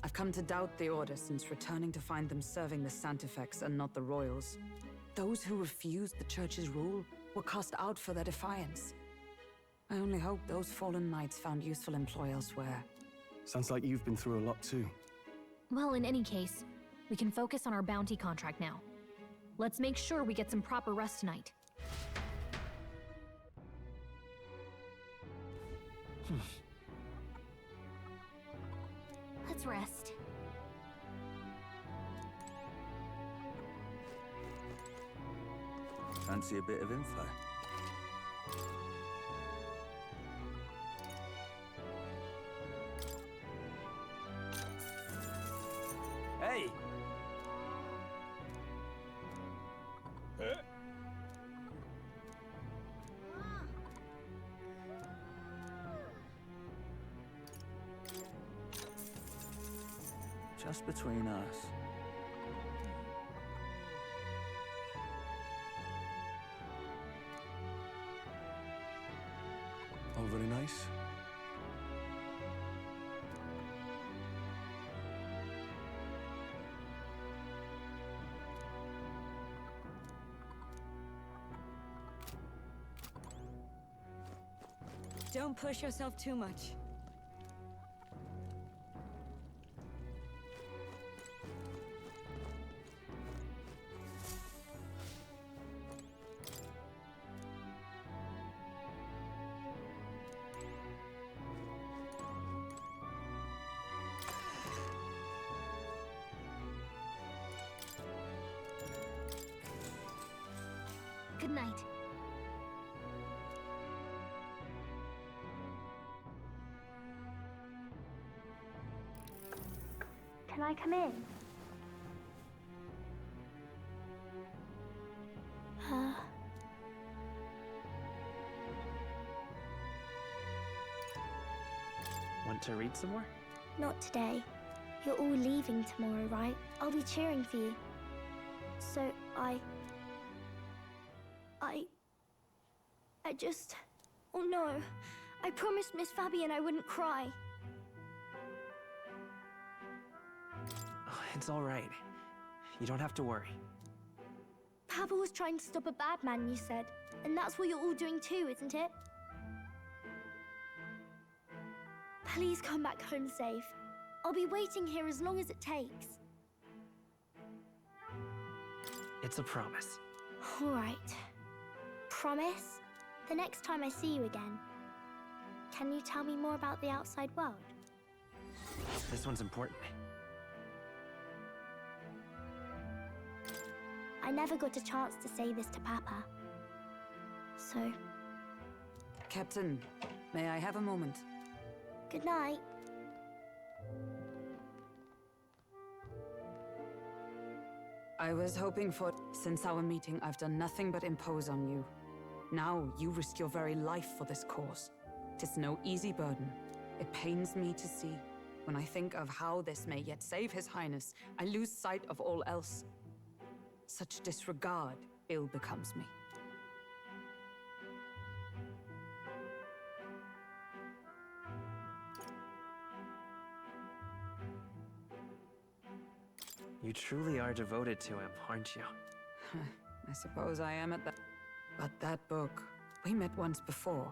I've come to doubt the Order since returning to find them serving the Santifex and not the Royals. Those who refused the Church's rule were cast out for their defiance. I only hope those fallen knights found useful employ elsewhere. Sounds like you've been through a lot too. Well, in any case, we can focus on our bounty contract now. Let's make sure we get some proper rest tonight. Let's rest. Fancy a bit of info? Hey! Just between us. Oh, very nice. Don't push yourself too much. Good night. Can I come in? Want to read some more? Not today. You're all leaving tomorrow, right? I'll be cheering for you. So I just... Oh no. I promised Miss Fabian I wouldn't cry. Oh, it's all right. You don't have to worry. Papa was trying to stop a bad man, you said. And that's what you're all doing too, isn't it? Please come back home safe. I'll be waiting here as long as it takes. It's a promise. All right. Promise? The next time I see you again, can you tell me more about the outside world? This one's important. I never got a chance to say this to Papa. So... Captain, may I have a moment? Good night. I was hoping for... Since our meeting, I've done nothing but impose on you. Now, you risk your very life for this cause. 'Tis no easy burden. It pains me to see. When I think of how this may yet save His Highness, I lose sight of all else. Such disregard ill becomes me. You truly are devoted to him, aren't you? I suppose I am at that. But that book, we met once before,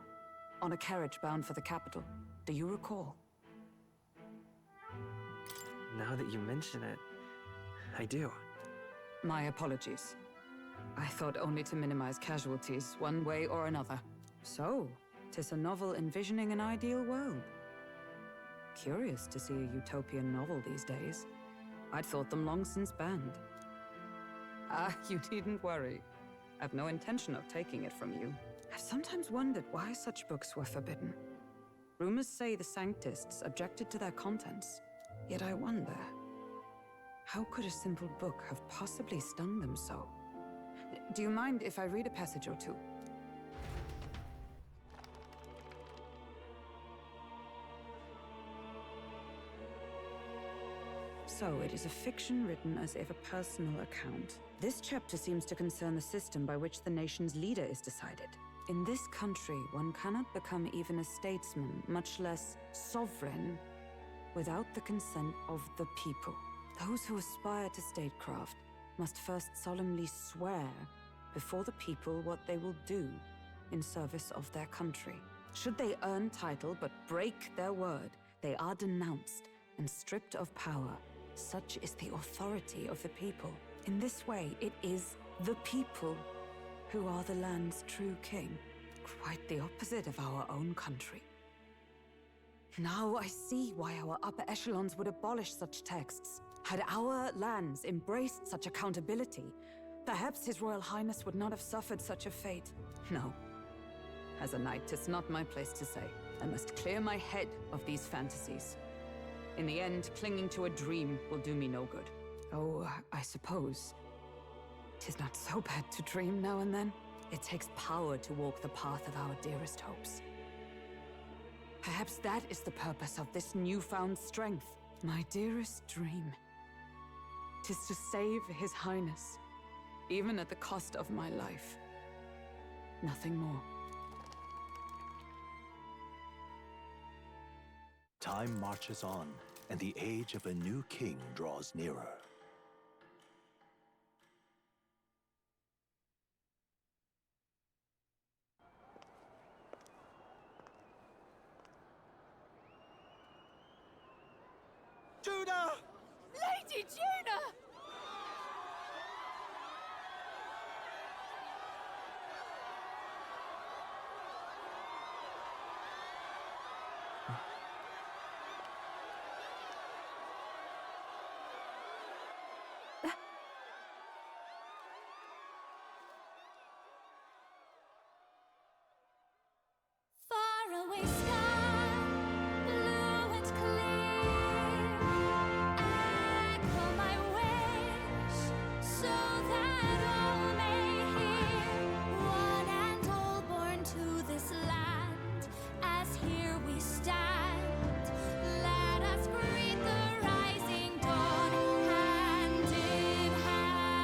on a carriage bound for the capital. Do you recall? Now that you mention it, I do. My apologies. I thought only to minimize casualties, one way or another. So, 'tis a novel envisioning an ideal world. Curious to see a utopian novel these days. I'd thought them long since banned. Ah, you needn't worry. I've no intention of taking it from you. I've sometimes wondered why such books were forbidden. Rumors say the Sanctists objected to their contents. Yet I wonder, how could a simple book have possibly stung them so? Do you mind if I read a passage or two? So, it is a fiction written as if a personal account. This chapter seems to concern the system by which the nation's leader is decided. In this country, one cannot become even a statesman, much less sovereign, without the consent of the people. Those who aspire to statecraft must first solemnly swear before the people what they will do in service of their country. Should they earn title but break their word, they are denounced and stripped of power. Such is the authority of the people. In this way, it is the people who are the land's true king. Quite the opposite of our own country. Now I see why our upper echelons would abolish such texts. Had our lands embraced such accountability, perhaps His Royal Highness would not have suffered such a fate. No. As a knight, 'tis not my place to say. I must clear my head of these fantasies. In the end, clinging to a dream will do me no good. Oh, I suppose 'tis not so bad to dream now and then. It takes power to walk the path of our dearest hopes. Perhaps that is the purpose of this newfound strength. My dearest dream. 'Tis to save His Highness, even at the cost of my life. Nothing more. Time marches on, and the age of a new king draws nearer. Judah! Lady Judah! Far away sky, blue and clear. Echo my wish, so that all may hear. One and all born to this land, as here we stand. Let us greet the rising dawn, hand in hand.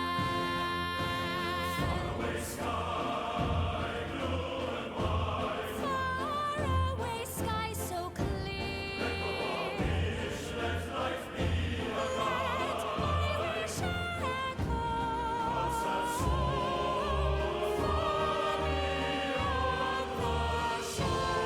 Faraway sky, blue and white. Faraway sky so clear. Let life be let my wish echo. Once that soul far beyond the shore.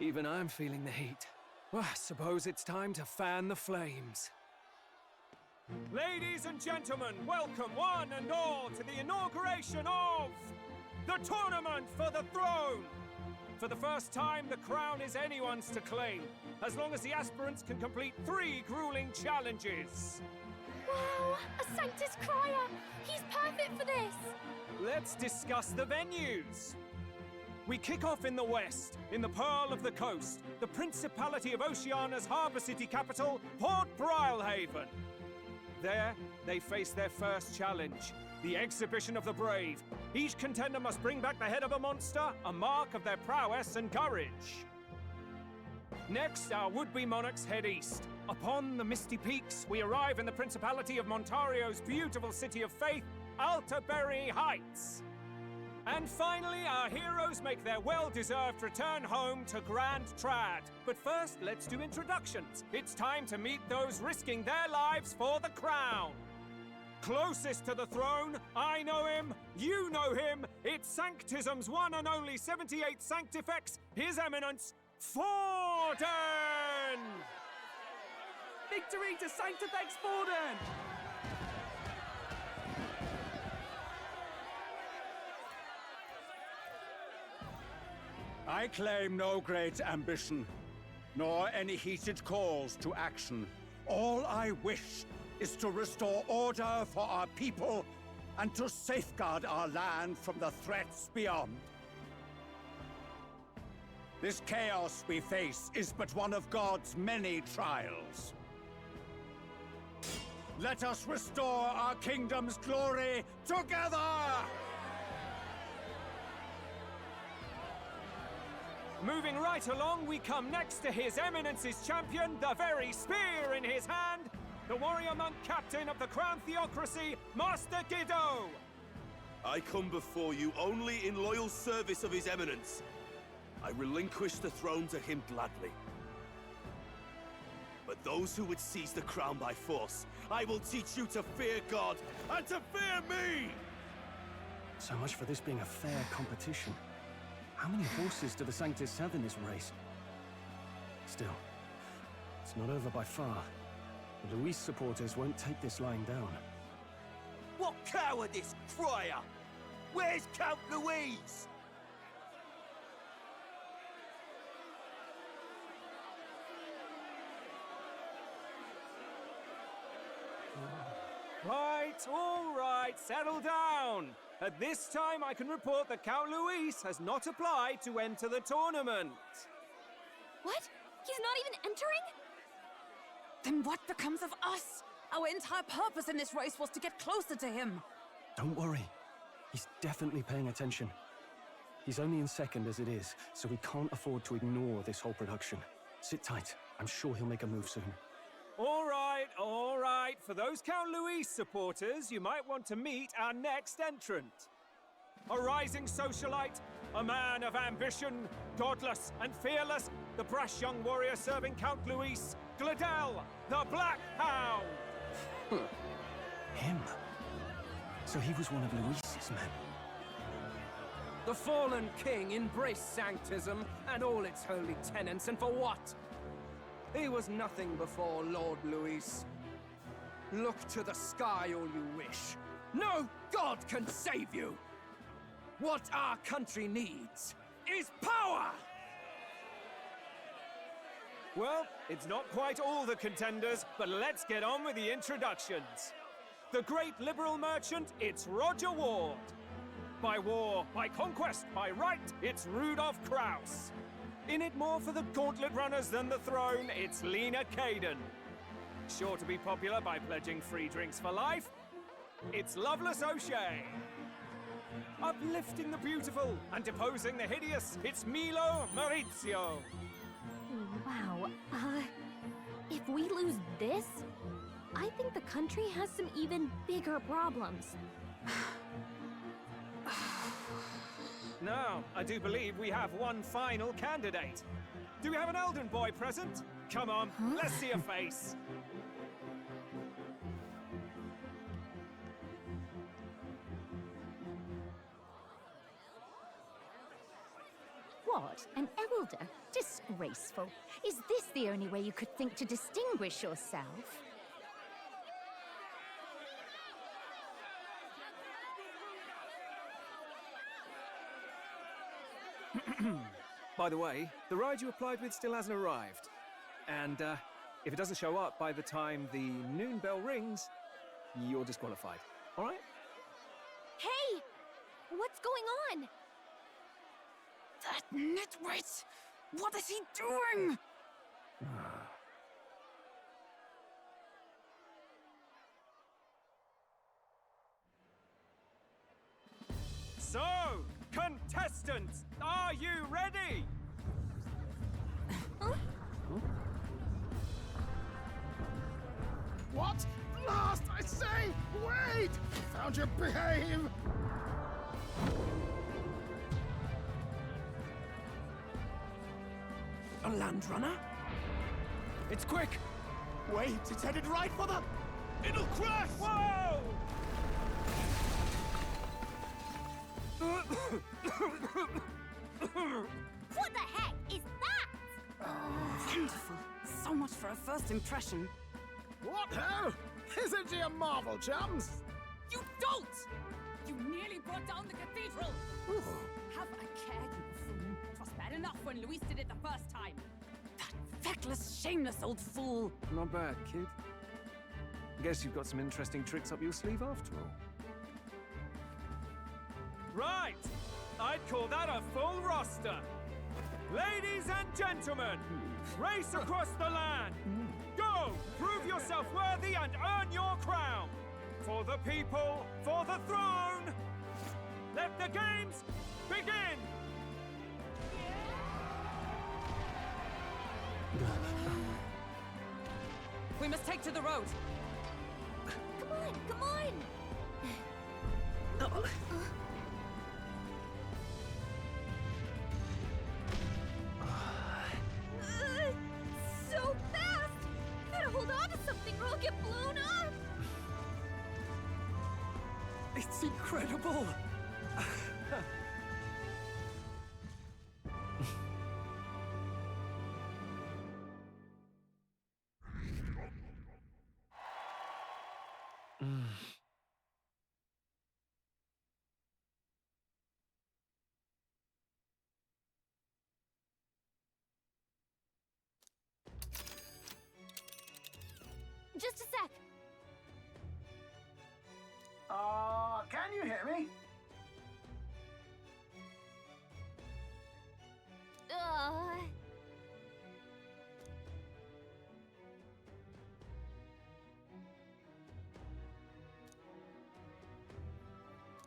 Even I'm feeling the heat. Well, I suppose it's time to fan the flames. Ladies and gentlemen, welcome one and all to the inauguration of the Tournament for the Throne! For the first time, the crown is anyone's to claim, as long as the aspirants can complete 3 grueling challenges. Wow! A Sanctus Crier! He's perfect for this! Let's discuss the venues. We kick off in the west, in the Pearl of the Coast, the Principality of Oceania's harbour city capital, Port Brilehaven. There, they face their first challenge, the Exhibition of the Brave. Each contender must bring back the head of a monster, a mark of their prowess and courage. Next, our would-be monarchs head east. Upon the misty peaks, we arrive in the Principality of Montario's beautiful city of faith, Altaberry Heights. And finally, our heroes make their well-deserved return home to Grand Trad. But first, let's do introductions. It's time to meet those risking their lives for the crown. Closest to the throne, I know him, you know him. It's Sanctism's one and only 78th Sanctifex, His Eminence, Forden! Victory to Sanctifex Forden! I claim no great ambition, nor any heated calls to action. All I wish is to restore order for our people and to safeguard our land from the threats beyond. This chaos we face is but one of God's many trials. Let us restore our kingdom's glory together! Moving right along, we come next to His Eminence's champion, the very spear in his hand, the warrior monk captain of the Crown Theocracy, Master Giddo! I come before you only in loyal service of His Eminence. I relinquish the throne to him gladly. But those who would seize the crown by force, I will teach you to fear God and to fear me! So much for this being a fair competition. How many horses do the Sanctists have in this race? Still, it's not over by far. The Luis supporters won't take this lying down. What cowardice, Crier! Where's Count Louise? All right, settle down. At this time, I can report that Count Luis has not applied to enter the tournament. What? He's not even entering? Then what becomes of us? Our entire purpose in this race was to get closer to him. Don't worry. He's definitely paying attention. He's only in second as it is, so we can't afford to ignore this whole production. Sit tight. I'm sure he'll make a move soon. All right. For those Count Luis supporters, you might want to meet our next entrant. A rising socialite, a man of ambition, godless and fearless, the brash young warrior serving Count Luis, Gladel, the Black Hound! Him? So he was one of Luis's men? The fallen king embraced Sanctism and all its holy tenets, and for what? He was nothing before Lord Luis. Look to the sky all you wish. No god can save you! What our country needs is power! Well, it's not quite all the contenders, but let's get on with the introductions. The great liberal merchant, it's Roger Ward. By war, by conquest, by right, it's Rudolph Kraus. In it more for the gauntlet runners than the throne, it's Lena Caden. Sure to be popular by pledging free drinks for life, it's Loveless O'Shea. Uplifting the beautiful and deposing the hideous, it's Milo Maurizio. Wow, if we lose this, I think the country has some even bigger problems. Now, I do believe we have one final candidate. Do we have an Elden boy present? Come on, let's see a face. What? An elder? Disgraceful. Is this the only way you could think to distinguish yourself? By the way, the ride you applied with still hasn't arrived. And, if it doesn't show up by the time the noon bell rings, you're disqualified. All right? Hey! What's going on? That nitwit! What is he doing? So, contestants, are you ready? What? Last, I say! Wait! Found your behave! A land runner? It's quick! Wait, it's headed right for the... It'll crash! Whoa! What the heck is that? Wonderful. So much for a first impression. What ho? Isn't she a marvel, chums? You don't! You nearly brought down the cathedral! Have a care, you fool. 'Twas bad enough when Luis did it the first time. That feckless, shameless old fool. Not bad, kid. Guess you've got some interesting tricks up your sleeve after all. Right! I'd call that a full roster. Ladies and gentlemen, race across the land. Go! Prove yourself worthy and earn your crown. For the people, for the throne. Let the games begin! We must take to the road. Come on, come on! So fast! Gotta hold on to something or I'll get blown up! It's incredible! Just a sec. Can you hear me?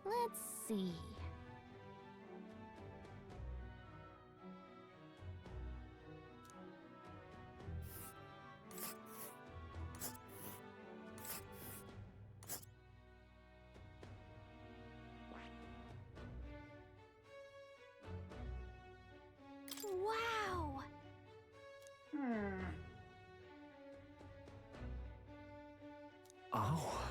Let's see. Wow! Oh.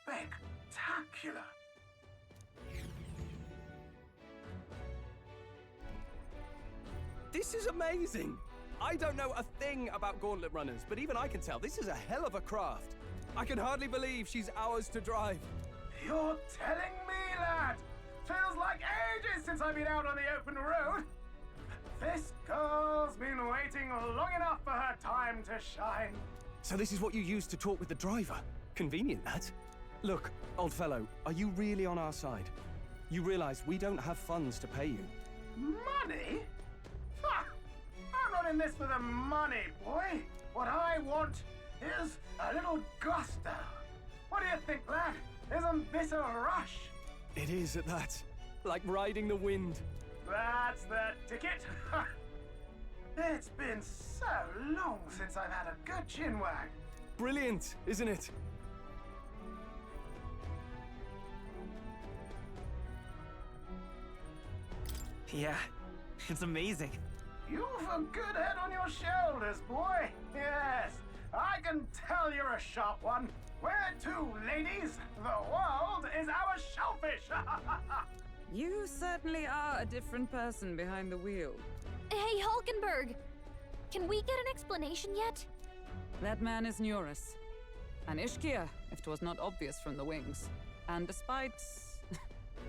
Spectacular! This is amazing! I don't know a thing about gauntlet runners, but even I can tell this is a hell of a craft. I can hardly believe she's ours to drive. You're telling me, lad? Feels like ages since I've been out on the open road. This girl's been waiting long enough for her time to shine. So this is what you used to talk with the driver? Convenient, that. Look, old fellow, are you really on our side? You realize we don't have funds to pay you. Money? Ha! I'm not in this for the money, boy. What I want is a little gusto. What do you think, lad? Isn't this a rush? It is at that. Like riding the wind. That's the ticket. It's been so long since I've had a good chinwag. Brilliant, isn't it? Yeah, it's amazing. You've a good head on your shoulders, boy. Yes, I can tell you're a sharp one. Where to, ladies? The world is our shellfish. You certainly are a different person behind the wheel. Hey, Hulkenberg! Can we get an explanation yet? That man is Neurus. An Ishkia, if 'twas not obvious from the wings. And despite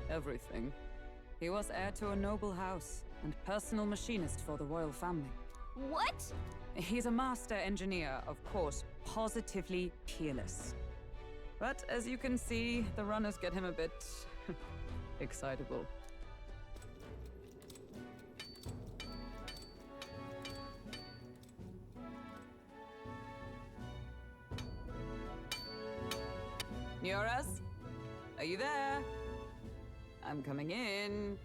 everything, he was heir to a noble house and personal machinist for the royal family. What? He's a master engineer, of course, positively peerless. But as you can see, the runners get him a bit excitable. Neurus? Are you there? I'm coming in.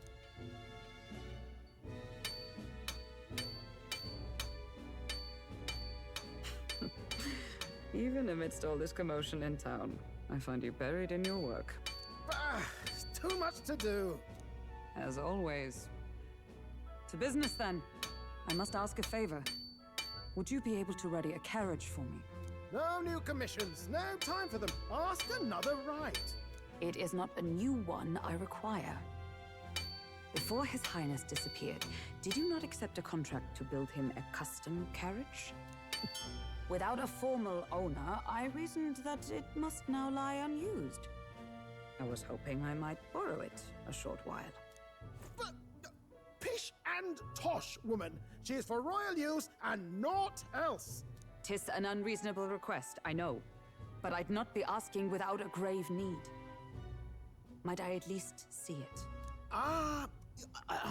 Even amidst all this commotion in town, I find you buried in your work. Too much to do. As always. To business, then. I must ask a favor. Would you be able to ready a carriage for me? No new commissions. No time for them. Ask another right. It is not a new one I require. Before His Highness disappeared, did you not accept a contract to build him a custom carriage? Without a formal owner, I reasoned that it must now lie unused. I was hoping I might borrow it a short while. But, pish and tosh, woman. She is for royal use and naught else. 'Tis an unreasonable request, I know. But I'd not be asking without a grave need. Might I at least see it? I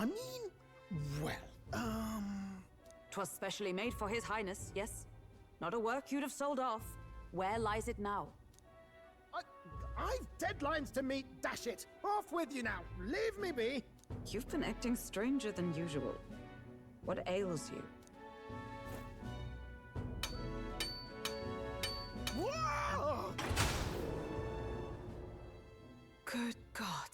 mean, well, 'Twas specially made for His Highness, yes? Not a work you'd have sold off. Where lies it now? I've deadlines to meet, dash it! Off with you now! Leave me be! You've been acting stranger than usual. What ails you? Whoa! Good God.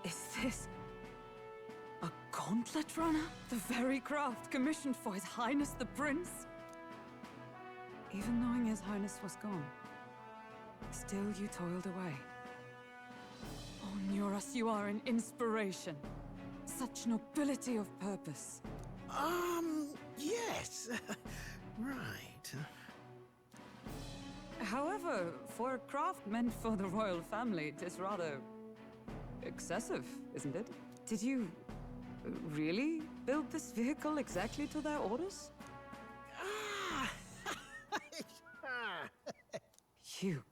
Is this a gauntlet runner? The very craft commissioned for His Highness the Prince? Even knowing His Highness was gone, still you toiled away. Oh, Neurus, you are an inspiration. Such nobility of purpose. Yes. Right. However, for a craft meant for the royal family, it is rather excessive, isn't it? Did you really build this vehicle exactly to their orders? You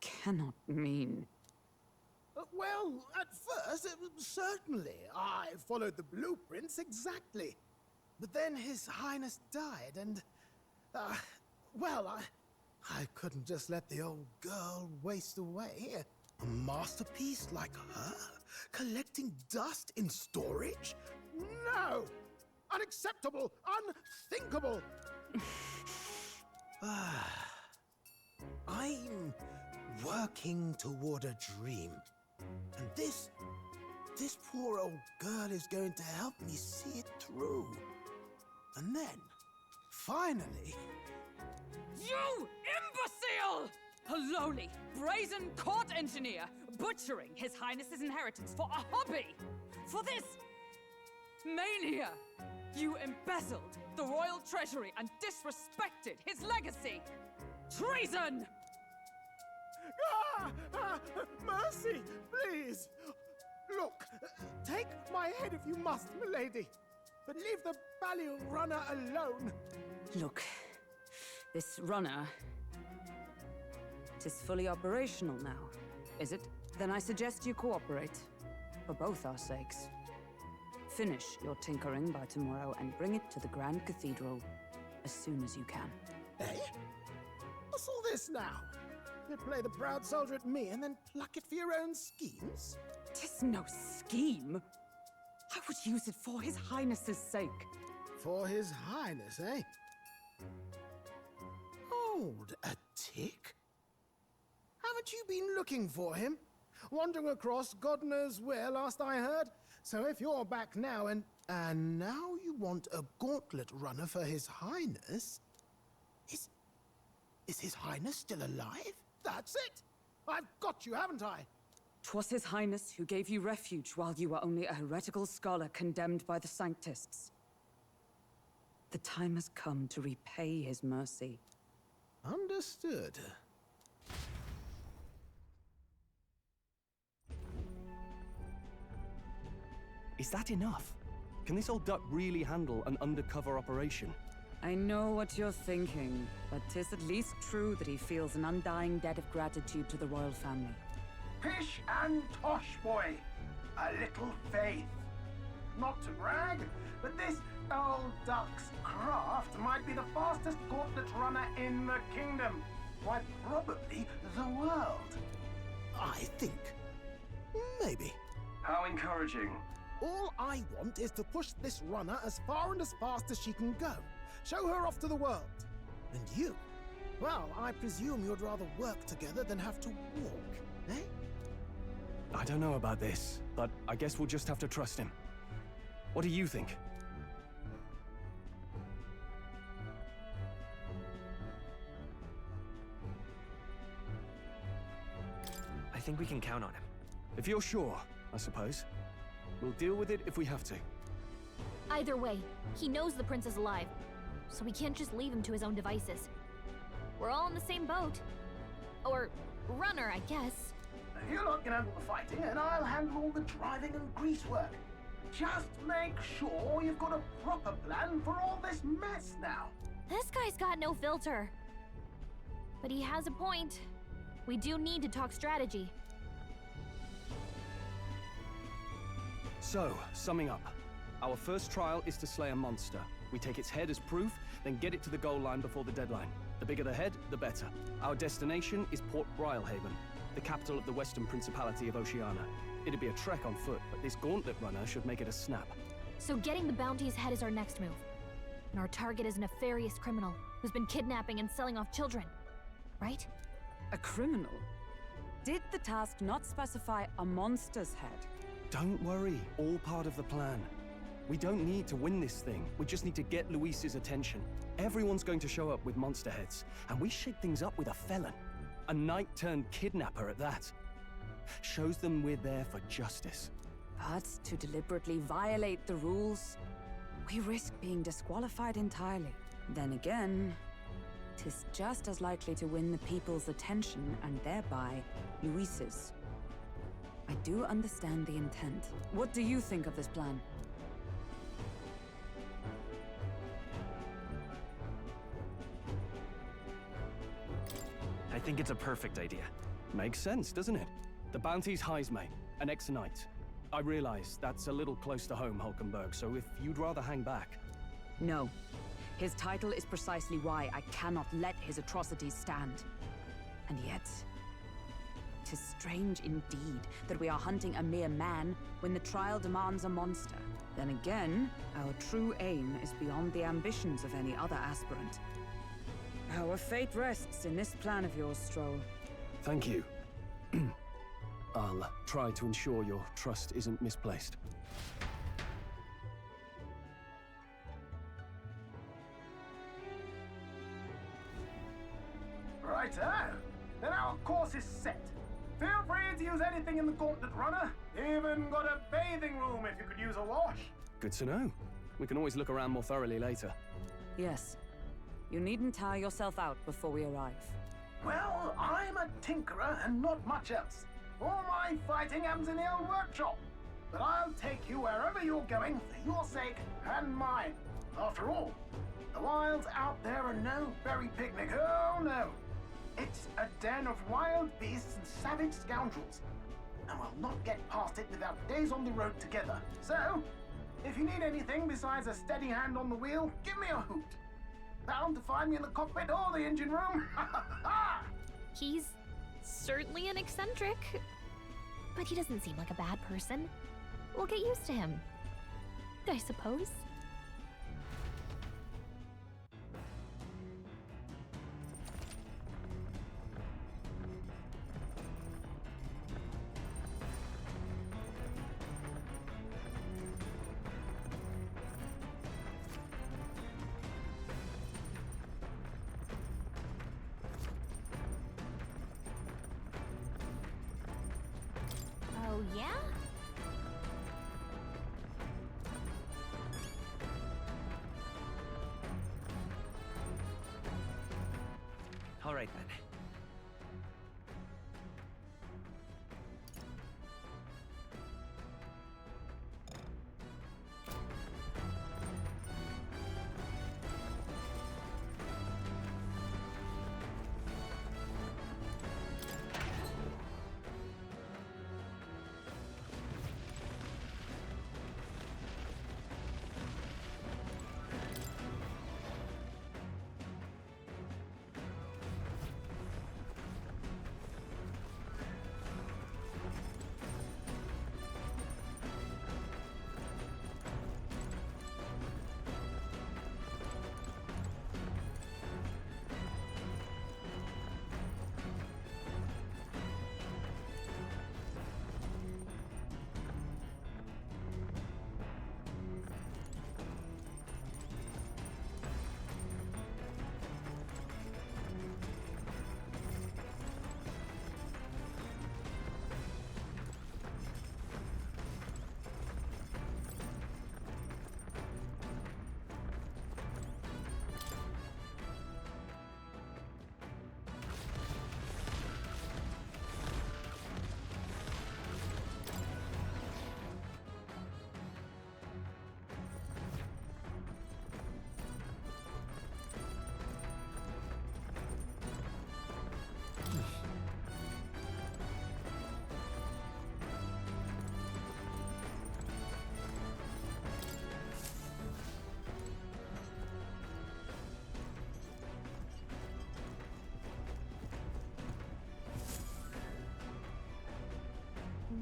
cannot mean... Well, at first, certainly. I followed the blueprints exactly. But then His Highness died, and... well, I couldn't just let the old girl waste away. A masterpiece like her? Collecting dust in storage? No! Unacceptable! Unthinkable! I'm working toward a dream. And this poor old girl is going to help me see it through. And then, finally... You imbecile! A lowly, brazen court engineer butchering His Highness's inheritance for a hobby! For this mania! You embezzled the royal treasury and disrespected his legacy! Treason! Mercy, please! Look, take my head if you must, milady. But leave the Balliol runner alone. Look, this runner... it is fully operational now, is it? Then I suggest you cooperate, for both our sakes. Finish your tinkering by tomorrow and bring it to the Grand Cathedral as soon as you can. Eh? What's all this now? You play the proud soldier at me and then pluck it for your own schemes? 'Tis no scheme. I would use it for His Highness's sake. For His Highness, eh? Hold a tick. Haven't you been looking for him? Wandering across God knows where, last I heard. So if you're back now and now you want a gauntlet runner for His Highness, is Is His Highness still alive? That's it! I've got you, haven't I? 'Twas His Highness who gave you refuge while you were only a heretical scholar condemned by the Sanctists. The time has come to repay his mercy. Understood. Is that enough? Can this old duck really handle an undercover operation? I know what you're thinking, but 'tis at least true that he feels an undying debt of gratitude to the royal family. Pish and tosh, boy. A little faith. Not to brag, but this old duck's craft might be the fastest gauntlet runner in the kingdom. Why, probably the world. I think. Maybe. How encouraging. All I want is to push this runner as far and as fast as she can go. Show her off to the world. And you? Well, I presume you'd rather work together than have to walk, eh? I don't know about this, but I guess we'll just have to trust him. What do you think? I think we can count on him. If you're sure, I suppose. We'll deal with it if we have to. Either way, he knows the prince is alive, so we can't just leave him to his own devices. We're all in the same boat. Or runner, I guess. You lot can handle the fighting, and I'll handle all the driving and grease work. Just make sure you've got a proper plan for all this mess now. This guy's got no filter. But he has a point. We do need to talk strategy. So, summing up. Our first trial is to slay a monster. We take its head as proof, then get it to the goal line before the deadline. The bigger the head, the better. Our destination is Port Brylehaven, the capital of the Western Principality of Oceania. It'd be a trek on foot, but this gauntlet runner should make it a snap. So getting the bounty's head is our next move. And our target is a nefarious criminal who's been kidnapping and selling off children. Right? A criminal? Did the task not specify a monster's head? Don't worry, all part of the plan. We don't need to win this thing. We just need to get Luis's attention. Everyone's going to show up with monster heads, and we shake things up with a felon. A knight-turned-kidnapper at that. Shows them we're there for justice. But to deliberately violate the rules, we risk being disqualified entirely. Then again, 'tis just as likely to win the people's attention and thereby Luis's. I do understand the intent. What do you think of this plan? I think it's a perfect idea. Makes sense, doesn't it? The bounty's Heismay, an ex-knight. I realize that's a little close to home, Hulkenberg, so if you'd rather hang back... No. His title is precisely why I cannot let his atrocities stand. And yet... 'tis strange indeed that we are hunting a mere man when the trial demands a monster. Then again, our true aim is beyond the ambitions of any other aspirant. Our fate rests in this plan of yours, Stroll. Thank you. I'll try to ensure your trust isn't misplaced. Righto. Then our course is set. Feel free to use anything in the gauntlet runner. Even got a bathing room if you could use a wash. Good to know. We can always look around more thoroughly later. Yes. You needn't tire yourself out before we arrive. Well, I'm a tinkerer and not much else. All my fighting happens in the old workshop. But I'll take you wherever you're going for your sake and mine. After all, the wilds out there are no berry picnic. Oh no. It's a den of wild beasts and savage scoundrels. And we'll not get past it without days on the road together. So, if you need anything besides a steady hand on the wheel, give me a hoot. Bound to find me in the cockpit or the engine room. He's certainly an eccentric, but he doesn't seem like a bad person. We'll get used to him, I suppose. All right then.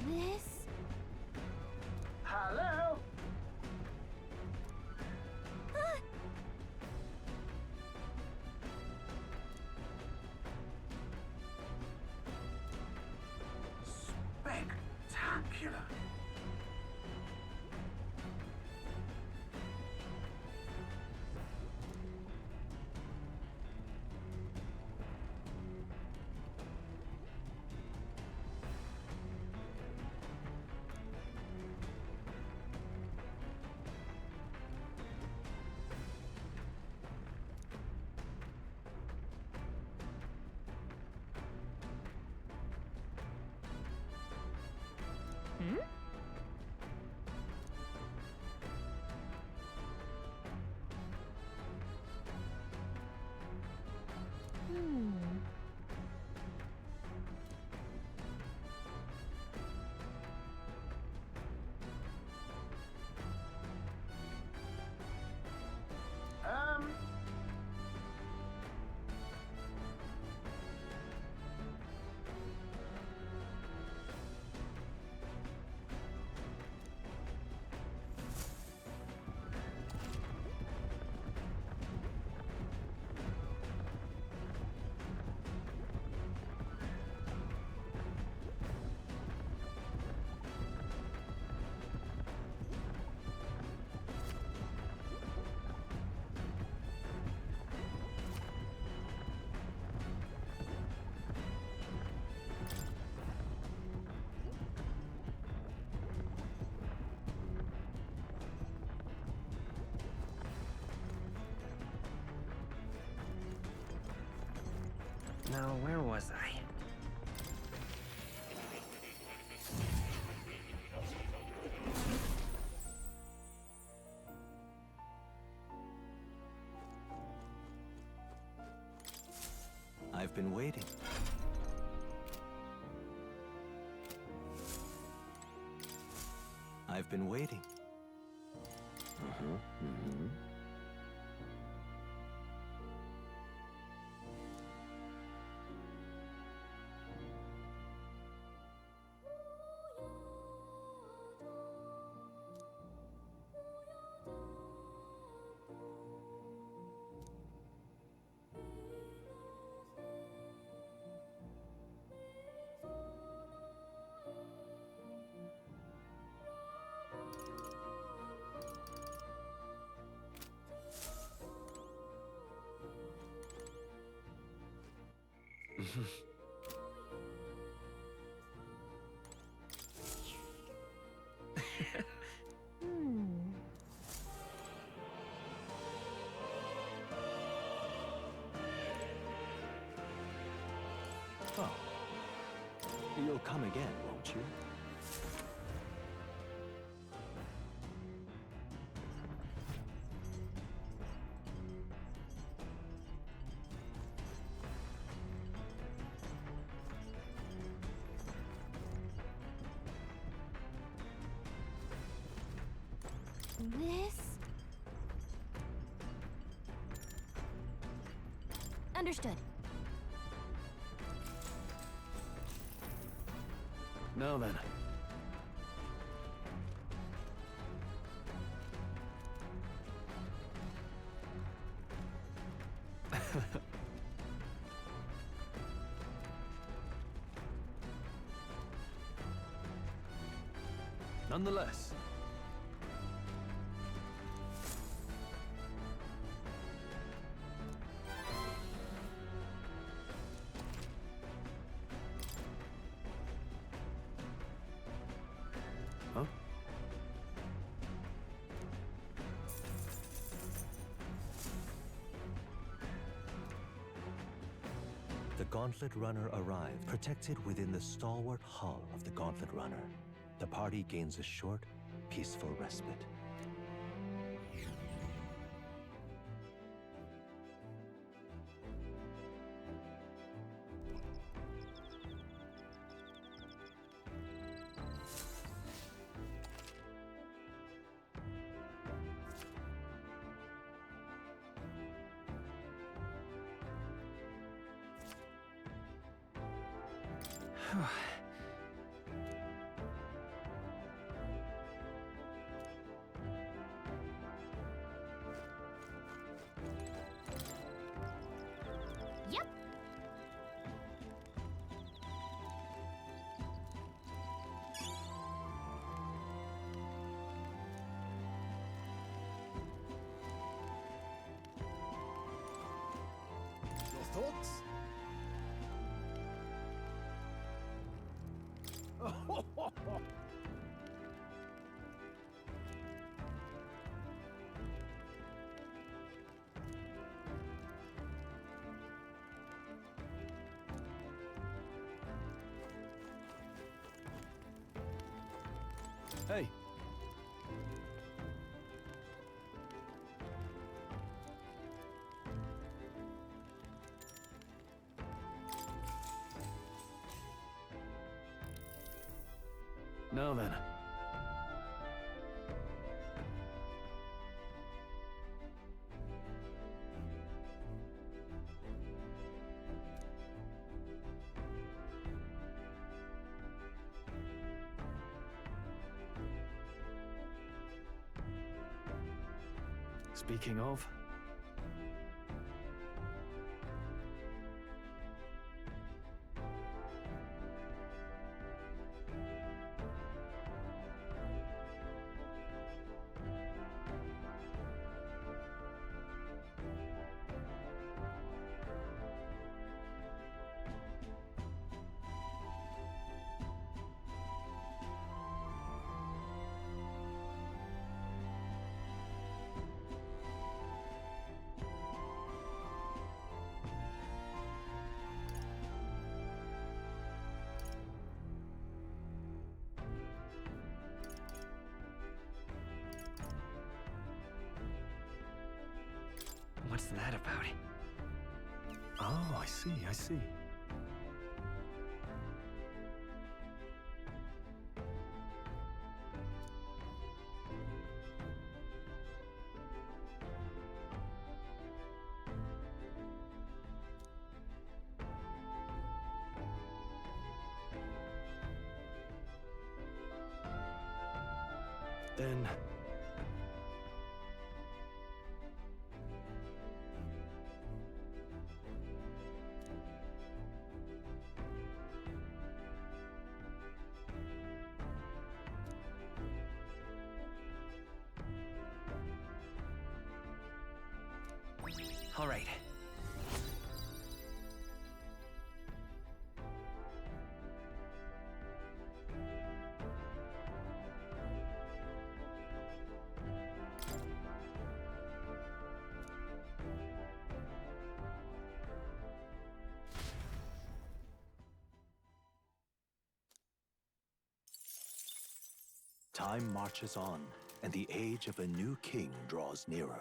This? Hello? Spectacular. Hmm? Um... Now, where was I? I've been waiting. I've been waiting. You'll come again, won't you? This? Understood. Now then. Nonetheless. Huh? The Gauntlet Runner arrived, protected within the stalwart hull of the Gauntlet Runner. The party gains a short, peaceful respite. Yep. Your thoughts? Hey. Now then. Speaking of... What's that about? Oh, I see, I see. Then... All right. Time marches on, and the age of a new king draws nearer.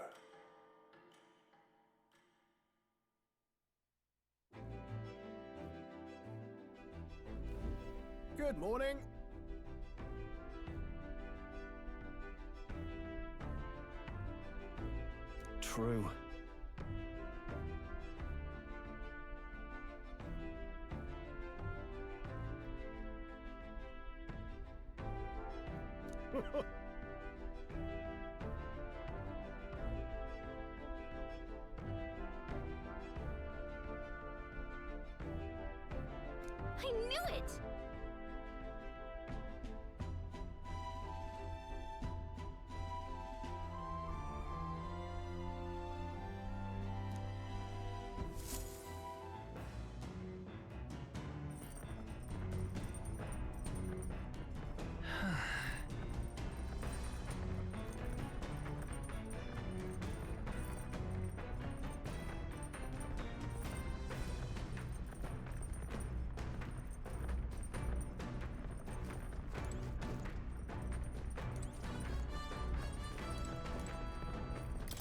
Good morning. True. I knew it!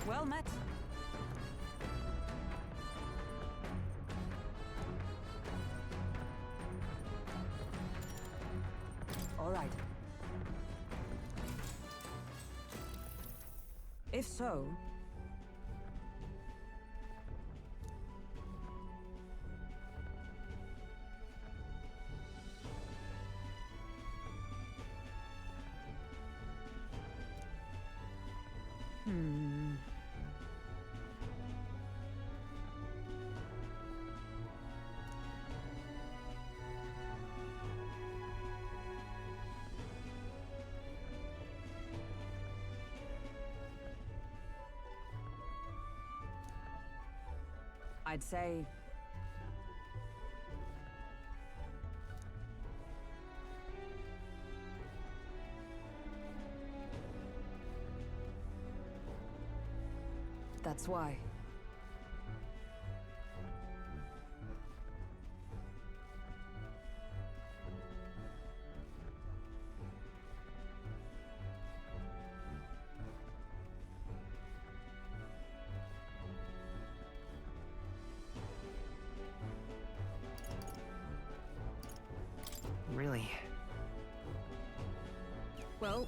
Well met. All right. If so, I'd say that's why. Really? Well,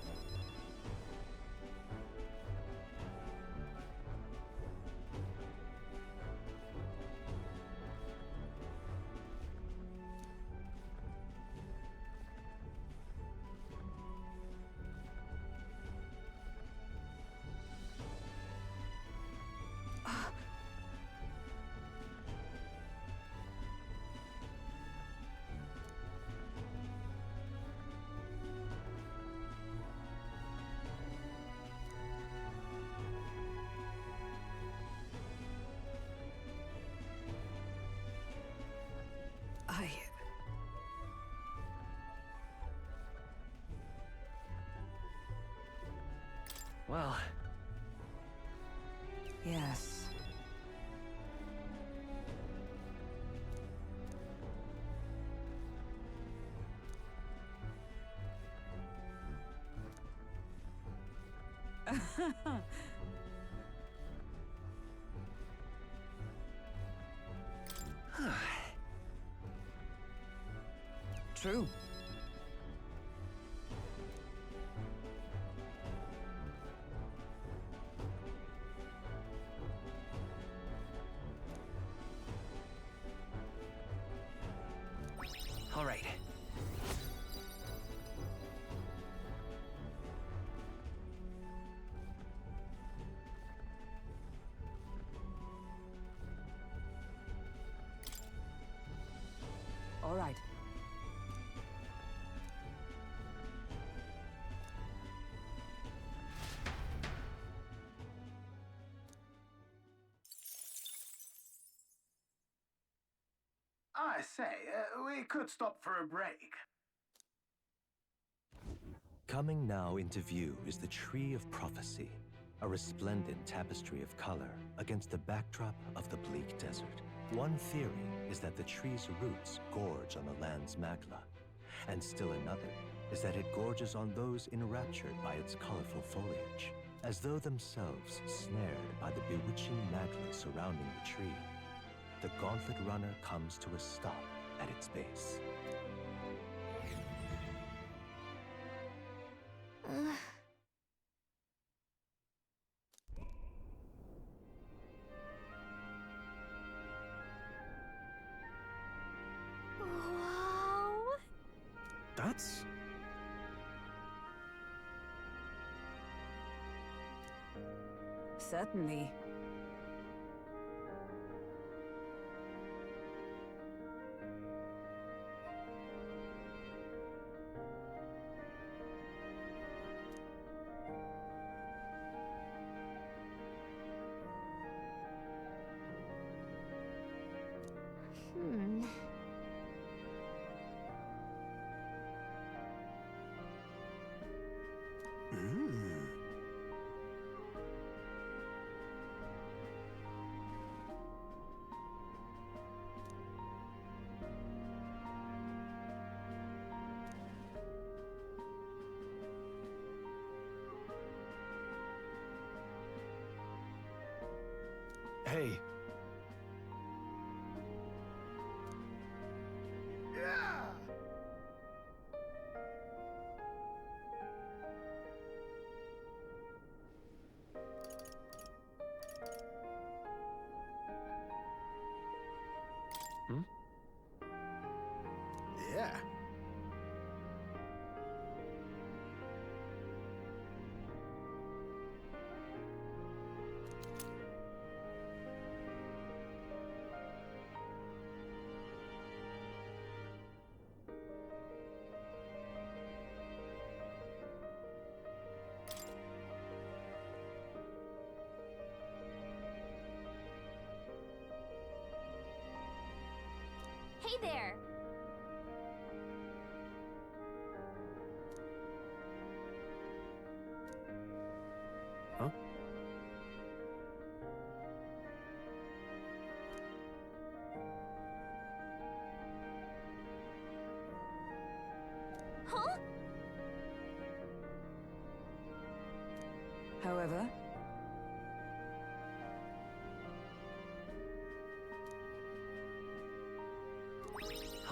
Well... Yes. True. All right. All right. I say, we could stop for a break. Coming now into view is the Tree of Prophecy, a resplendent tapestry of color against the backdrop of the bleak desert. One theory is that the tree's roots gorge on the land's magma, and still another is that it gorges on those enraptured by its colorful foliage, as though themselves snared by the bewitching mantle surrounding the tree. The Gauntlet Runner comes to a stop at its base. Wow. That's... Certainly. Hmm. Hey. Yeah. Hey there! Huh? Huh? However,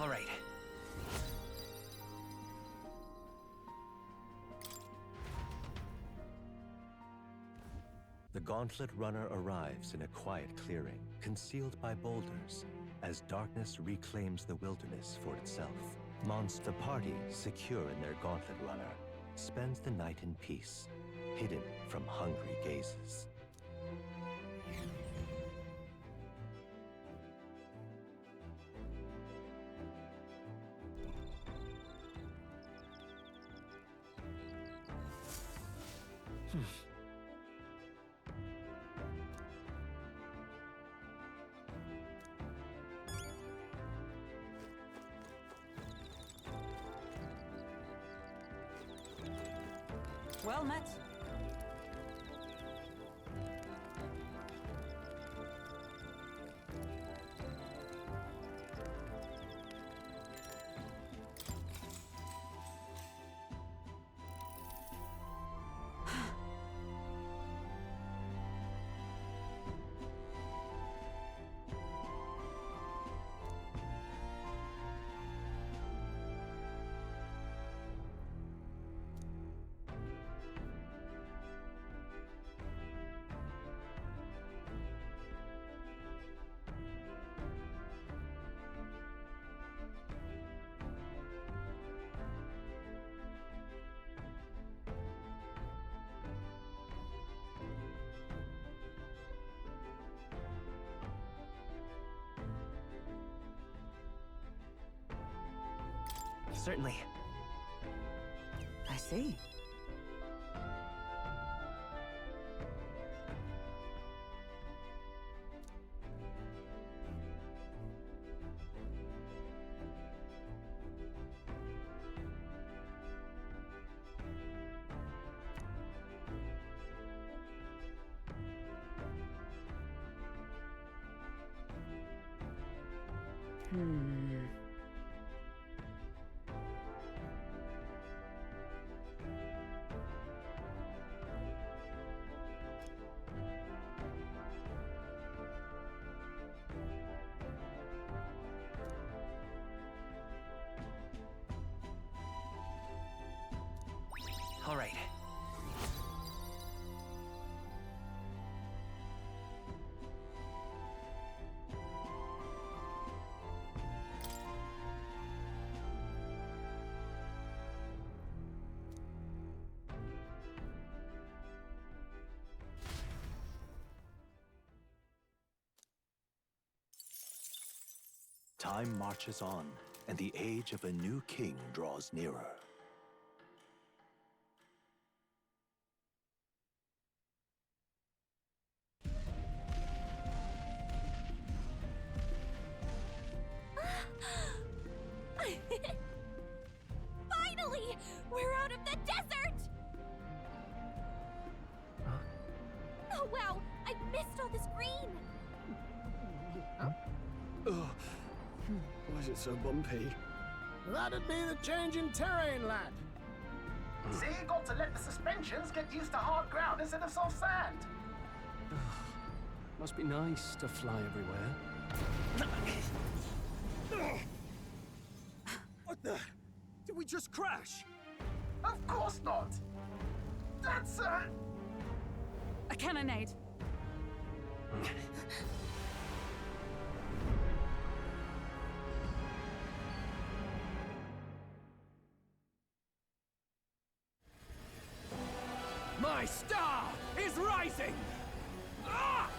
All right. The Gauntlet Runner arrives in a quiet clearing, concealed by boulders, as darkness reclaims the wilderness for itself. The party, secure in their Gauntlet Runner, spends the night in peace, hidden from hungry gazes. well met. Certainly. I see. Time marches on, and the age of a new king draws nearer. Finally! We're out of the desert! Oh wow! I missed all this green! Ugh. Why is it so bumpy? That'd be the change in terrain, lad. See, you got to let the suspensions get used to hard ground instead of soft sand. Must be nice to fly everywhere. What the? Did we just crash? Of course not. That's a cannonade. My star is rising! Ah!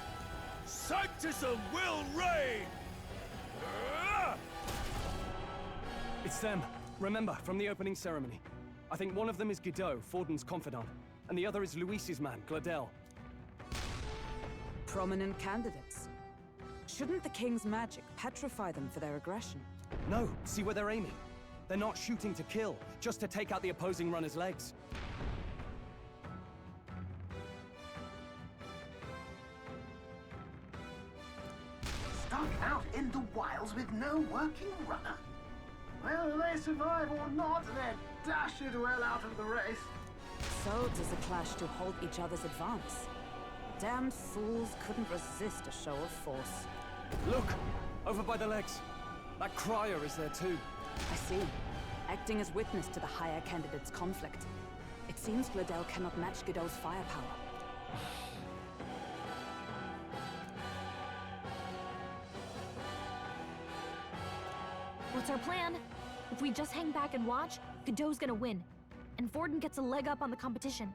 Sanctism will reign! Ah! It's them. Remember, from the opening ceremony. I think one of them is Guido, Forden's confidant, and the other is Luis's man, Gladel. Prominent candidates. Shouldn't the king's magic petrify them for their aggression? No, see where they're aiming. They're not shooting to kill, just to take out the opposing runner's legs. stuck out in the wilds with no working runner. Whether they survive or not, they're dashed well out of the race. So does a clash to halt each other's advance. Damned fools couldn't resist a show of force. Look! Over by the legs. That crier is there too. I see. Acting as witness to the higher candidate's conflict. It seems Gladel cannot match Godot's firepower. What's our plan? If we just hang back and watch, Godot's gonna win. And Forden gets a leg up on the competition.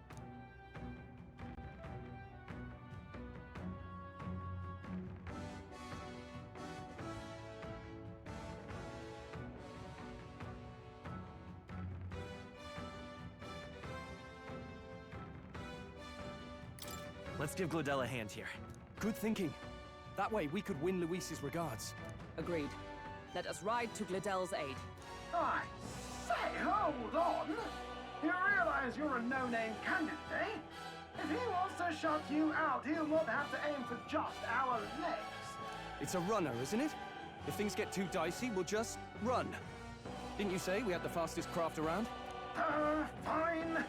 Let's give Glodell a hand here. Good thinking. That way we could win Luis's regards. Agreed. Let us ride to Gladel's aid. I say, hold on! You realize you're a no-name candidate, eh? If he wants to shut you out, he'll not have to aim for just our legs. It's a runner, isn't it? If things get too dicey, we'll just run. Didn't you say we had the fastest craft around? Fine.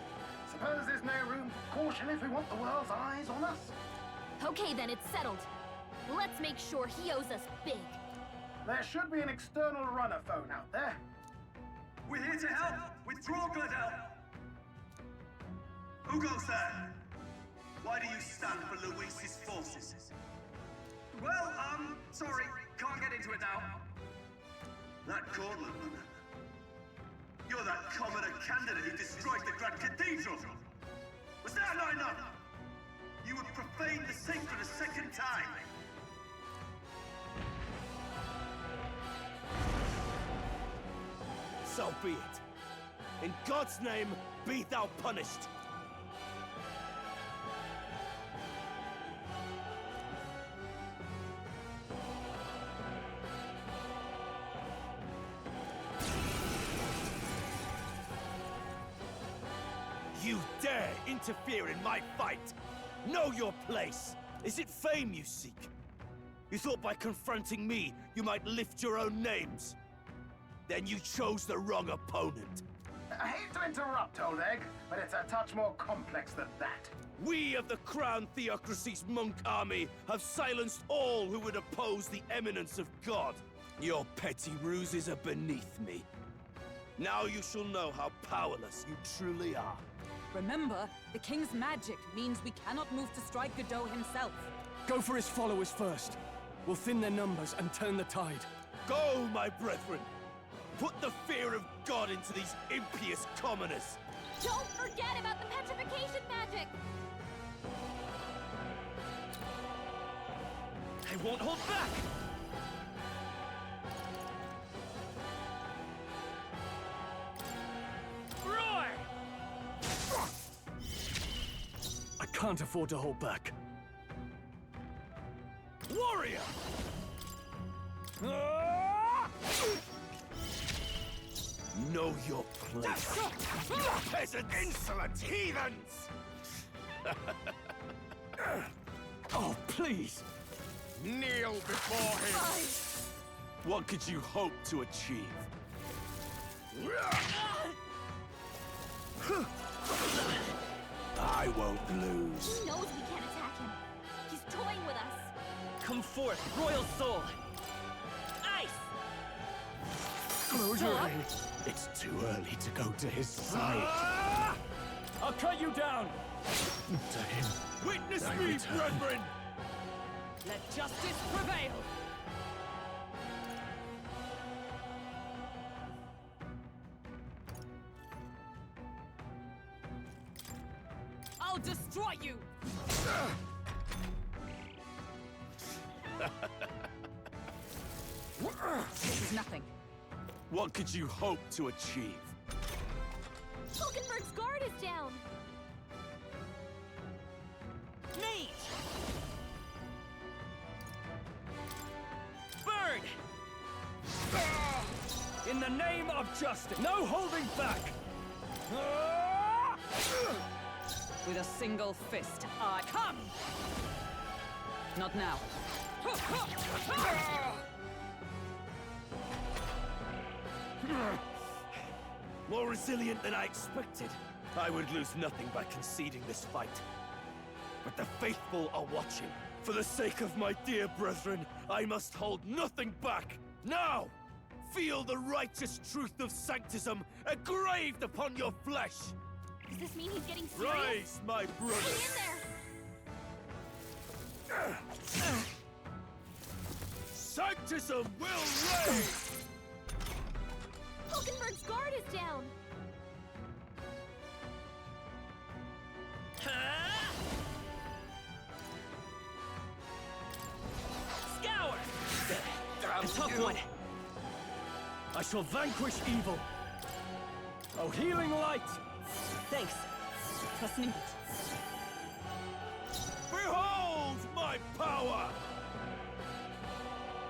Suppose there's no room for caution if we want the world's eyes on us. Okay then, it's settled. Let's make sure he owes us big. There should be an external runner phone out there. We're here to help! Withdraw, Gladel! Who goes there? Why do you stand for Luis's forces? Well, sorry, can't get into it now. That Cortland runner. You're that commoner candidate who destroyed the Grand Cathedral! Was that not enough? You would profane the sacred a second time! So be it. In God's name, be thou punished! You dare interfere in my fight! Know your place! Is it fame you seek? You thought by confronting me, you might lift your own names? Then you chose the wrong opponent. I hate to interrupt, Old Egg, but it's a touch more complex than that. We of the Crown Theocracy's monk army have silenced all who would oppose the eminence of God. Your petty ruses are beneath me. Now you shall know how powerless you truly are. Remember, the king's magic means we cannot move to strike Godot himself. Go for his followers first. We'll thin their numbers and turn the tide. Go, my brethren! Put the fear of God into these impious commoners! Don't forget about the petrification magic! I won't hold back! can't afford to hold back. Warrior! Know your place. Peasant! Insolent heathens! Oh, please! Kneel before him! What could you hope to achieve? I won't lose. He knows we can't attack him. He's toying with us. Come forth, royal soul! Ice! Close your Stop. eyes. It's too early to go to his side. I'll cut you down! To him. Witness I me, return. brethren! Let justice prevail! I'll destroy you! This is nothing. What could you hope to achieve? Hulkenberg's guard is down! Mage! Burn! In the name of justice, no holding back! With a single fist, I come! Not now. More resilient than I expected. I would lose nothing by conceding this fight. But the faithful are watching. For the sake of my dear brethren, I must hold nothing back. Now! Feel the righteous truth of sanctism engraved upon your flesh! Does this mean he's getting serious? Rise, my brothers! Hang in there! Sanctism will reign! Hulkenberg's guard is down! Scour! A tough one. I shall vanquish evil. Oh, healing light! Thanks. Trust me. Behold my power!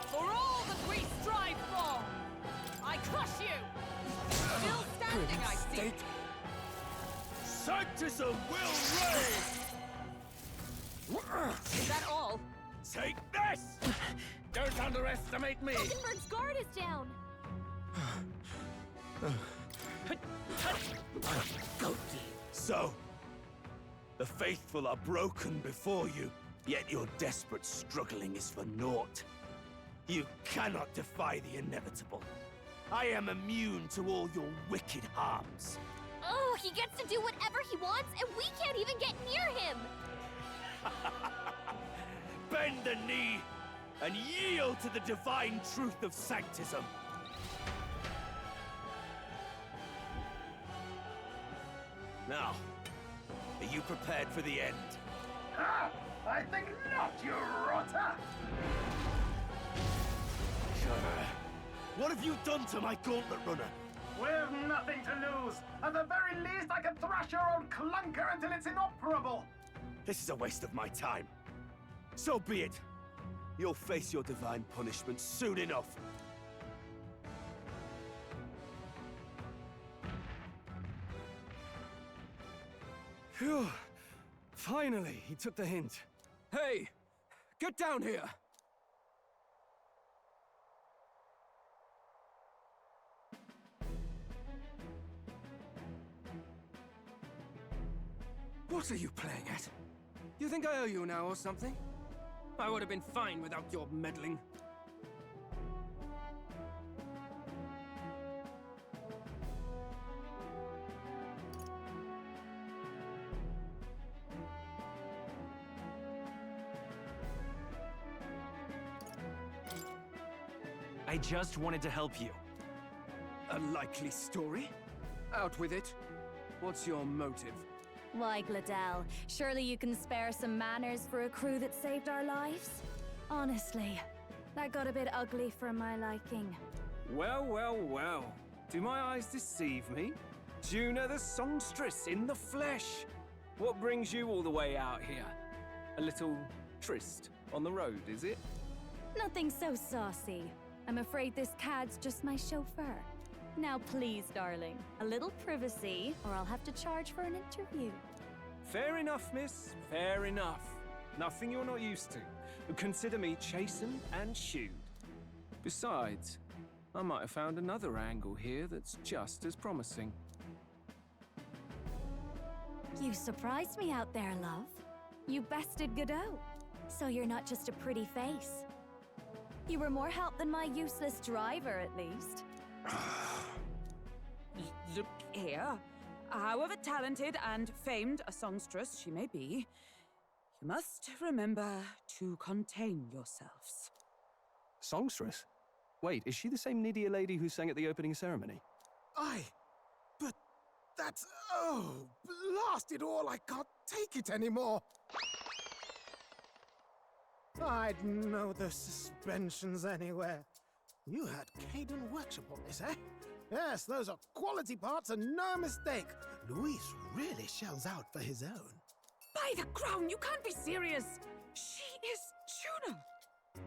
For all that we strive for, I crush you! Still standing, I see! Sanctism will reign! Is that all? Take this! Don't underestimate me! Hulkenberg's guard is down! So, the faithful are broken before you, yet your desperate struggling is for naught. You cannot defy the inevitable. I am immune to all your wicked harms. Oh, he gets to do whatever he wants, and we can't even get near him! Bend the knee and yield to the divine truth of sanctism. Now, are you prepared for the end? Ah, I think not, you rotter! What have you done to my gauntlet runner? We've nothing to lose. At the very least, I can thrash your old clunker until it's inoperable. This is a waste of my time. So be it. You'll face your divine punishment soon enough. Phew. Finally, he took the hint. Hey! Get down here! What are you playing at? You think I owe you now or something? I would have been fine without your meddling. I just wanted to help you. A likely story? Out with it. What's your motive? Why, Gladell, surely you can spare some manners for a crew that saved our lives? Honestly, that got a bit ugly for my liking. Well, well, well. Do my eyes deceive me? Juna the songstress in the flesh. What brings you all the way out here? A little tryst on the road, is it? Nothing so saucy. I'm afraid this cad's just my chauffeur. Now please, darling, a little privacy, or I'll have to charge for an interview. Fair enough, miss. Fair enough. Nothing you're not used to. Consider me chastened and shooed. Besides, I might have found another angle here that's just as promising. You surprised me out there, love. You bested Godot. So you're not just a pretty face. You were more help than my useless driver, at least. Look here. However talented and famed a songstress she may be, you must remember to contain yourselves. Songstress? Wait, is she the same Nydia lady who sang at the opening ceremony? Aye, but that's... oh, blast it all, I can't take it anymore. I'd know the suspensions anywhere. You had Caden workshop on this, eh? Yes, those are quality parts and no mistake. Luis really shells out for his own. By the crown, you can't be serious! She is Juno!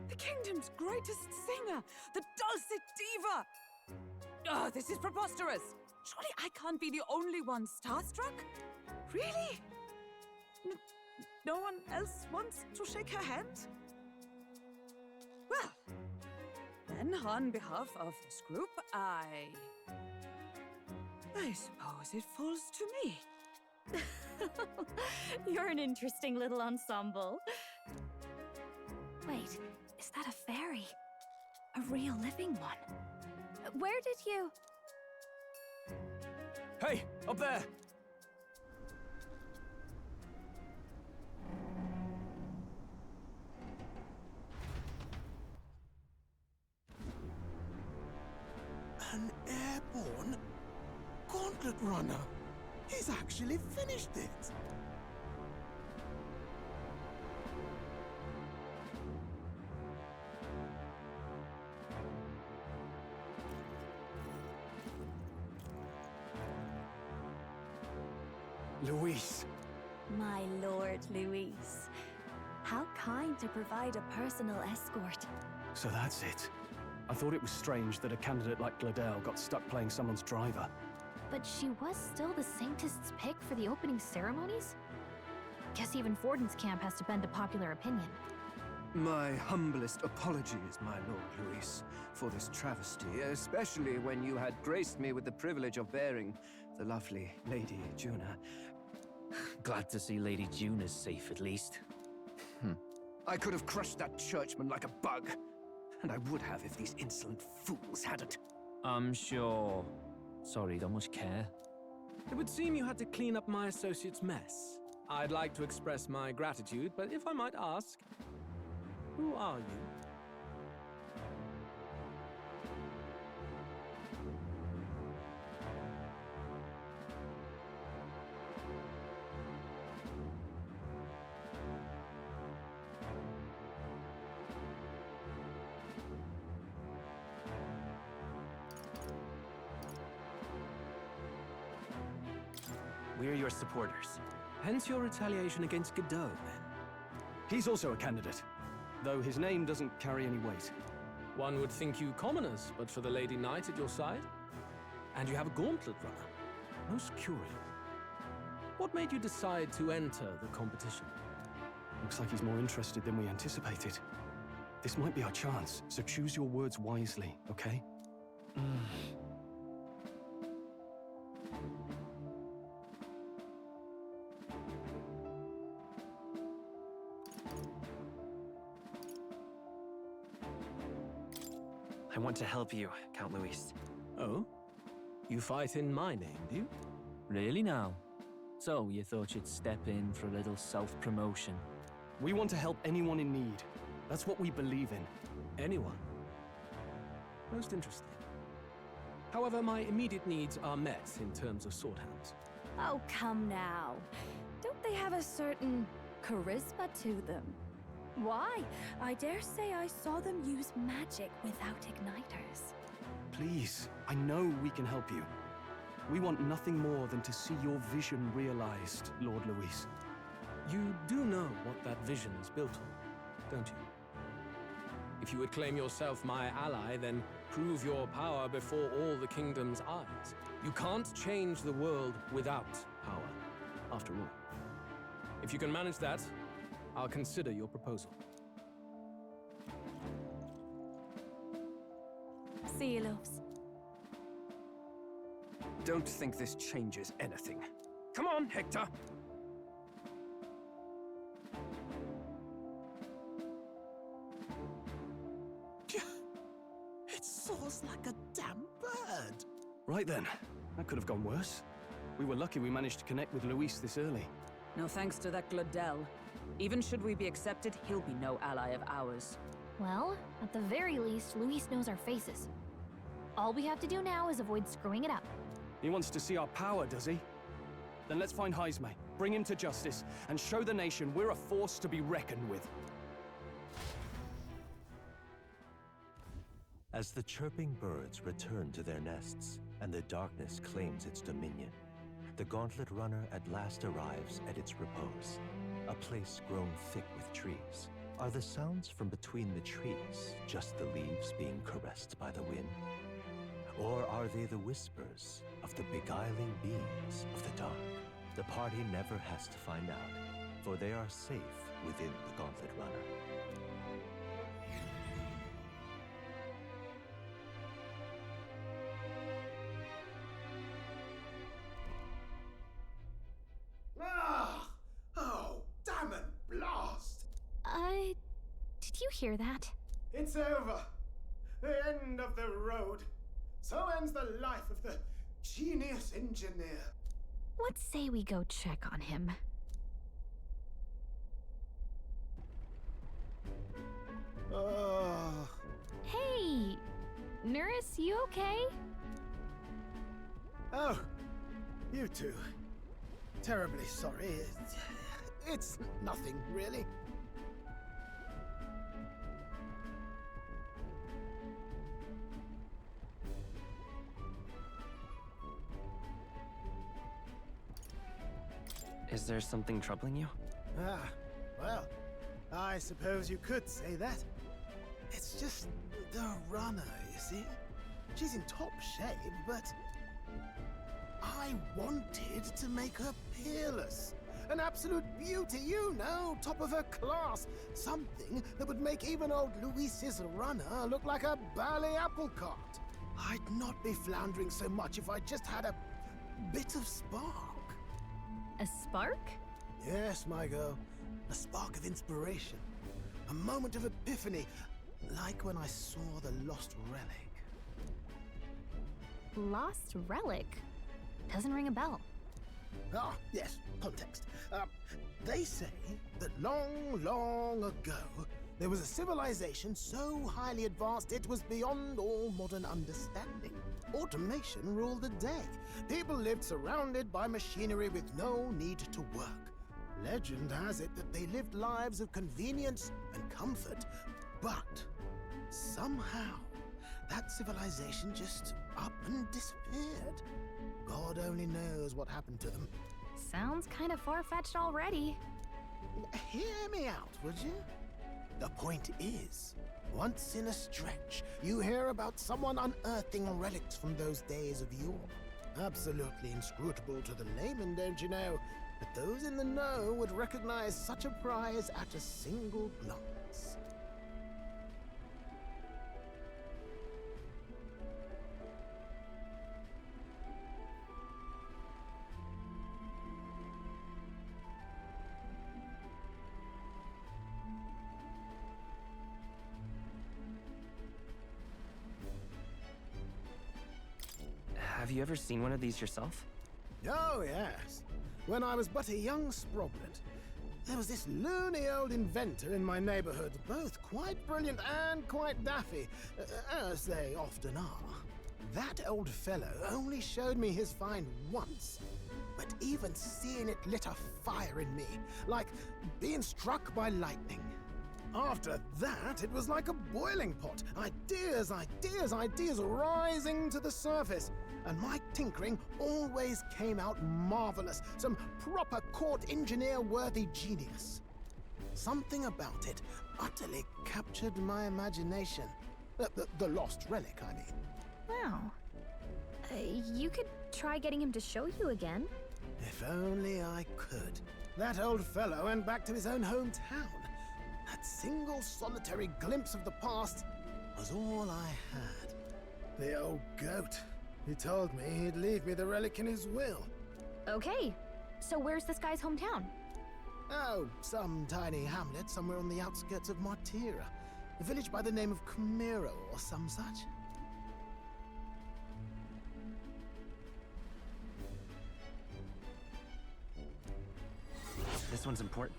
The kingdom's greatest singer! The dulcet diva! Oh, this is preposterous! Surely I can't be the only one starstruck? Really? No one else wants to shake her hand? Well, then on behalf of this group, I suppose it falls to me. You're an interesting little ensemble. Wait, is that a fairy? A real living one? Where did you... Hey, up there! An airborne gauntlet runner. He's actually finished it. Luis. My lord, Luis. How kind to provide a personal escort. So that's it. I thought it was strange that a candidate like Gladel got stuck playing someone's driver. But she was still the Sanctist's pick for the opening ceremonies? Guess even Forden's camp has to bend to popular opinion. My humblest apologies, my Lord Luis, for this travesty, especially when you had graced me with the privilege of bearing the lovely Lady Juna. Glad to see Lady Juna's safe, at least. I could have crushed that churchman like a bug. And I would have if these insolent fools hadn't. I'm sure. Sorry, don't much care. It would seem you had to clean up my associate's mess. I'd like to express my gratitude, but if I might ask, who are you? We're your supporters. Hence your retaliation against Godot, then? He's also a candidate, though his name doesn't carry any weight. One would think you commoners, but for the Lady Knight at your side? And you have a gauntlet runner. Most curious. What made you decide to enter the competition? Looks like he's more interested than we anticipated. This might be our chance, so choose your words wisely, okay? I want to help you, Count Luis. Oh? You fight in my name, do you? Really now? So, you thought you'd step in for a little self-promotion? We want to help anyone in need. That's what we believe in. Anyone? Most interesting. However, my immediate needs are met in terms of sword hands. Oh, come now. Don't they have a certain charisma to them? Why? I dare say I saw them use magic without igniters. Please, I know we can help you. We want nothing more than to see your vision realized, Lord Luis. You do know what that vision is built on, don't you? If you would claim yourself my ally, then prove your power before all the kingdom's eyes. You can't change the world without power, after all. If you can manage that, I'll consider your proposal. See you, loves. Don't think this changes anything. Come on, Hector! It soars like a damn bird. Right then. That could have gone worse. We were lucky we managed to connect with Luis this early. No thanks to that Glodell. Even should we be accepted, he'll be no ally of ours. Well, at the very least, Luis knows our faces. All we have to do now is avoid screwing it up. He wants to see our power, does he? Then let's find Jaime, bring him to justice, and show the nation we're a force to be reckoned with. As the chirping birds return to their nests and the darkness claims its dominion, the Gauntlet Runner at last arrives at its repose, a place grown thick with trees. Are the sounds from between the trees just the leaves being caressed by the wind? Or are they the whispers of the beguiling beings of the dark? The party never has to find out, for they are safe within the Gauntlet Runner. Oh, damn it, blast! Did you hear that? It's over. The end of the road. So ends the life of the genius engineer. Let's say we go check on him. Hey! Nurse, you okay? Oh, you two. Terribly sorry. It's nothing, really. Is there something troubling you? Ah, well, I suppose you could say that. It's just the runner, you see? She's in top shape, but I wanted to make her peerless. An absolute beauty, you know, top of her class. Something that would make even old Luis's runner look like a ballet apple cart. I'd not be floundering so much if I just had a bit of spark. A spark? Yes, my girl. A spark of inspiration. A moment of epiphany, like when I saw the lost relic. Lost relic? Doesn't ring a bell. Ah, yes, context. They say that long, long ago, there was a civilization so highly advanced it was beyond all modern understanding. Automation ruled the day. People lived surrounded by machinery with no need to work. Legend has it that they lived lives of convenience and comfort, but somehow that civilization just up and disappeared. God only knows what happened to them. Sounds kind of far-fetched already. Hear me out, would you? The point is, once in a stretch, you hear about someone unearthing relics from those days of yore. Absolutely inscrutable to the layman, don't you know? But those in the know would recognize such a prize at a single glance. Have you ever seen one of these yourself? Oh, yes. When I was but a young sprobblet, there was this loony old inventor in my neighborhood, both quite brilliant and quite daffy, as they often are. That old fellow only showed me his find once, but even seeing it lit a fire in me, like being struck by lightning. After that, it was like a boiling pot. Ideas, ideas, ideas rising to the surface. and my tinkering always came out marvelous. Some proper court engineer-worthy genius. Something about it utterly captured my imagination. The lost relic, I mean. Wow. You could try getting him to show you again. If only I could. That old fellow went back to his own hometown. That single solitary glimpse of the past was all I had. The old goat. He told me he'd leave me the relic in his will. Okay, so where's this guy's hometown? Oh, some tiny hamlet somewhere on the outskirts of Martira. A village by the name of Camiro or some such. This one's important.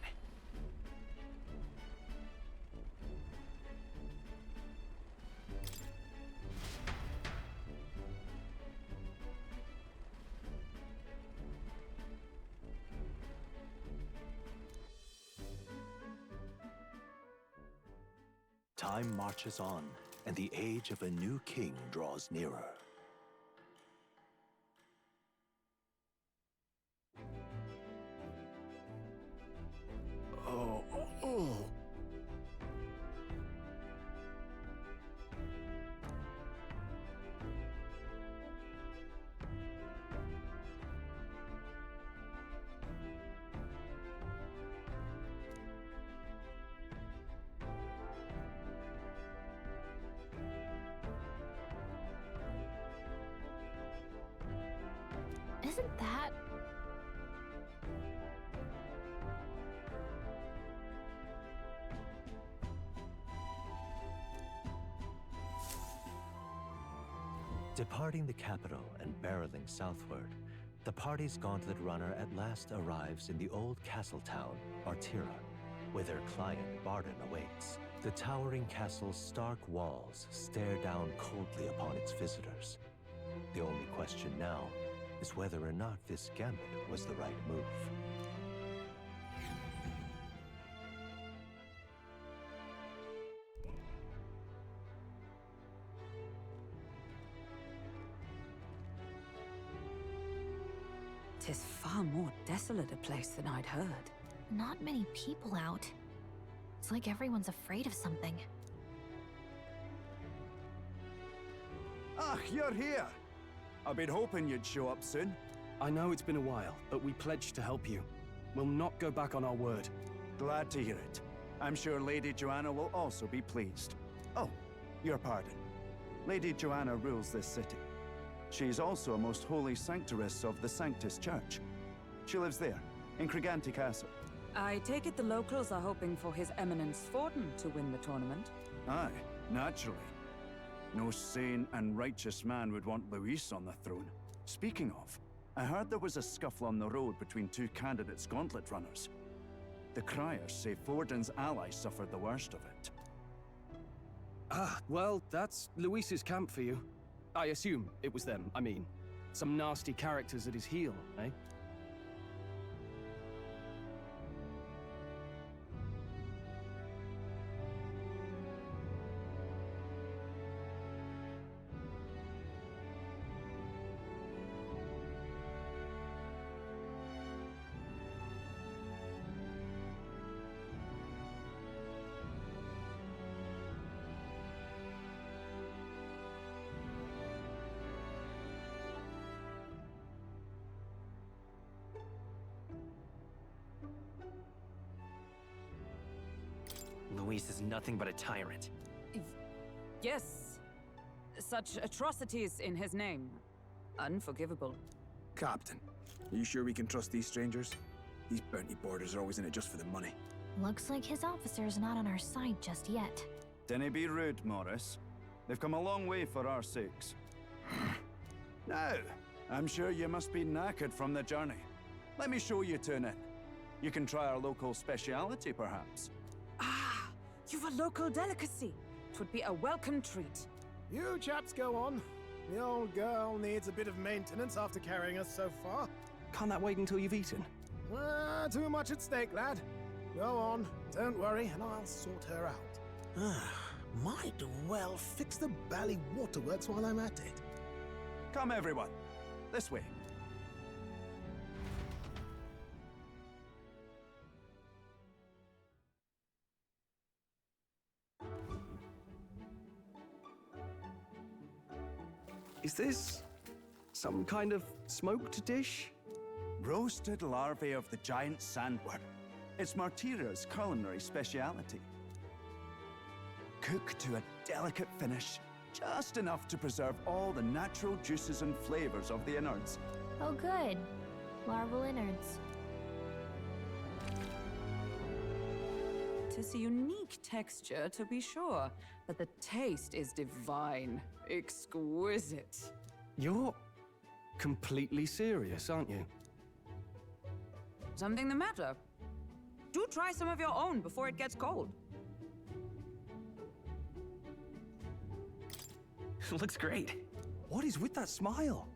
Time marches on, and the age of a new king draws nearer. Oh. Isn't that... Departing the capital and barreling southward, the party's gauntlet runner at last arrives in the old castle town, Martira, where their client, Barden, awaits. The towering castle's stark walls stare down coldly upon its visitors. The only question now is whether or not this gambit was the right move. Tis far more desolate a place than I'd heard. Not many people out. It's like everyone's afraid of something. Ah, you're here! I've been hoping you'd show up soon. I know it's been a while, but we pledged to help you. We'll not go back on our word. Glad to hear it. I'm sure Lady Joanna will also be pleased. Oh, your pardon. Lady Joanna rules this city. She's also a most holy sanctoress of the Sanctus Church. She lives there, in Criganti Castle. I take it the locals are hoping for His Eminence Forden to win the tournament? Aye, naturally. No sane and righteous man would want Luis on the throne. Speaking of, I heard there was a scuffle on the road between two candidates' gauntlet runners. The criers say Forden's allies suffered the worst of it. Ah, well, that's Luis's camp for you. I assume it was them, I mean. Some nasty characters at his heel, eh? Luis is nothing but a tyrant. Yes. Such atrocities in his name. Unforgivable. Captain, are you sure we can trust these strangers? These bounty boarders are always in it just for the money. Looks like his officer's not on our side just yet. Dinna be rude, Morris. They've come a long way for our sakes. Now, I'm sure you must be knackered from the journey. Let me show you to an inn. You can try our local speciality, perhaps. Ah, you've a local delicacy. It would be a welcome treat. You chaps go on. The old girl needs a bit of maintenance after carrying us so far. Can't that wait until you've eaten? Too much at stake, lad. Go on, don't worry, and I'll sort her out. Might well fix the bally waterworks while I'm at it. Come, everyone. This way. Is this some kind of smoked dish? Roasted larvae of the giant sandworm. It's Martira's culinary speciality. Cooked to a delicate finish, just enough to preserve all the natural juices and flavors of the innards. Oh, good. Larval innards. Tis a unique texture, to be sure, but the taste is divine. Exquisite. You're completely serious, aren't you? Something the matter? Do try some of your own before it gets cold. Looks great. What is with that smile?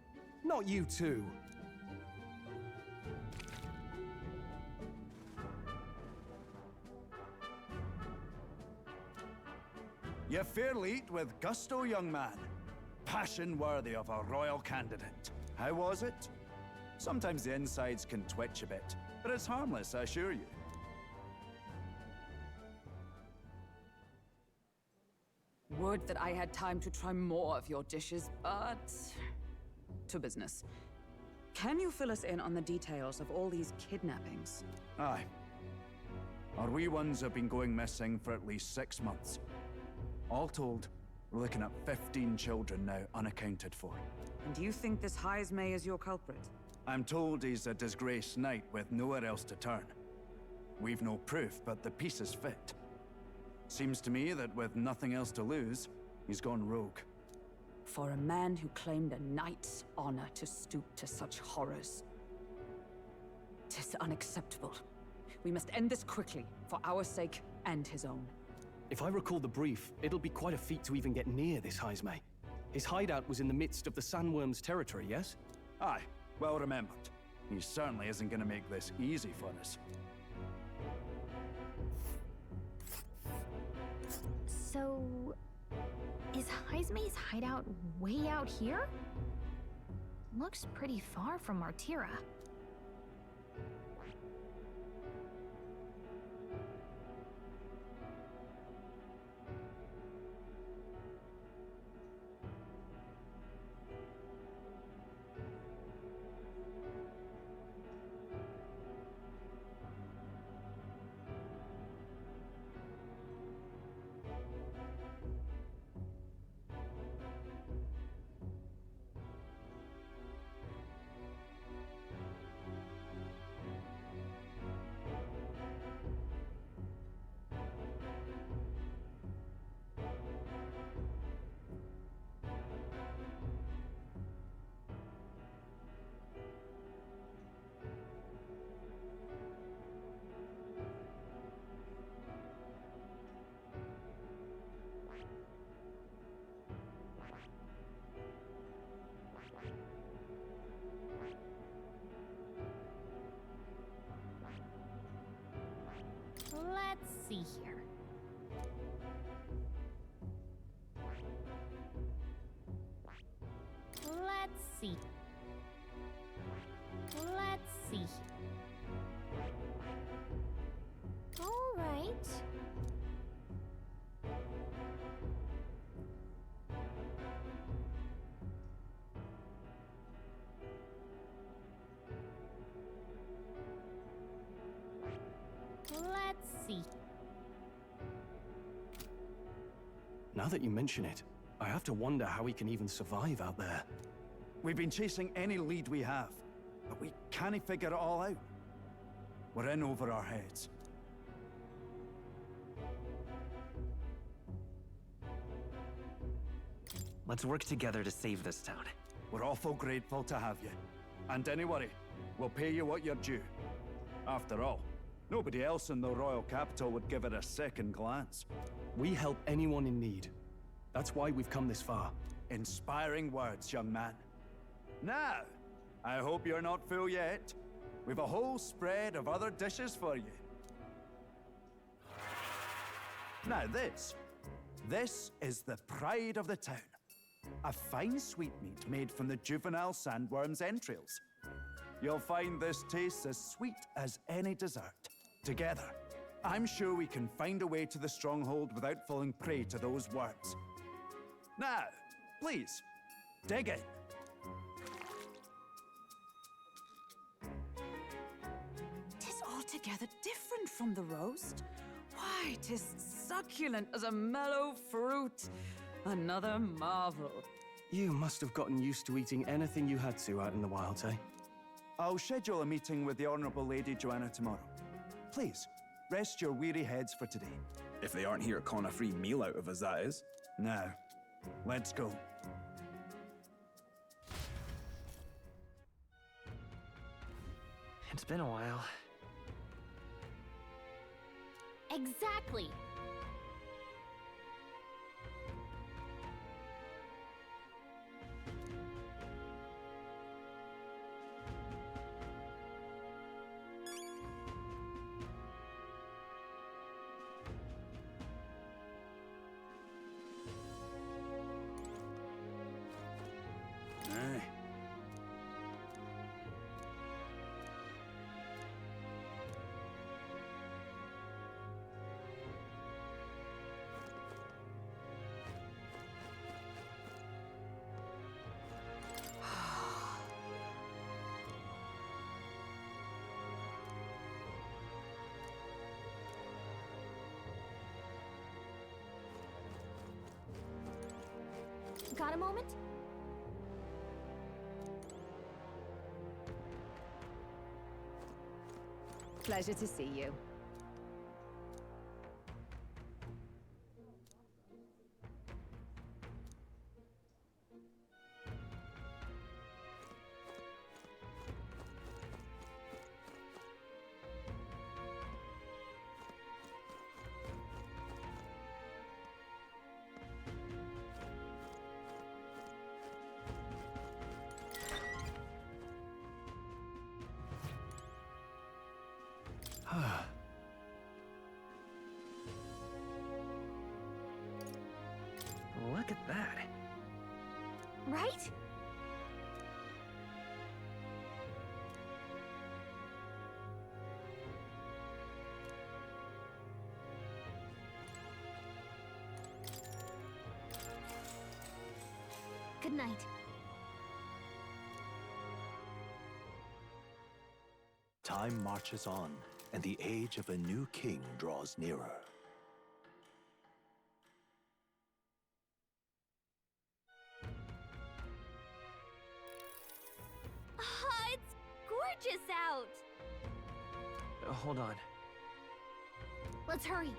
Not you two. You fairly eat with gusto, young man. Passion worthy of a royal candidate. How was it? Sometimes the insides can twitch a bit, but it's harmless, I assure you. Would that I had time to try more of your dishes, but... to business. Can you fill us in on the details of all these kidnappings? Aye. Our wee ones have been going missing for at least 6 months. All told, we're looking at 15 children now unaccounted for. And do you think this Heismay is your culprit? I'm told he's a disgraced knight with nowhere else to turn. We've no proof, but the pieces fit. Seems to me that with nothing else to lose, he's gone rogue. For a man who claimed a knight's honor to stoop to such horrors. 'Tis unacceptable. We must end this quickly, for our sake and his own. If I recall the brief, it'll be quite a feat to even get near this Heismay. His hideout was in the midst of the Sandworm's territory, yes? Aye, well remembered. He certainly isn't going to make this easy for us. So... is Heismay's hideout way out here? Looks pretty far from Martira. Let's see here. Let's see. Let's see. All right. Let's see. Now that you mention it, I have to wonder how he can even survive out there. We've been chasing any lead we have, but we can't figure it all out. We're in over our heads. Let's work together to save this town. We're awful grateful to have you. And don't worry, we'll pay you what you're due. After all, nobody else in the royal capital would give it a second glance. We help anyone in need. That's why we've come this far. Inspiring words, young man. Now, I hope you're not full yet. We've a whole spread of other dishes for you. Now this is the pride of the town. A fine sweetmeat made from the juvenile sandworm's entrails. You'll find this tastes as sweet as any dessert. Together, I'm sure we can find a way to the stronghold without falling prey to those worms. Now, please, dig in. Tis altogether different from the roast. Why, tis succulent as a mellow fruit. Another marvel. You must have gotten used to eating anything you had to out in the wilds, eh? I'll schedule a meeting with the Honorable Lady Joanna tomorrow. Please, rest your weary heads for today. If they aren't here to con a free meal out of us, that is. Now, let's go. It's been a while. Exactly. Aye. Got a moment? Pleasure to see you. Look at that. Right? Good night. Time marches on, and the age of a new king draws nearer. It's gorgeous out. Hold on. Let's hurry.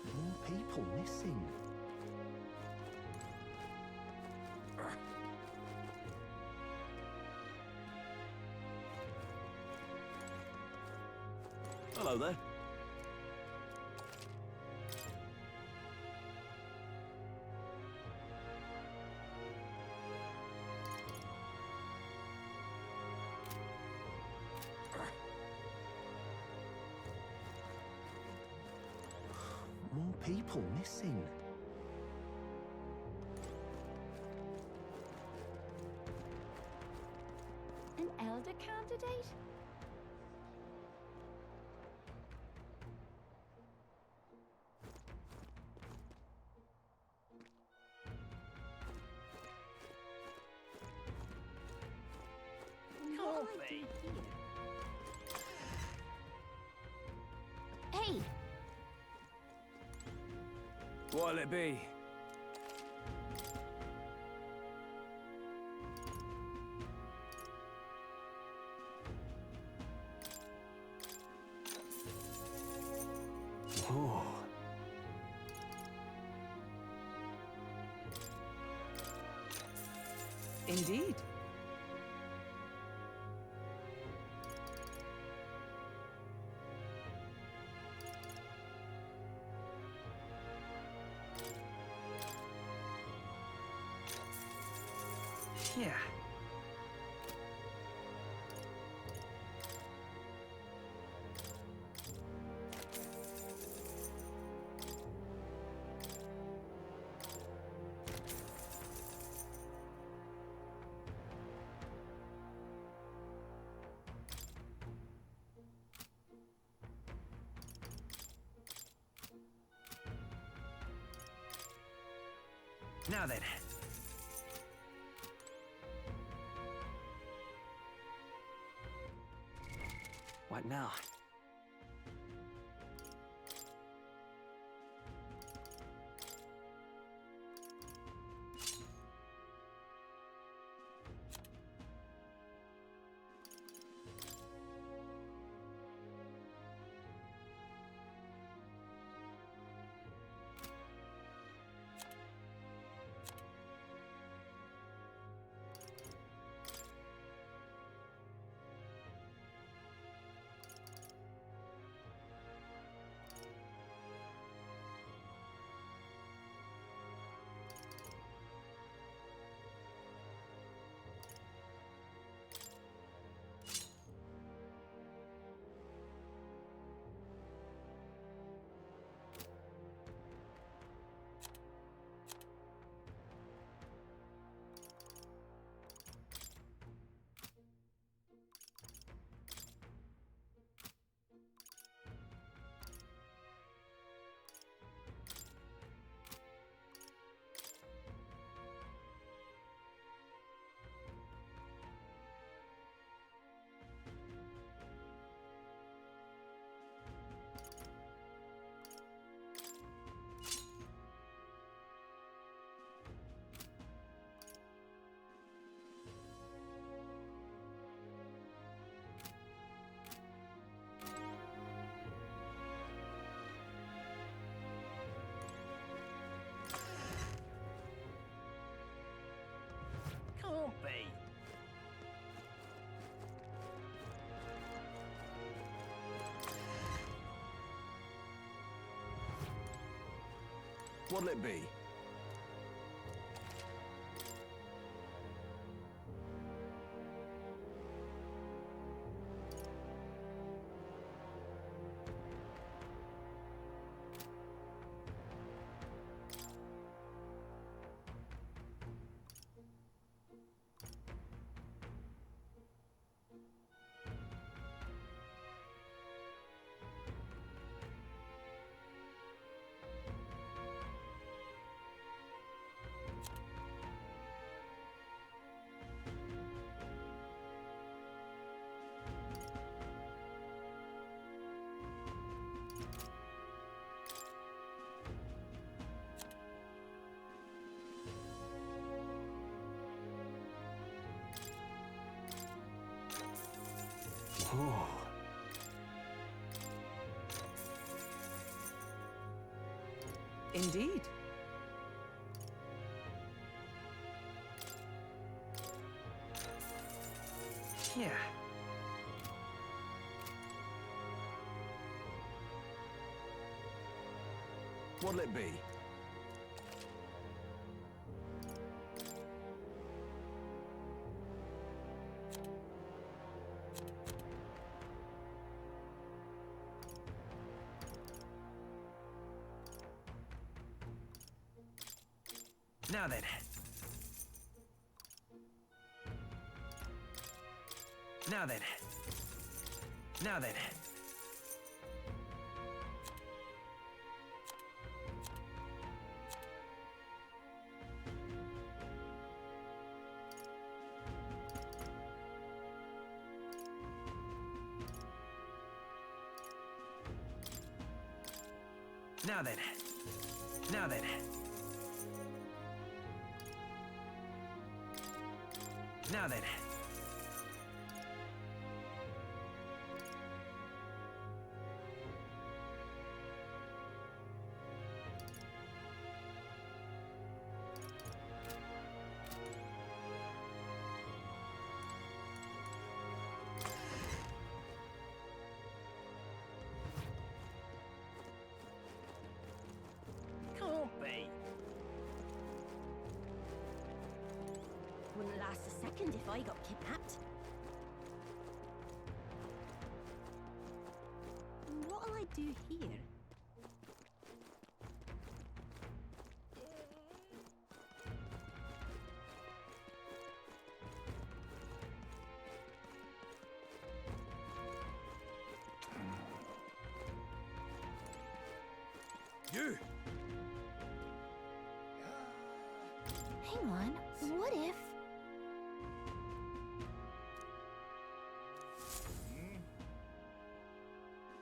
More people missing. Hello there. More people missing. An elder candidate? Coffee. Hey! What'll it be? Ooh. Indeed. Yeah. Now then. What now? Can't be. What'll it be? Ooh. Indeed. Yeah. What'll it be? Now then. Now then. Now then. Now then. Now then. Now then. Can't be. Will last a second if I got kidnapped. What'll I do here? You! Hang on, what if...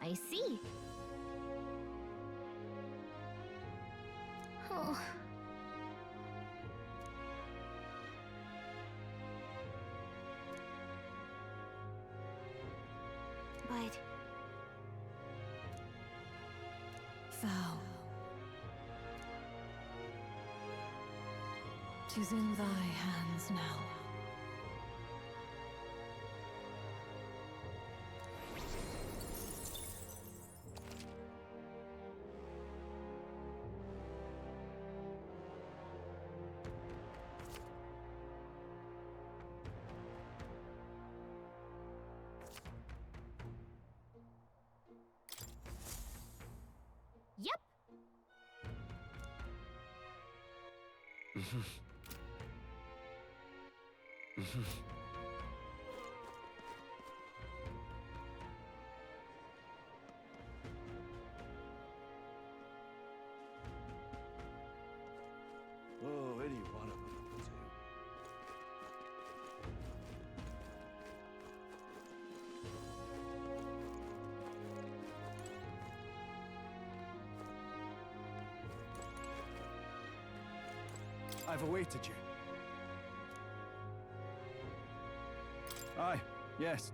I see. Oh. But... Vow. 'Tis in thy hands now. Yep. Oh, any one of them will do. I've awaited you. Aye, yes.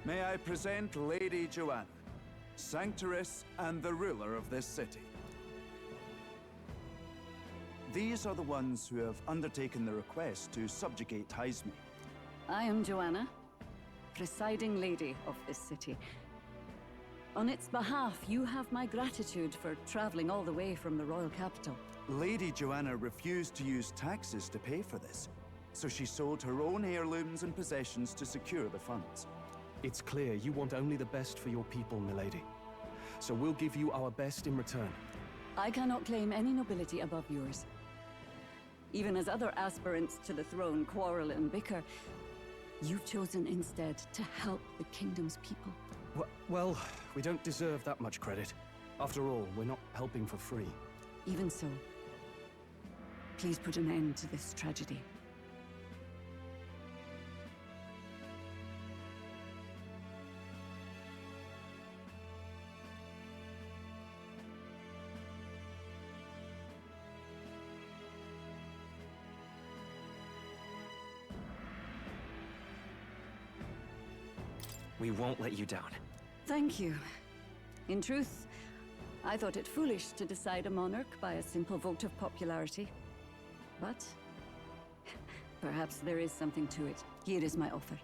May I present Lady Joanna, Sanctoress and the ruler of this city. These are the ones who have undertaken the request to subjugate Hyzme. I am Joanna, presiding lady of this city. On its behalf, you have my gratitude for traveling all the way from the royal capital. Lady Joanna refused to use taxes to pay for this, so she sold her own heirlooms and possessions to secure the funds. It's clear you want only the best for your people, milady. So we'll give you our best in return. I cannot claim any nobility above yours. Even as other aspirants to the throne quarrel and bicker, you've chosen instead to help the kingdom's people. Well, we don't deserve that much credit. After all, we're not helping for free. Even so, please put an end to this tragedy. We won't let you down. Thank you. In truth, I thought it foolish to decide a monarch by a simple vote of popularity. But perhaps there is something to it. Here is my offer.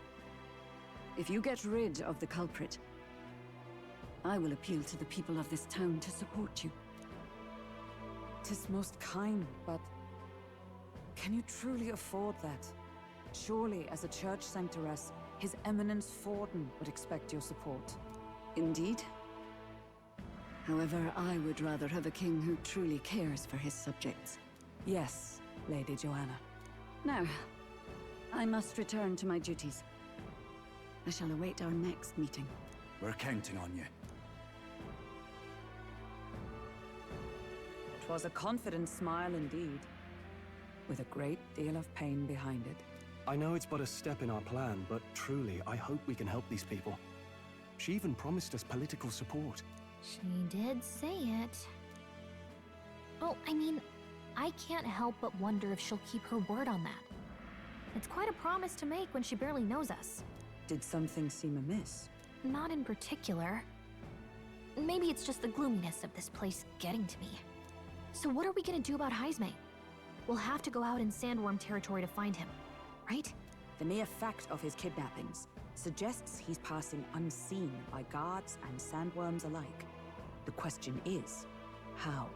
If you get rid of the culprit, I will appeal to the people of this town to support you. 'Tis most kind, but can you truly afford that? Surely, as a church sanctoress, His Eminence Forden would expect your support. Indeed. However, I would rather have a king who truly cares for his subjects. Yes, Lady Joanna. Now, I must return to my duties. I shall await our next meeting. We're counting on you. 'Twas a confident smile indeed, with a great deal of pain behind it. I know it's but a step in our plan, but truly, I hope we can help these people. She even promised us political support. She did say it. Oh, I mean, I can't help but wonder if she'll keep her word on that. It's quite a promise to make when she barely knows us. Did something seem amiss? Not in particular. Maybe it's just the gloominess of this place getting to me. So what are we gonna do about Hyzme? We'll have to go out in Sandworm territory to find him, right? The mere fact of his kidnappings suggests he's passing unseen by guards and sandworms alike. The question is, how?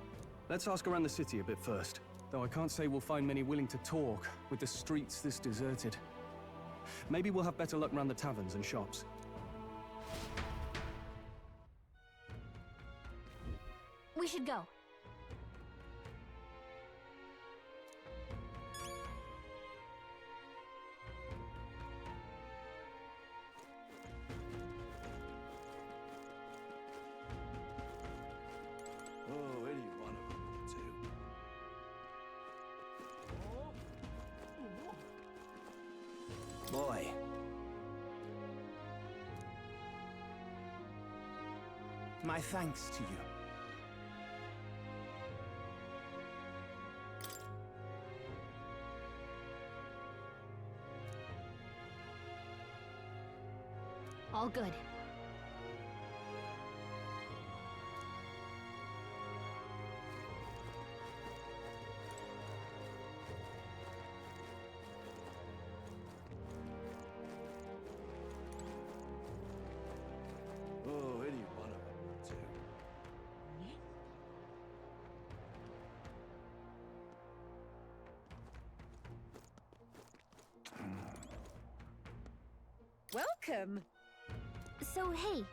Let's ask around the city a bit first. Though I can't say we'll find many willing to talk, with the streets this deserted. Maybe we'll have better luck around the taverns and shops. We should go. Oh, any one of them will do. Boy. My thanks to you. All good. Oh, any one of them will do. Welcome! So, hey.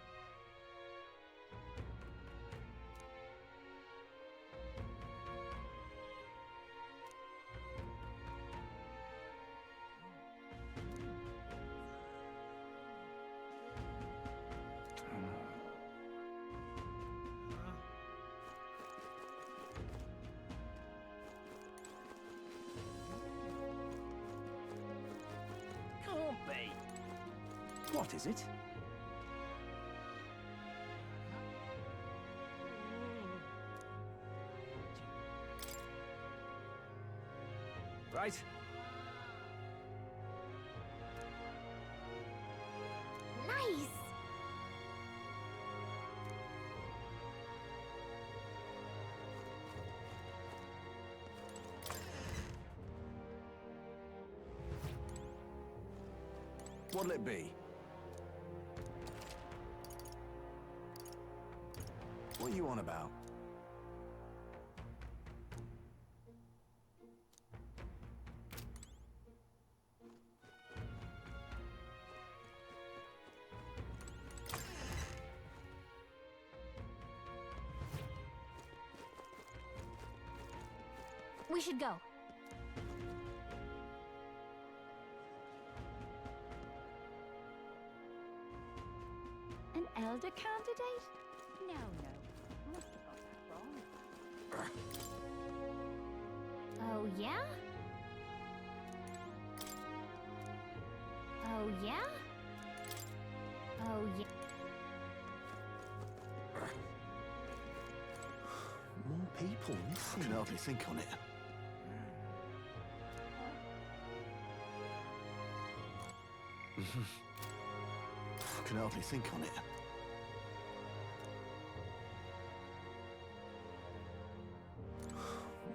Can't be. What is it? Right. Nice! What'll it be? What are you on about? We should go. An elder candidate? No. Must have got that wrong. Oh, yeah? Oh, yeah? Oh, yeah. More people missing. I can hardly think on it. I can hardly think on it.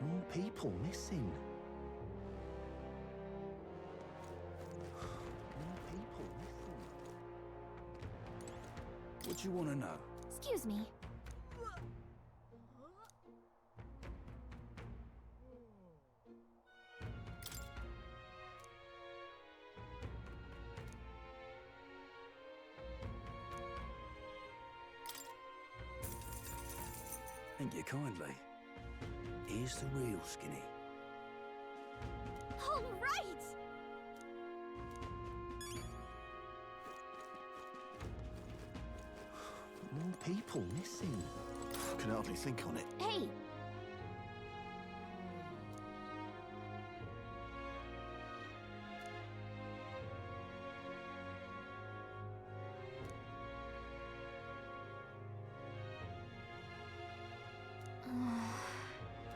More people missing. More people missing. What do you want to know? Excuse me. Thank you kindly. Here's the real skinny. All right! More people missing. I can hardly think on it. Hey!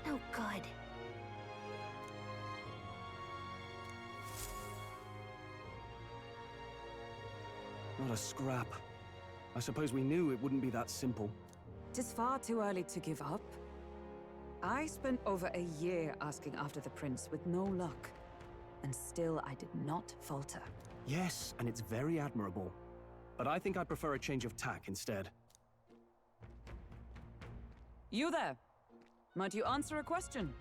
Oh, good. Not a scrap. I suppose we knew it wouldn't be that simple. 'Tis far too early to give up. I spent over a year asking after the prince with no luck, and still I did not falter. Yes, and it's very admirable. But I think I'd prefer a change of tack instead. You there? Might you answer a question?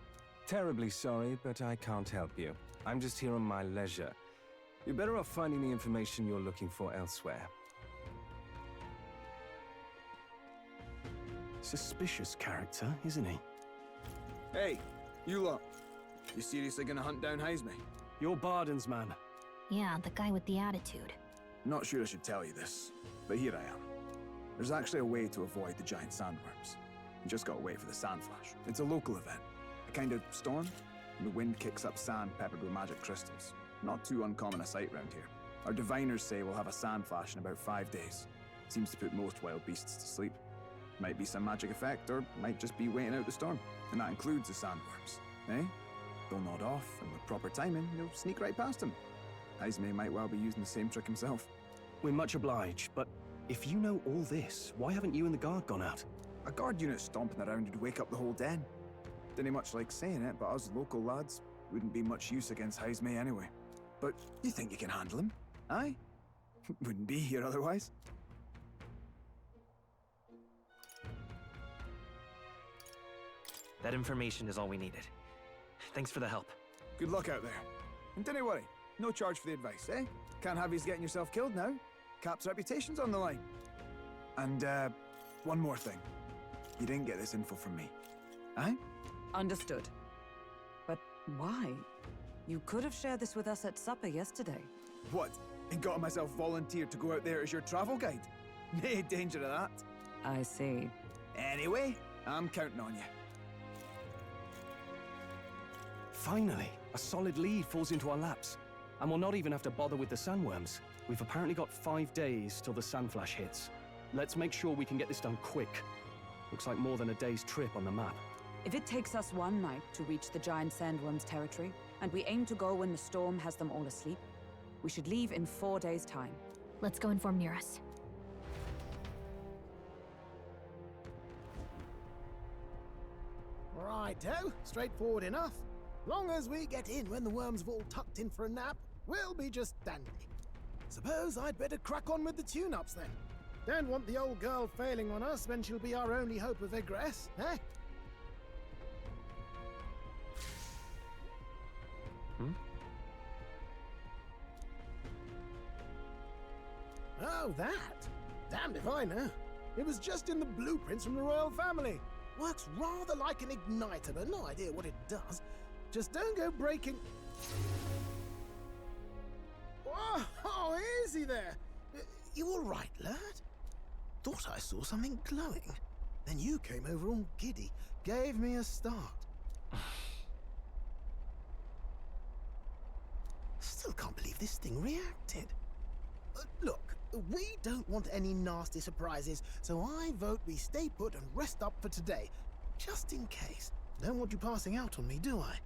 Terribly sorry, but I can't help you. I'm just here on my leisure. You're better off finding the information you're looking for elsewhere. Suspicious character, isn't he? Hey, you lot. You seriously gonna hunt down Heisme? You're Barden's man. Yeah, the guy with the attitude. Not sure I should tell you this, but here I am. There's actually a way to avoid the giant sandworms. You just gotta wait for the sand flash. It's a local event. A kind of storm, and the wind kicks up sand peppered with magic crystals. Not too uncommon a sight round here. Our diviners say we'll have a sand flash in about 5 days. Seems to put most wild beasts to sleep. Might be some magic effect, or might just be waiting out the storm. And that includes the sandworms, eh? They'll nod off, and with proper timing, you'll sneak right past them. Heisme might well be using the same trick himself. We're much obliged, but if you know all this, why haven't you and the guard gone out? A guard unit stomping around would wake up the whole den. Didn't much like saying it, but us local lads wouldn't be much use against Heisme anyway. But you think you can handle him? Aye? Wouldn't be here otherwise. That information is all we needed. Thanks for the help. Good luck out there. And don't worry, no charge for the advice, eh? Can't have you getting yourself killed now. Cap's reputation's on the line. And, one more thing. You didn't get this info from me. Aye? Understood. But why? You could have shared this with us at supper yesterday. What? And got myself volunteered to go out there as your travel guide? Nae danger of that. I see. Anyway, I'm counting on you. Finally, a solid lead falls into our laps. And we'll not even have to bother with the sandworms. We've apparently got 5 days till the sandflash hits. Let's make sure we can get this done quick. Looks like more than a day's trip on the map. If it takes us one night to reach the giant sandworm's territory, and we aim to go when the storm has them all asleep, we should leave in 4 days' time. Let's go inform Nearest. Righto, straightforward enough. Long as we get in when the worms have all tucked in for a nap, we'll be just dandy. Suppose I'd better crack on with the tune-ups then. Don't want the old girl failing on us when she'll be our only hope of egress, eh? Oh, that? Damned if I know. It was just in the blueprints from the royal family. Works rather like an igniter, but no idea what it does. Just don't go breaking... Oh, easy there. You all right, lad? Thought I saw something glowing. Then you came over all giddy, gave me a start. Still can't believe this thing reacted. Look, we don't want any nasty surprises, so I vote we stay put and rest up for today. Just in case. Don't want you passing out on me, do I?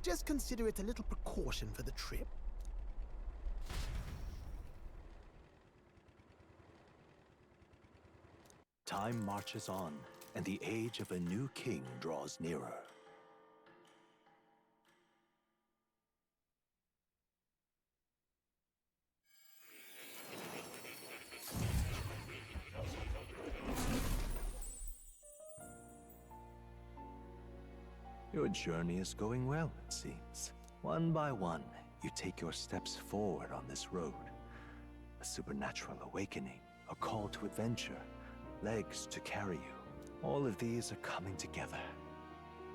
Just consider it a little precaution for the trip. Time marches on, and the age of a new king draws nearer. Your journey is going well, it seems. One by one, you take your steps forward on this road. A supernatural awakening, a call to adventure, legs to carry you. All of these are coming together.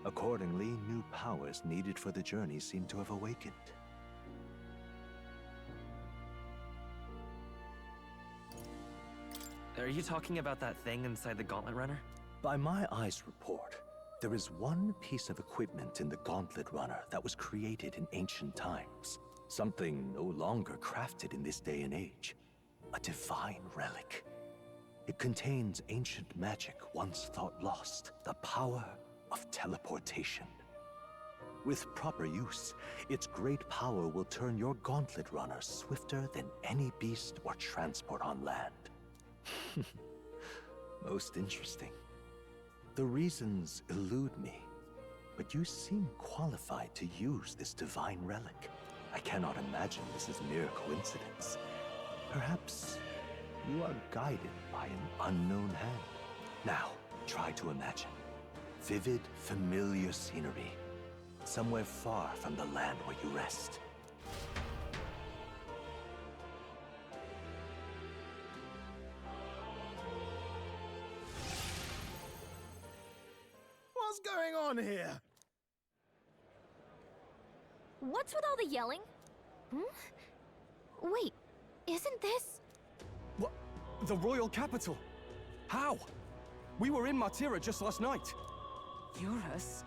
Accordingly, new powers needed for the journey seem to have awakened. Are you talking about that thing inside the Gauntlet Runner? By my eyes report, there is one piece of equipment in the Gauntlet Runner that was created in ancient times. Something no longer crafted in this day and age. A divine relic. It contains ancient magic once thought lost. The power of teleportation. With proper use, its great power will turn your Gauntlet Runner swifter than any beast or transport on land. Most interesting. The reasons elude me, but you seem qualified to use this divine relic. I cannot imagine this is mere coincidence. Perhaps you are guided by an unknown hand. Now, try to imagine. Vivid, familiar scenery. Somewhere far from the land where you rest. What's going on here? What's with all the yelling? Wait, isn't this... What? The royal capital? How? We were in Martira just last night. Eurus?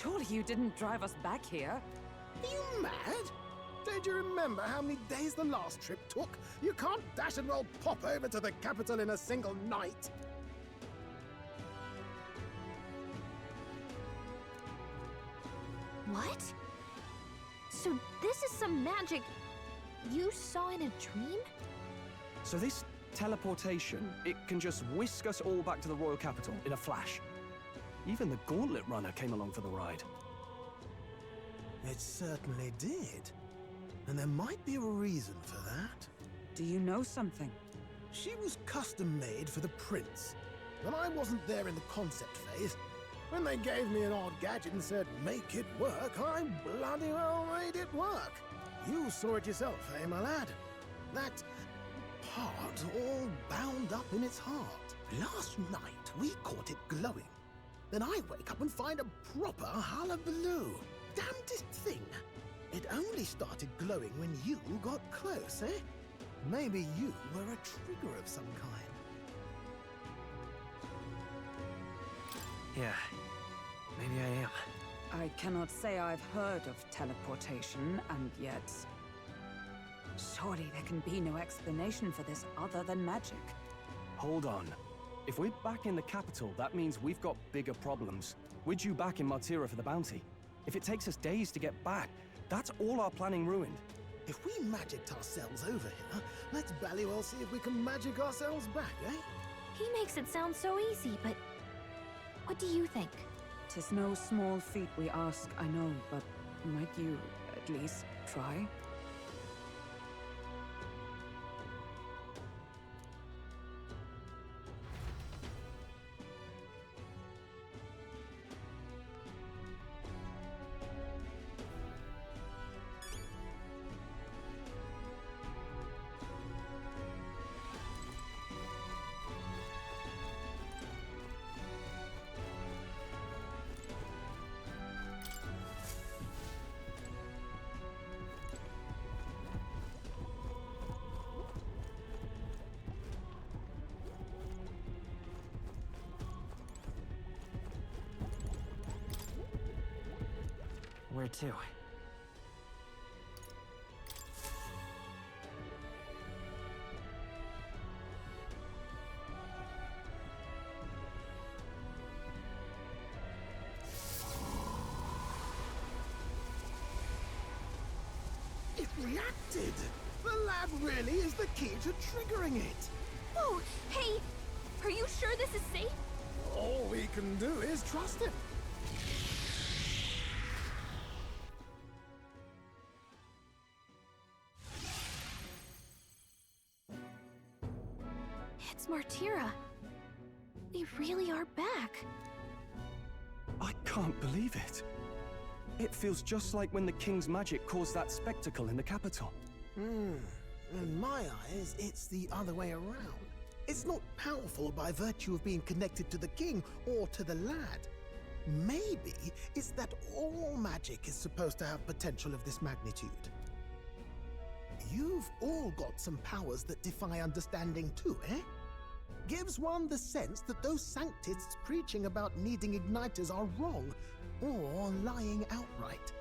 Surely you didn't drive us back here? Are you mad? Don't you remember how many days the last trip took? You can't dash and roll pop over to the capital in a single night. What? So this is some magic you saw in a dream? So this teleportation, it can just whisk us all back to the royal capital in a flash. Even the Gauntlet Runner came along for the ride. It certainly did. And there might be a reason for that. Do you know something? She was custom-made for the prince. When I wasn't there in the concept phase, when they gave me an odd gadget and said, make it work, I bloody well made it work. You saw it yourself, eh, my lad? That part all bound up in its heart. Last night, we caught it glowing. Then I wake up and find a proper hullabaloo. Damnedest thing. It only started glowing when you got close, eh? Maybe you were a trigger of some kind. Yeah, maybe I am. I cannot say I've heard of teleportation, and yet... surely there can be no explanation for this other than magic. Hold on. If we're back in the capital, that means we've got bigger problems. We're due back in Martira for the bounty. If it takes us days to get back, that's all our planning ruined. If we magicked ourselves over here, let's bally well see if we can magic ourselves back, eh? He makes it sound so easy, but... what do you think? 'Tis no small feat we ask, I know, but might you at least try? Where to? It reacted! The lad really is the key to triggering it! Whoa! Hey! Are you sure this is safe? All we can do is trust him. It's Martira. We really are back. I can't believe it. It feels just like when the king's magic caused that spectacle in the capital. In my eyes, it's the other way around. It's not powerful by virtue of being connected to the king or to the lad. Maybe it's that all magic is supposed to have potential of this magnitude. You've all got some powers that defy understanding too, eh? Gives one the sense that those sanctists preaching about needing igniters are wrong, or lying outright.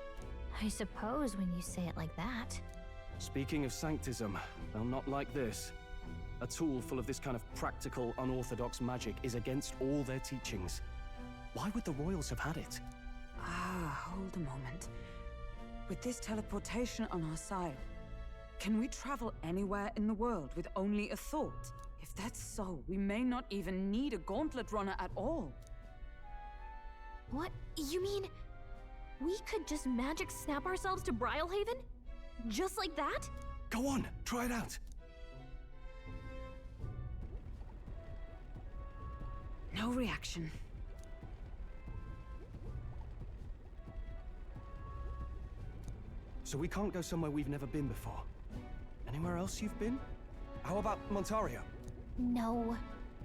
I suppose when you say it like that. Speaking of sanctism, they'll not like this. A tool full of this kind of practical, unorthodox magic is against all their teachings. Why would the royals have had it? Hold a moment. With this teleportation on our side, can we travel anywhere in the world with only a thought? If that's so, we may not even need a gauntlet runner at all. What? You mean... we could just magic snap ourselves to Brylehaven? Just like that? Go on, try it out. No reaction. So we can't go somewhere we've never been before. Anywhere else you've been? How about Montario? No.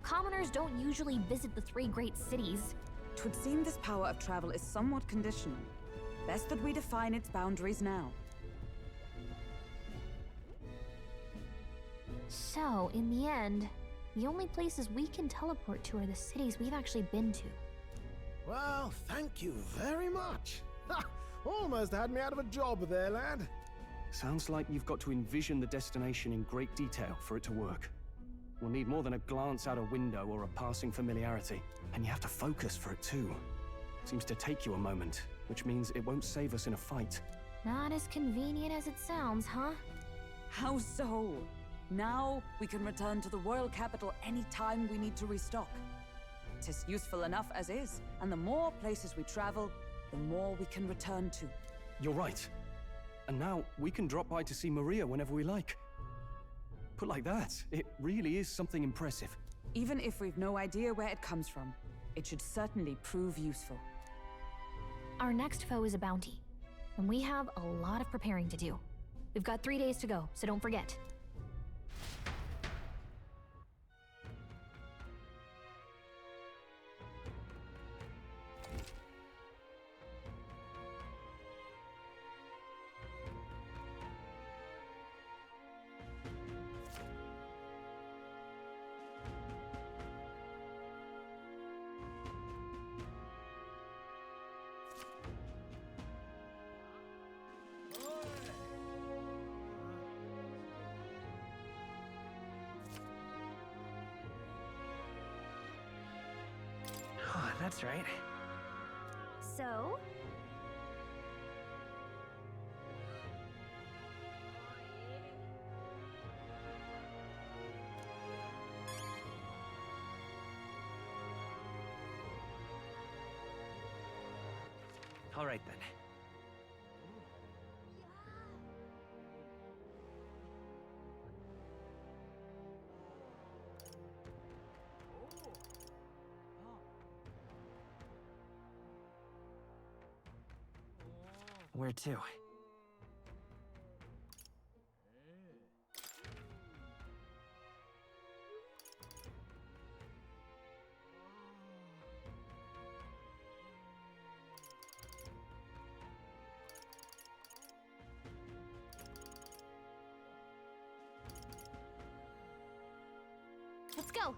Commoners don't usually visit the three great cities. 'Twould seem this power of travel is somewhat conditional. Best that we define its boundaries now. So, in the end, the only places we can teleport to are the cities we've actually been to. Well, thank you very much. Ha! Almost had me out of a job there, lad. Sounds like you've got to envision the destination in great detail for it to work. We'll need more than a glance out a window or a passing familiarity. And you have to focus for it too. Seems to take you a moment, which means it won't save us in a fight. Not as convenient as it sounds, huh? How so? Now we can return to the royal capital any time we need to restock. 'Tis useful enough as is, and the more places we travel, the more we can return to. You're right. And now we can drop by to see Maria whenever we like. Put like that, it really is something impressive. Even if we've no idea where it comes from, it should certainly prove useful. Our next foe is a bounty, and we have a lot of preparing to do. We've got 3 days to go, so don't forget. Oh, that's right. So? All right then. Where to? Let's go!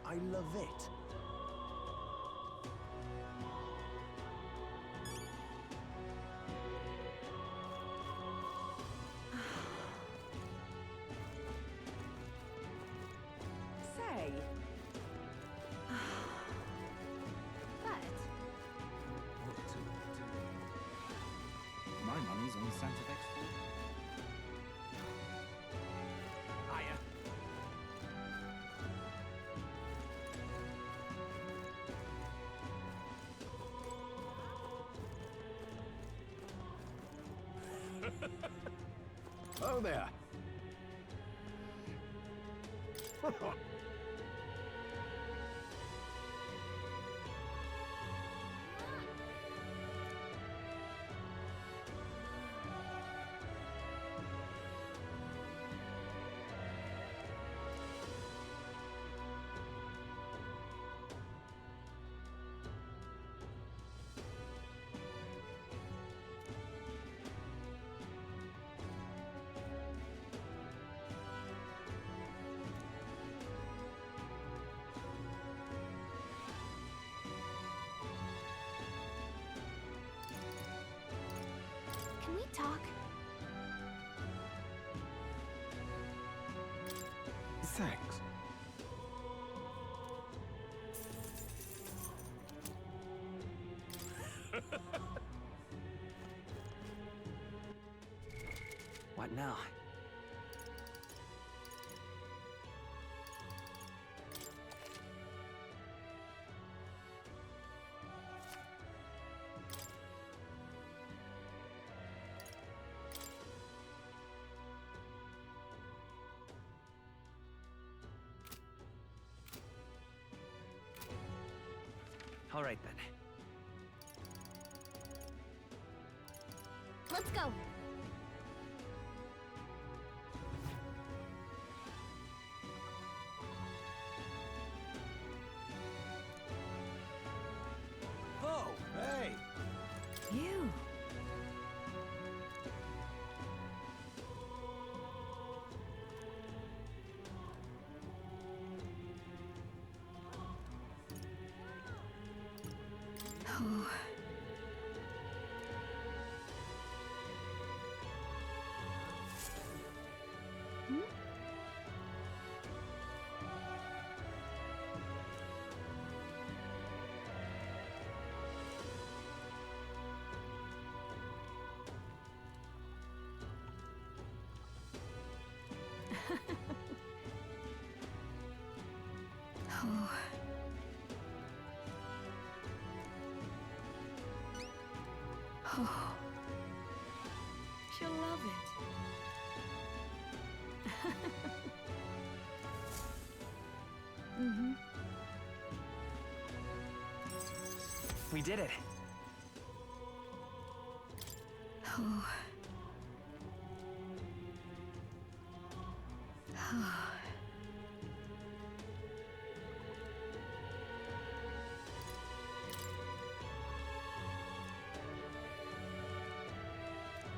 I love it. Say. But My money's on Santa Fe. Hiya. Oh there. can we talk? Thanks. What now? All right then. Let's go. Oh, hey! You. Oh. Oh. Oh. She'll love it. Mm-hmm. We did it. Oh. Oh.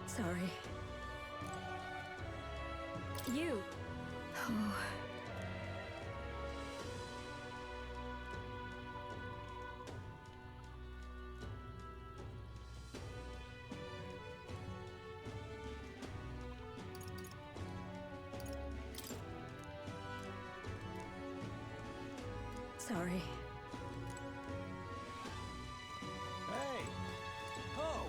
Sorry. You. Oh. Sorry. Hey! Oh!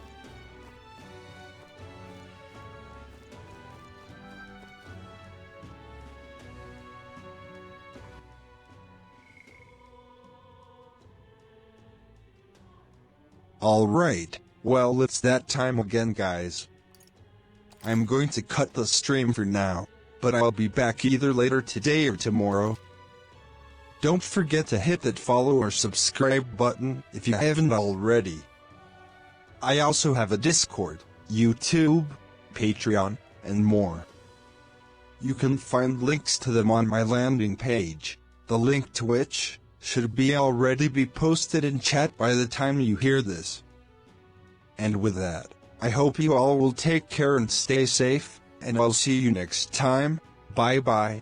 Alright, well it's that time again guys. I'm going to cut the stream for now, but I'll be back either later today or tomorrow. Don't forget to hit that follow or subscribe button if you haven't already. I also have a Discord, YouTube, Patreon, and more. You can find links to them on my landing page, the link to which should already be posted in chat by the time you hear this. And with that, I hope you all will take care and stay safe, and I'll see you next time. Bye bye.